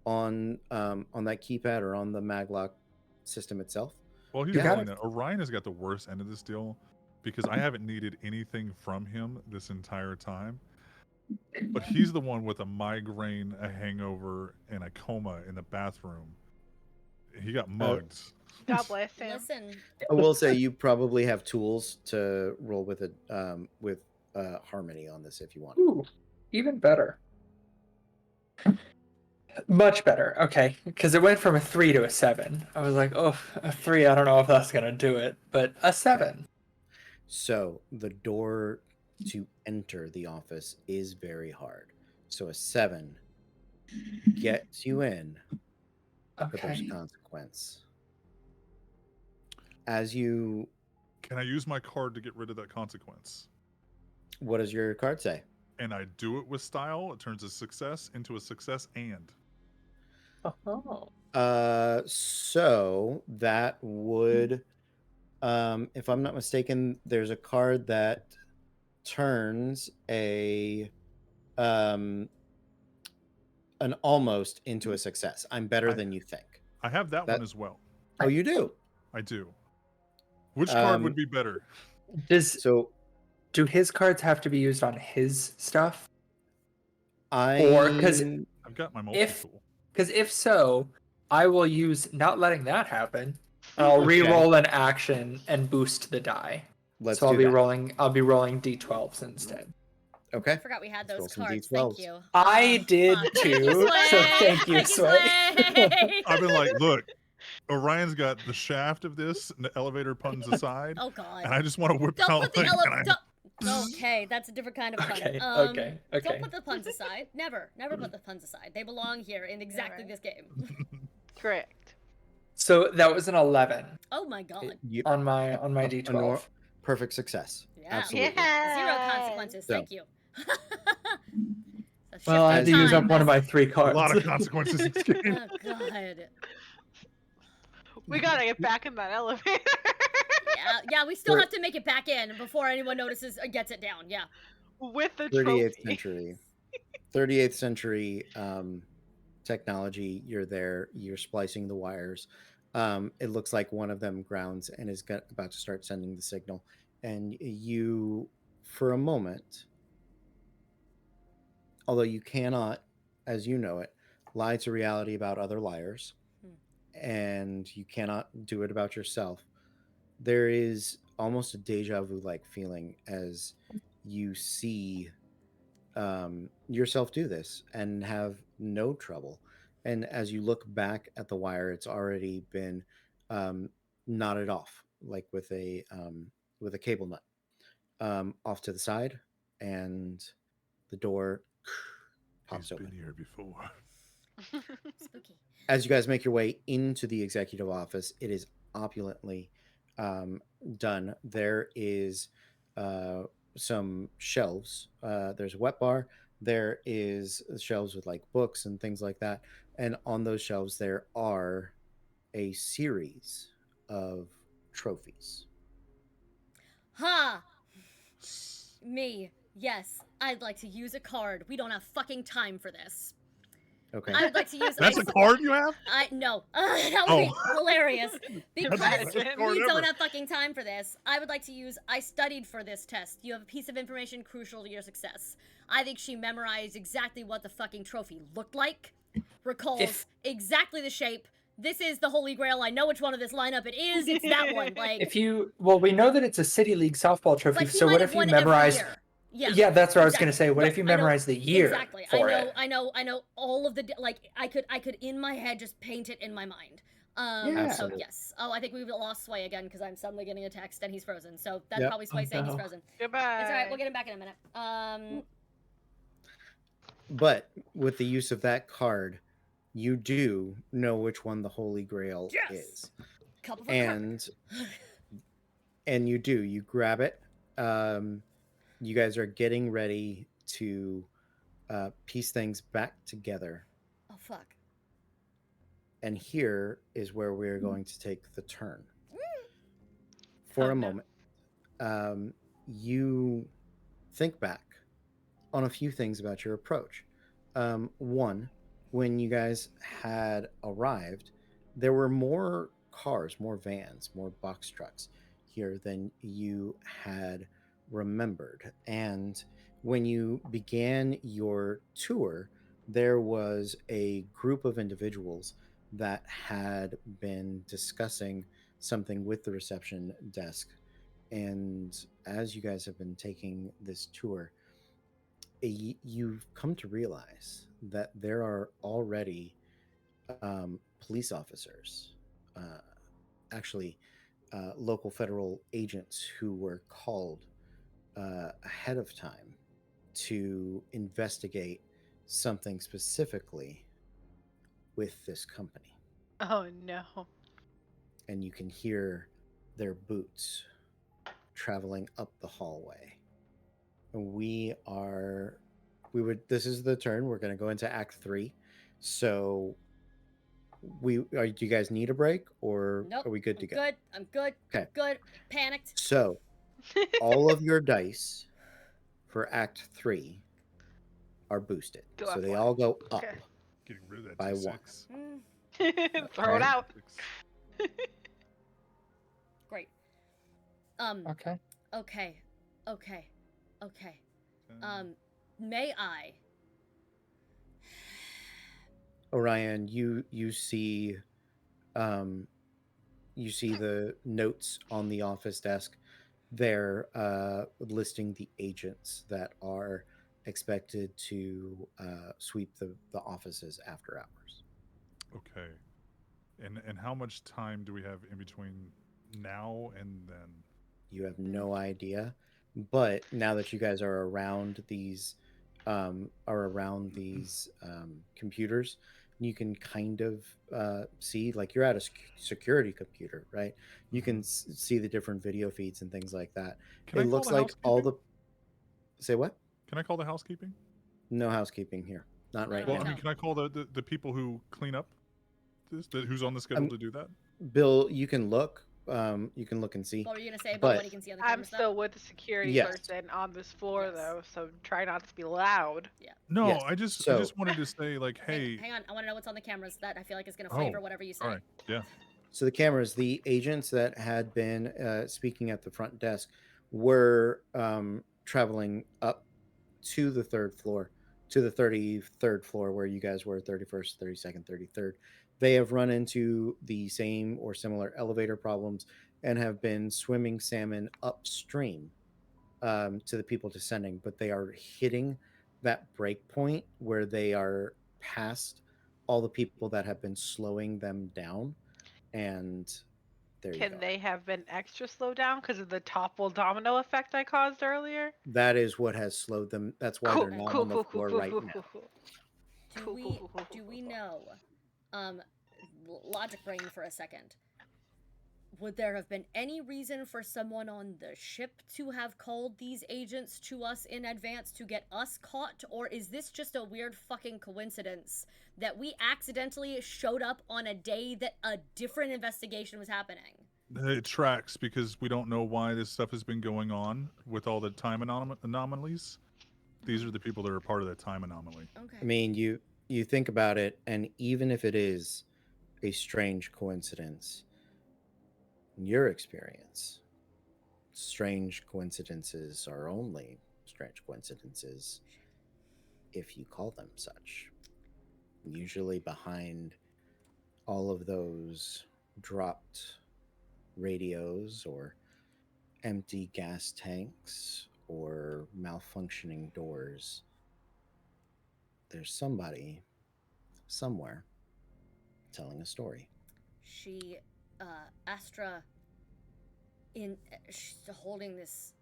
on that keypad or on the maglock system itself. Well, he's You got doing that. Orion has got the worst end of this deal because I haven't needed anything from him this entire time. But he's the one with a migraine, a hangover, and a coma in the bathroom. He got mugged. God bless him. Listen, I will say you probably have tools to roll with it with harmony on this if you want. Ooh, even better. Much better. Okay, because it went from a 3 to a 7. I was like, oh, a 3. I don't know if that's gonna do it, but a 7. So the door to enter the office is very hard. So a 7 gets you in, but there's Okay. consequence. As you, Can I use my card to get rid of that consequence? what does your card say? And I do it with style. It turns a success into a success and. Oh. So that would, if I'm not mistaken, there's a card that turns an almost into a success. I'm better than you think. I have that That- one as well. Oh, you do. I do. Which card Um, would be better? So Do his cards have to be used on his stuff? I, Or 'cause- I've got my if- multi-tool. Because if so, I will use not letting that happen. And I'll Okay. re-roll an action and boost the die. let's So I'll do be that. rolling. I'll be rolling d12s instead. Okay. I forgot we had Let's roll those some cards. D12s. Thank you. I did Thank you, too. So Sway. thank you, Sway. Sway. I've been like, look, Orion's got the shaft of this, and the elevator puns aside, Oh God. and I just want to whip Don't out put the like, and Okay, that's a different kind of pun. Okay, okay, Don't okay. put the puns aside. Never put the puns aside. They belong here in exactly Never. this game. Correct. So that was an 11 Oh my God. You, on my a d12. nor- perfect success. Yeah. Absolutely. Yeah. Zero consequences. So- Thank you. A Well, I had shift to in use up time. one of my 3 a cards. lot of consequences in this game. Oh God. We gotta get back in that elevator. Yeah. We still For- have to make it back in before anyone notices or gets it down. Yeah. With the 38th trophy. century. 38th century technology. You're there. You're splicing the wires. It looks like one of them grounds and is about to start sending the signal. And you, for a moment, although you cannot, as you know it, lie to reality about other liars, and you cannot do it about yourself, there is almost a deja vu like feeling as you see yourself do this and have no trouble. And as you look back at the wire, it's already been knotted off, like with a cable nut, off to the side, and the door pops He's been open. here before. Spooky. As you guys make your way into the executive office, it is opulently done. There is some shelves. There's a wet bar. There is shelves with like books and things like that. And on those shelves, there are a series of trophies. Ha! Me. Yes. I'd like to use a card. We don't have fucking time for this. Okay. I would like to use. That's a card you have? No. That would be hilarious. Because That's the best card we ever. don't have fucking time for this. I would like to use. I studied for this test. You have a piece of information crucial to your success. I think she memorized exactly what the fucking trophy looked like. Recalls If- exactly the shape. This is the Holy Grail. I know which one of this lineup it is. It's that one. Like. If you, well, we know that it's a City League softball trophy. But he So might what have if you won every memorize? year. Yeah. Yeah, that's what I was Exactly. gonna say. What Right, if you I know. memorize the year Exactly. for I it? know all of the like I could in my head just paint it in my mind. Yeah. So Absolutely. yes. Oh, I think we've lost Sway again because I'm suddenly getting a text and he's frozen. So that's Yep. probably Sway saying he's no. frozen. Goodbye. It's all right. We'll get him back in a minute. But with the use of that card, you do know which one the Holy Grail Yes! is. Couple for And you do. You grab it. You guys are getting ready to piece things back together. Oh fuck. And here is where we're going to take the turn. For Oh, a no. moment, you think back on a few things about your approach. One, when you guys had arrived, there were more cars, more vans, more box trucks here than you had remembered. And when you began your tour, there was a group of individuals that had been discussing something with the reception desk. And as you guys have been taking this tour, you've come to realize that there are already police officers, actually local federal agents who were called ahead of time to investigate something specifically with this company. Oh no. And you can hear their boots traveling up the hallway. This is the turn. We're going to go into Act 3. So do you guys need a break, or Nope. are we good to go? Good. I'm good. Okay. Good. Panicked. So all of your dice for Act 3 are boosted. Go So up they one. all go up. Okay. Getting rid of that By D6. one. Throw it Okay. out. Great. Okay. Okay. Okay. Ten. May I? Orion, you see the notes on the office desk. They're listing the agents that are expected to sweep the offices after hours. Okay. And how much time do we have in between now and then? You have no idea, but now that you guys are around these computers, you can kind of see, like, you're at a security computer, right? You can see the different video feeds and things like that. Can I It call looks the like all housekeeping? the say what? Can I call the housekeeping? No housekeeping here, not right Well, now. I mean, can I call the people who clean up this? Who's on the schedule to do that? Bill, you can look and see. What were you gonna say about But- what you can see on the camera I'm stuff? still with the security Yes. person on this floor Yes. though, so try not to be loud. No, Yes, I just so- wanted to say, like, hey. Hang on. I want to know what's on the cameras. That I feel like is gonna Oh, flavor whatever you say. All right. Yeah. So the cameras, the agents that had been speaking at the front desk were traveling up to the third floor, to the 33rd floor where you guys were, 31st, 32nd, 33rd. They have run into the same or similar elevator problems and have been swimming salmon upstream to the people descending, but they are hitting that break point where they are past all the people that have been slowing them down. And there you Can go. they have been extra slowed down because of the topple domino effect I caused earlier? That is what has slowed them. That's why Cool, they're not cool, on the cool, floor cool, right cool, now. cool, cool. Do Cool, we cool, cool, cool, do cool, we cool. know? Logic brain for a second. Would there have been any reason for someone on the ship to have called these agents to us in advance to get us caught? Or is this just a weird fucking coincidence that we accidentally showed up on a day that a different investigation was happening? It tracks because we don't know why this stuff has been going on with all the time anomalies. These are the people that are part of that time anomaly. Okay. I mean, you think about it, and even if it is a strange coincidence, in your experience, strange coincidences are only strange coincidences if you call them such. Usually behind all of those dropped radios or empty gas tanks or malfunctioning doors, there's somebody somewhere telling a story. she, Astra, she's holding this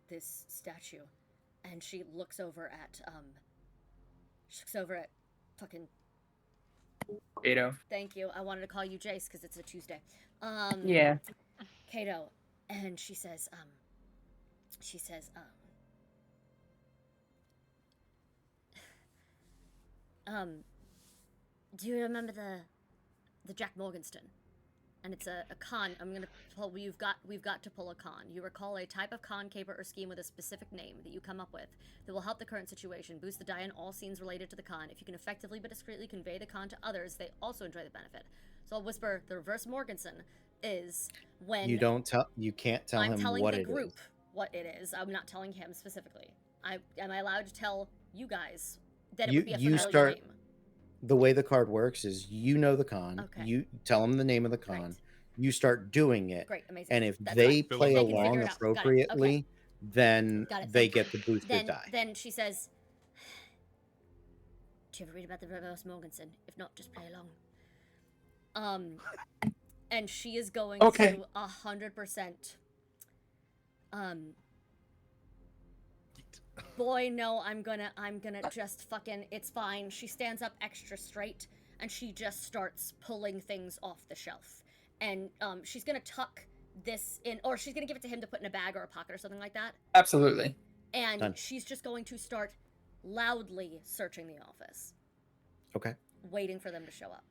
statue, and she looks over at fucking. Kato. Thank you. I wanted to call you Jace because it's a Tuesday. Yeah. Kato, and she says, do you remember the Jack Morgenstern? And it's a con. I'm gonna pull. We've got to pull a con. You recall a type of con, caper, or scheme with a specific name that you come up with that will help the current situation, boost the die in all scenes related to the con. If you can effectively but discreetly convey the con to others, they also enjoy the benefit. So I'll whisper. The reverse Morgenstern is when You can't tell I'm him telling what the it group is. what it is. I'm not telling him specifically. Am I allowed to tell you guys that it You- would be a you familiar start- name? The way the card works is you know the con. Okay. You tell them the name of the con. Great. You start doing it. Great, amazing. And if That's they fine. play They can along figure it out. Got it. Okay. appropriately, then Got it. they get the boosted die. Then she says, "Do you ever read about the reverse Morgenstern? If not, just play along." And she is going Okay. to 100%. Boy, no, I'm gonna just fucking. It's fine. She stands up extra straight and she just starts pulling things off the shelf, and she's gonna tuck this in, or she's gonna give it to him to put in a bag or a pocket or something like that. Absolutely. And Done. she's just going to start loudly searching the office, Okay. waiting for them to show up.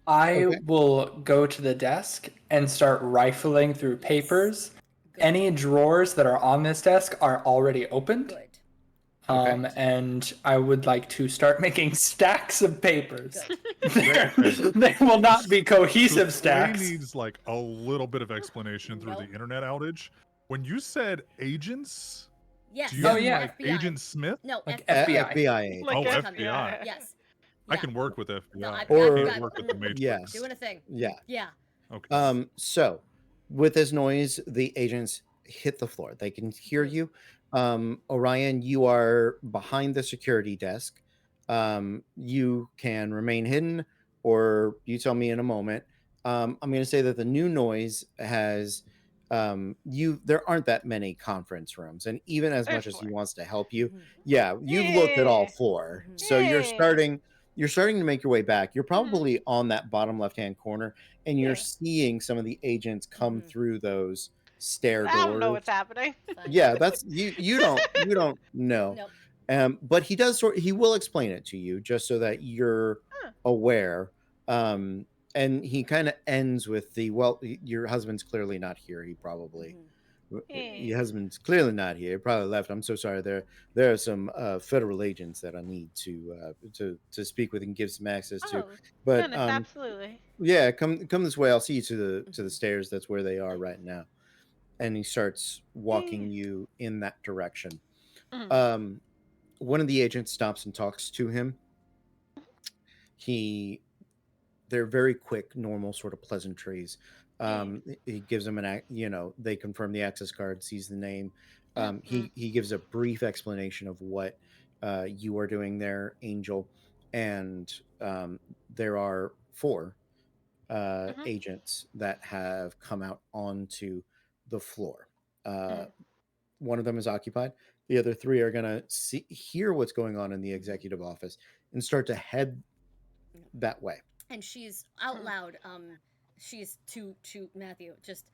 I Okay. will go to the desk and start rifling through papers. Good. Any drawers that are on this desk are already opened. Good. And I would like to start making stacks of papers. Good. They will not be cohesive So Sway stacks. needs like a little bit of explanation through Nope. the internet outage. When you said agents, Yes. do you Oh, mean yeah. like FBI. Agent Smith? No, Like FBI. FBI. agent. Like Oh, a- FBI. Yes. I Yeah. can work with FBI. No, I I've Or- can't work with the Matrix. Yes. Doing a thing. Yeah. Yeah. Okay. So with this noise, the agents hit the floor. They can hear you. Orion, you are behind the security desk. You can remain hidden, or you tell me in a moment. I'm going to say that the new noise has there aren't that many conference rooms, and even as There's much as he four. wants to help you, Mhm. yeah, you've looked at all Yeah. four. Mhm. So you're Yeah. starting to make your way back. You're probably on that bottom left-hand corner, and you're Yeah. seeing some of the agents come Mhm. through those stair doors. I don't know what's happening. Fine. Yeah, that's you don't know. Nope. But he will explain it to you just so that you're Huh. aware. And he kind of ends with your husband's clearly not here. He probably Mhm. your husband's clearly not here. He probably left. I'm so sorry. There are some federal agents that I need to speak with and give some access to. Oh, But goodness, absolutely. yeah, come this way. I'll see you to the Mhm. stairs. That's where they are right now. And he starts walking you in that direction. Mhm. One of the agents stops and talks to him. They're very quick, normal sort of pleasantries. He gives them they confirm the access card, sees the name. He gives a brief explanation of what you are doing there, Angel, and there are 4 agents that have come out onto the floor. One of them is occupied. The other 3 are gonna hear what's going on in the executive office and start to head that way. And she's out loud. She's to Matthew. Just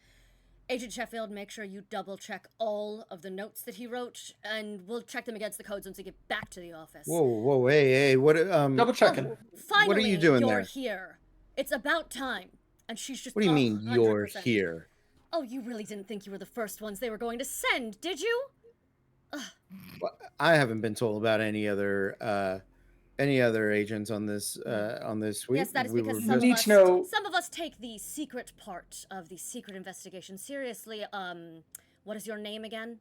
Agent Sheffield, make sure you double check all of the notes that he wrote, and we'll check them against the codes once we get back to the office. Whoa, hey, what? Double checking. Finally, what are you doing you're there? here. It's about time. And she's just. What do you mean you're 100%. here? Oh, you really didn't think you were the first ones they were going to send, did you? Well, I haven't been told about any other agents on this suite. Yes, that is We because were some of, Need us, to know- some of us take the secret part of the secret investigation seriously. What is your name again?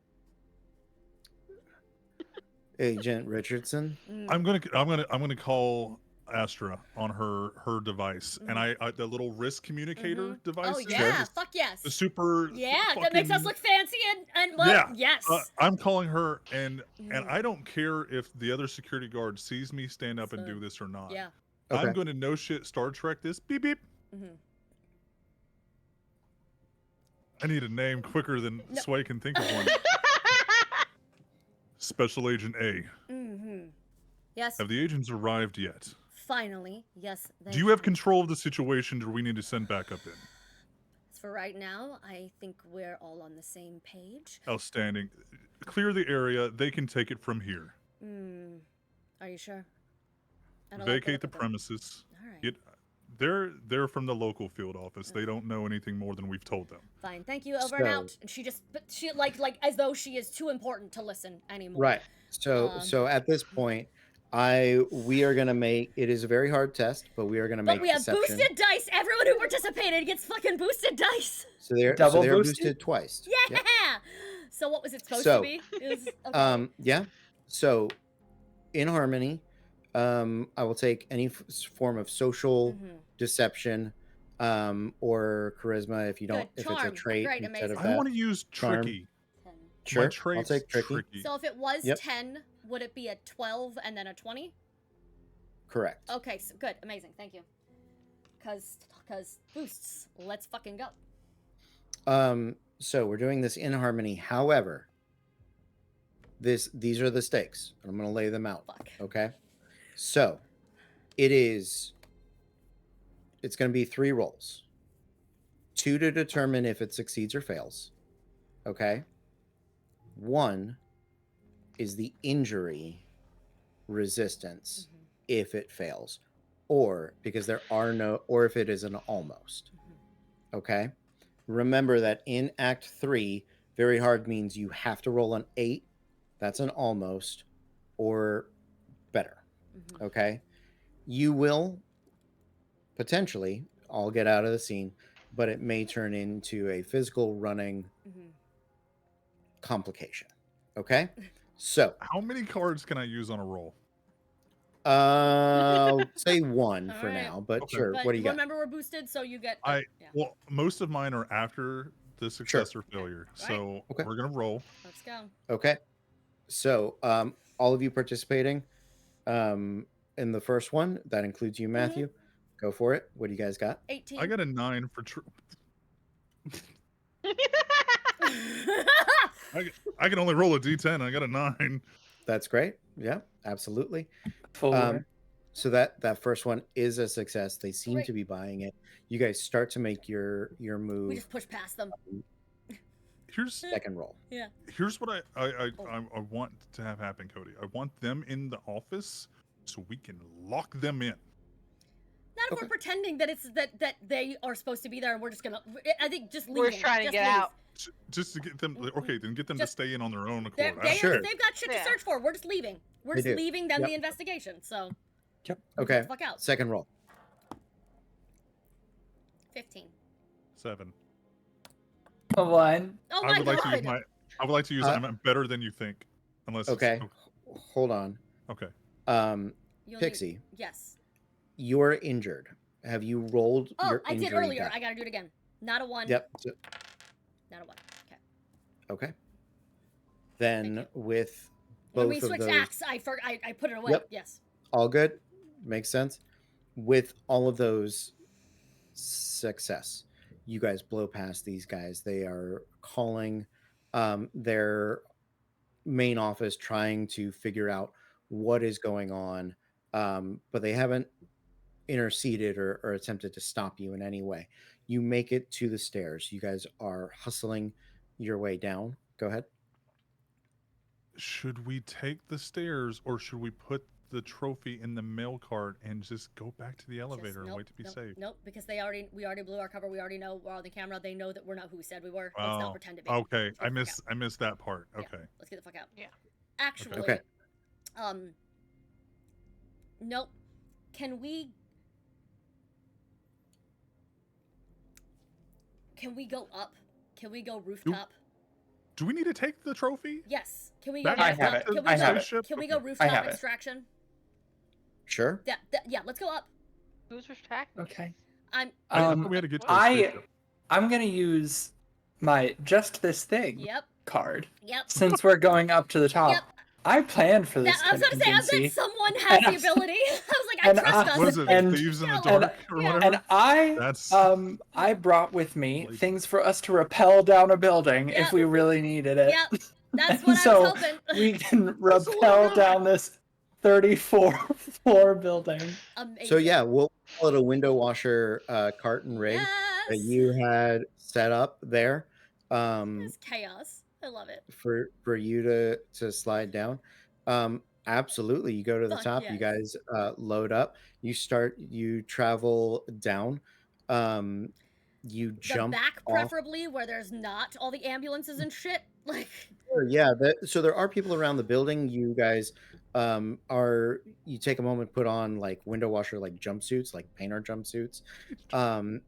Agent Richardson. I'm gonna call Astra on her device, and I the little wrist communicator device. Oh is yeah, the- fuck yes. The super. Yeah, that makes us fucking- look fancy and well, Yeah, yes. I'm calling her, and Mhm. I don't care if the other security guard sees me stand up and So, do this or not. Yeah. Okay. I'm going to no shit Star Trek this. Beep beep. Mm-hmm. I need a name quicker than No. Sway can think of one. Special Agent A. Mm-hmm. Yes. Have the agents arrived yet? Finally, yes. Do you have control of the situation, or do we need to send backup in? For right now, I think we're all on the same page. Outstanding. Clear the area. They can take it from here. Hmm. Are you sure? I don't like Vacate the look of them. premises. All right. Get. They're from the local field office. They don't know anything more than we've told them. Fine. Thank you. Over and So- out. And she like as though she is too important to listen anymore. Right. So so at this point, we are gonna make it is a very hard test, but we are gonna But make we have deception. boosted dice. Everyone who participated gets fucking boosted dice. So they're Double boosted? boosted? Twice. Yeah. Yep. So what was it supposed So, to be? It was, okay. Yeah. So, in harmony, I will take any form of social Mhm. deception, or charisma if you don't, Good. if it's a Charm. trait Great, instead of amazing. I that. want to use Charm. tricky. 10. Sure, My I'll trait's take tricky. tricky. So if it was Yep. 10, would it be a 12 and then a 20? Correct. Okay, so good, amazing, thank you. Cause boosts. Let's fucking go. So we're doing this in harmony. However, these are the stakes. I'm gonna lay them out. Fuck. Okay. So it's gonna be 3 rolls. 2 to determine if it succeeds or fails. Okay. 1 is the injury resistance Mhm, if it fails, or because there are no, or if it is an almost. mhm. Okay. Remember that in Act 3, very hard means you have to roll an 8. That's an almost or better. Mhm. Okay. You will potentially all get out of the scene, but it may turn into a physical running Mhm. complication. Okay. So, How many cards can I use on a roll? say 1 for Alright. now, but Okay. sure. But What do you got? remember, we're boosted, so you get. I- Yeah. Well, most of mine are after the success or failure, so Okay. we're gonna roll. Let's go. Okay. So, all of you participating in the first one, that includes you, Matthew. Go for it. What do you guys got? 18. I got a 9 for. I can only roll a d10. I got a 9. That's great. Yeah, absolutely. 4. So that first one is a success. They seem Great. to be buying it. You guys start to make your we move. just push past them. Here's Second roll. here's what I want to have happen, Cody. I want them in the office so we can lock them in. Not if Okay. we're pretending that it's that they are supposed to be there, and we're just gonna. I think just leaving. We're just trying to get leave. out. Just to get them. Okay, then get them Just- to stay in on their own They're, accord. they, Sure. They've got shit Yeah. to search for. We're just leaving. We're They just do. leaving them Yep. the investigation. So Okay. get the fuck out. Second roll. 15. 7. A 1. Oh I my would like to use god. my. I would like to use. I'm better than you think, unless. Okay. It's, Hold on. okay. You only- Pixie, Yes. you're injured. Have you rolled Oh, your I did injury earlier. die? I gotta do it again. Not a 1. Yep. Not a 1. Okay. Okay. Then Thank with When both we of switched those, acts, I put it away. Yep. Yes. all good. Makes sense. With all of those success, you guys blow past these guys. They are calling their main office, trying to figure out what is going on, but they haven't interceded or attempted to stop you in any way. You make it to the stairs. You guys are hustling your way down. Go ahead. Should we take the stairs or should we put the trophy in the mail cart and just go back to the elevator and nope, wait to be nope, safe? Nope, because we already blew our cover. We already know we're on the camera. They know that we're not who we said we were. Let's not Oh, pretend to be. okay. Let's get the fuck out. I missed that part. Yeah. Okay. Let's get the fuck out. Yeah. Actually, Okay. Nope. Can we go up? Can we go rooftop? Do we need to take the trophy? Yes. Can we Back- go I rooftop? have it. Can we I go, have it. Spaceship? Can we go Okay. rooftop have it. extraction? Sure. Yeah, let's go up. Who's retracting? Okay. I'm I thought Um, we had to get to the I- spaceship. I'm gonna use my just this thing Yep. card Yep. since we're going up to the top. Yep. I planned for this I was gonna say, I bet contingency. someone has And the I was- ability. I was like, And trust us. What is it? And- Thieves in the Yeah, dark or yeah. whatever? And That's I brought with me things for us to rappel down a building Yep. if we really needed it. Yep, that's And what I so was hoping. we can That's what rappel I'm down this 34-floor building. Amazing. So yeah, we'll call it a window washer carton rig that Yes. you had set up there It's chaos. I love it. for you to slide down. Absolutely, you go to the Fuck top. You yes. guys load up. You travel down. You The jump back, off. preferably, where there's not all the ambulances and shit. Like, Sure, yeah. So there are people around the building. You guys you take a moment, put on like window washer like jumpsuits, like painter jumpsuits.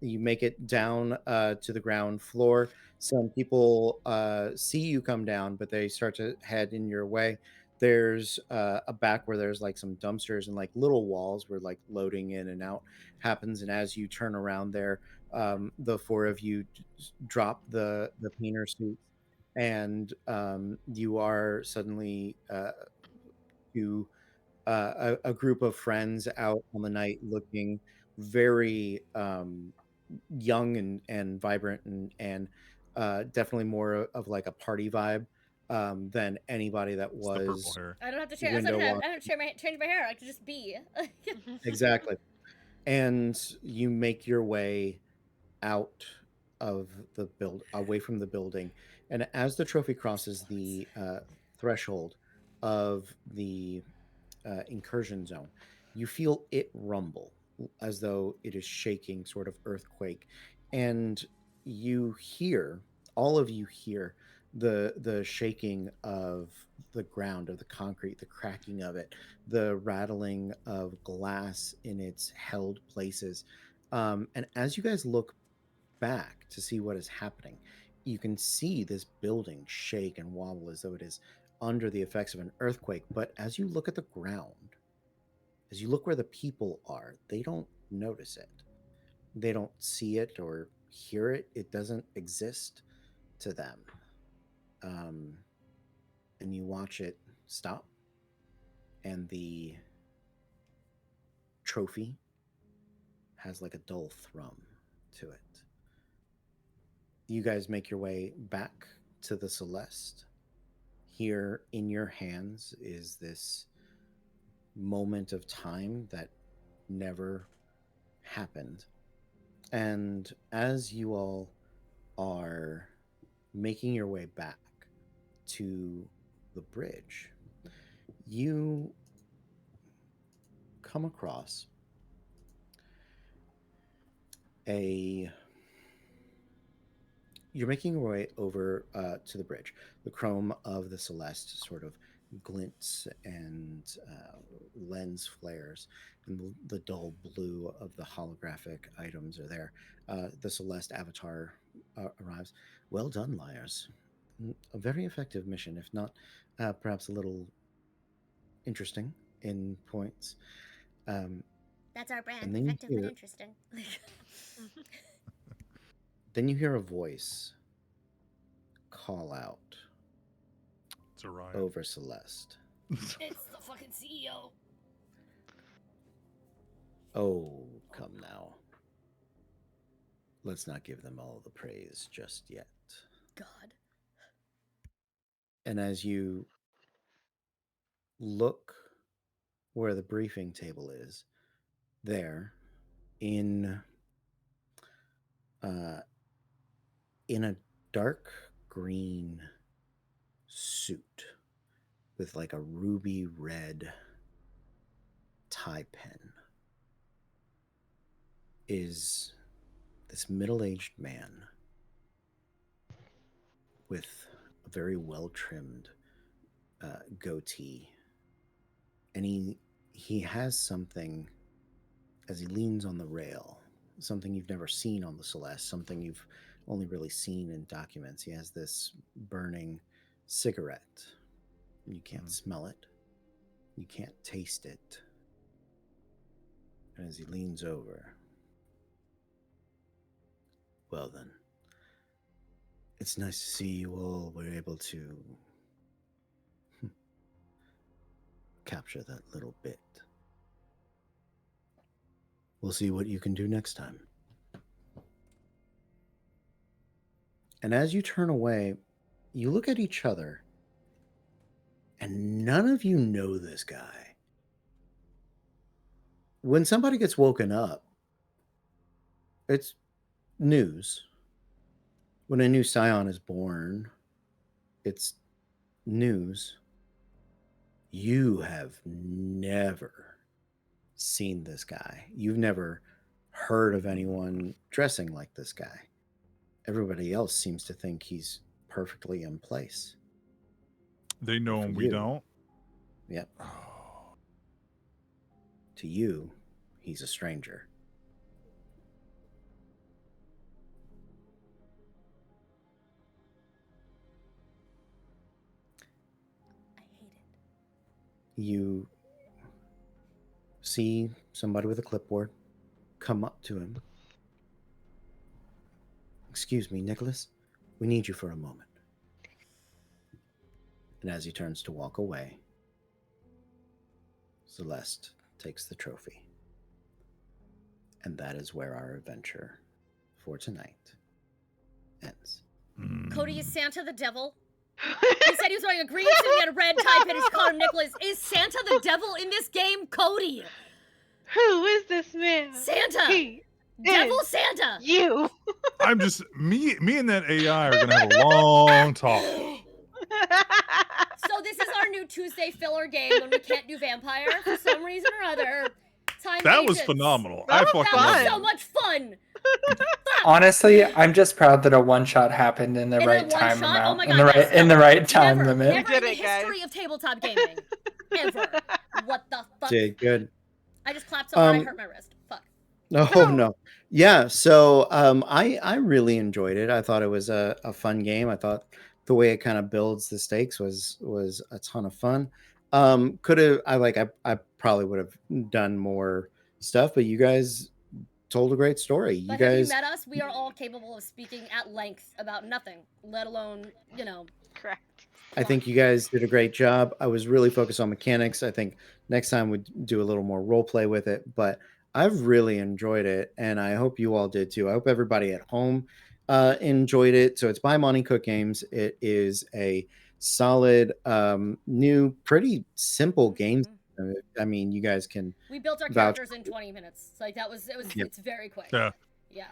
You make it down to the ground floor. Some people see you come down, but they start to head in your way. There's a back where there's like some dumpsters and like little walls where like loading in and out happens. And as you turn around there, the four of you drop the painter suits, and you are suddenly to a group of friends out on the night looking very young and vibrant and definitely more of like a party vibe than anybody that it's the purple was hair. I don't have to change. window I wash. don't change my hair. I could just be. Exactly. And you make your way out of the away from the building, and as the trophy crosses the threshold of the incursion zone, you feel it rumble as though it is shaking, sort of earthquake, and all of you hear the shaking of the ground, of the concrete, the cracking of it, the rattling of glass in its held places. And as you guys look back to see what is happening, you can see this building shake and wobble as though it is under the effects of an earthquake. But as you look at the ground, as you look where the people are, they don't notice it. They don't see it or hear it. It doesn't exist to them. And you watch it stop, and the trophy has like a dull thrum to it. You guys make your way back to the Celeste. Here in your hands is this moment of time that never happened. And as you all are making your way back to the bridge, you come across you're making your way over to the bridge. The chrome of the Celeste sort of glints and lens flares, and the dull blue of the holographic items are there. The Celeste avatar arrives. Well done, liars. A very effective mission, if not perhaps a little interesting in points. That's our brand. And then you Effective but hear- interesting. Then you hear a voice call out It's a riot. over Celeste. It's the fucking CEO. Oh, come now. Let's not give them all the praise just yet. God. And as you look where the briefing table is, there in a dark green suit with like a ruby red tie pin is this middle-aged man with a very well-trimmed goatee, and he has something as he leans on the rail, something you've never seen on the Celeste, something you've only really seen in documents. He has this burning cigarette. You can't smell it, you can't taste it. And as he leans over, well then, it's nice to see you all were able to capture that little bit. We'll see what you can do next time. And as you turn away, you look at each other, and none of you know this guy. When somebody gets woken up, it's news. When a new scion is born, it's news. You have never seen this guy. You've never heard of anyone dressing like this guy. Everybody else seems to think he's perfectly in place. They know For him, we you. don't. Yep. Oh, To you, he's a stranger. I hate it. You see somebody with a clipboard come up to him. Excuse me, Nicholas. We need you for a moment. And as he turns to walk away, Celeste takes the trophy. And that is where our adventure for tonight ends. Cody, is Santa the devil? He said he was wearing a green suit, he had a red tie pin, and she called him Nicholas. Is Santa the devil in this game, Cody? Who is this man? Santa! He Devil is Santa! you. I'm just me and that AI are gonna have a long talk. So this is our new Tuesday filler game when we can't do vampire for some reason or other. Time That was patience. phenomenal. That I was fucking That loved was it. so much fun. Honestly, I'm just proud that a one-shot happened in the In a right time one-shot? Oh amount, my in the God, right that's in the right time Never, limit. never did in the it, guys. history of tabletop gaming. Ever. What the fuck? Did good. I just clapped so hard I Um, hurt my wrist. Fuck. Oh no. Yeah, so I really enjoyed it. I thought it was a fun game. I thought the way it kind of builds the stakes was a ton of fun. Could have I probably would have done more stuff, but you guys told a great story. You But have you guys met us? We are all capable of speaking at length about nothing, let alone, Correct. I think you guys did a great job. I was really focused on mechanics. I think next time we'd do a little more role play with it, but I've really enjoyed it, and I hope you all did too. I hope everybody at home enjoyed it. So it's by Monty Cook Games. It is a solid, new, pretty simple game. I mean, you guys can we built our Vouch- characters in 20 minutes. So, like Yep. it's very quick. Yeah. Yeah.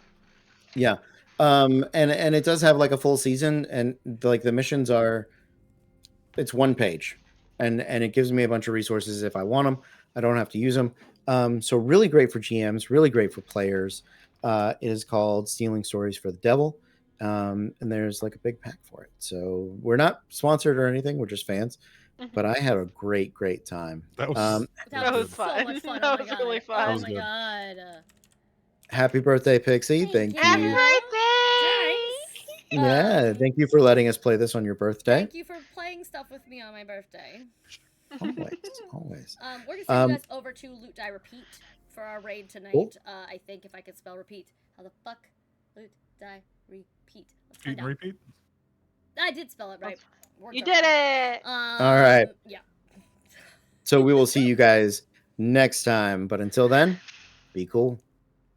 Yeah. And it does have like a full season, and like the missions are, it's one page, and it gives me a bunch of resources if I want them. I don't have to use them. So really great for GMs, really great for players. It is called Stealing Stories for the Devil, and there's like a big pack for it. So we're not sponsored or anything. We're just fans, but I had a great time. That was That was so fun. much fun. That Oh my was God. really fun. Oh was my good. God. Happy birthday, Pixie! Thank Thank you. Happy you. birthday! Yeah, thank you for letting us play this on your birthday. Thank you for playing stuff with me on my birthday. Always. We're just sending you guys over to Loot Die Repeat for our raid tonight. Cool. I think if I could spell repeat. How the fuck? Loot Die Repeat. Let's Eat find and out. repeat. I did spell it right. Worked You on did it! All right. Yeah. So we will see you guys next time. But until then, be cool.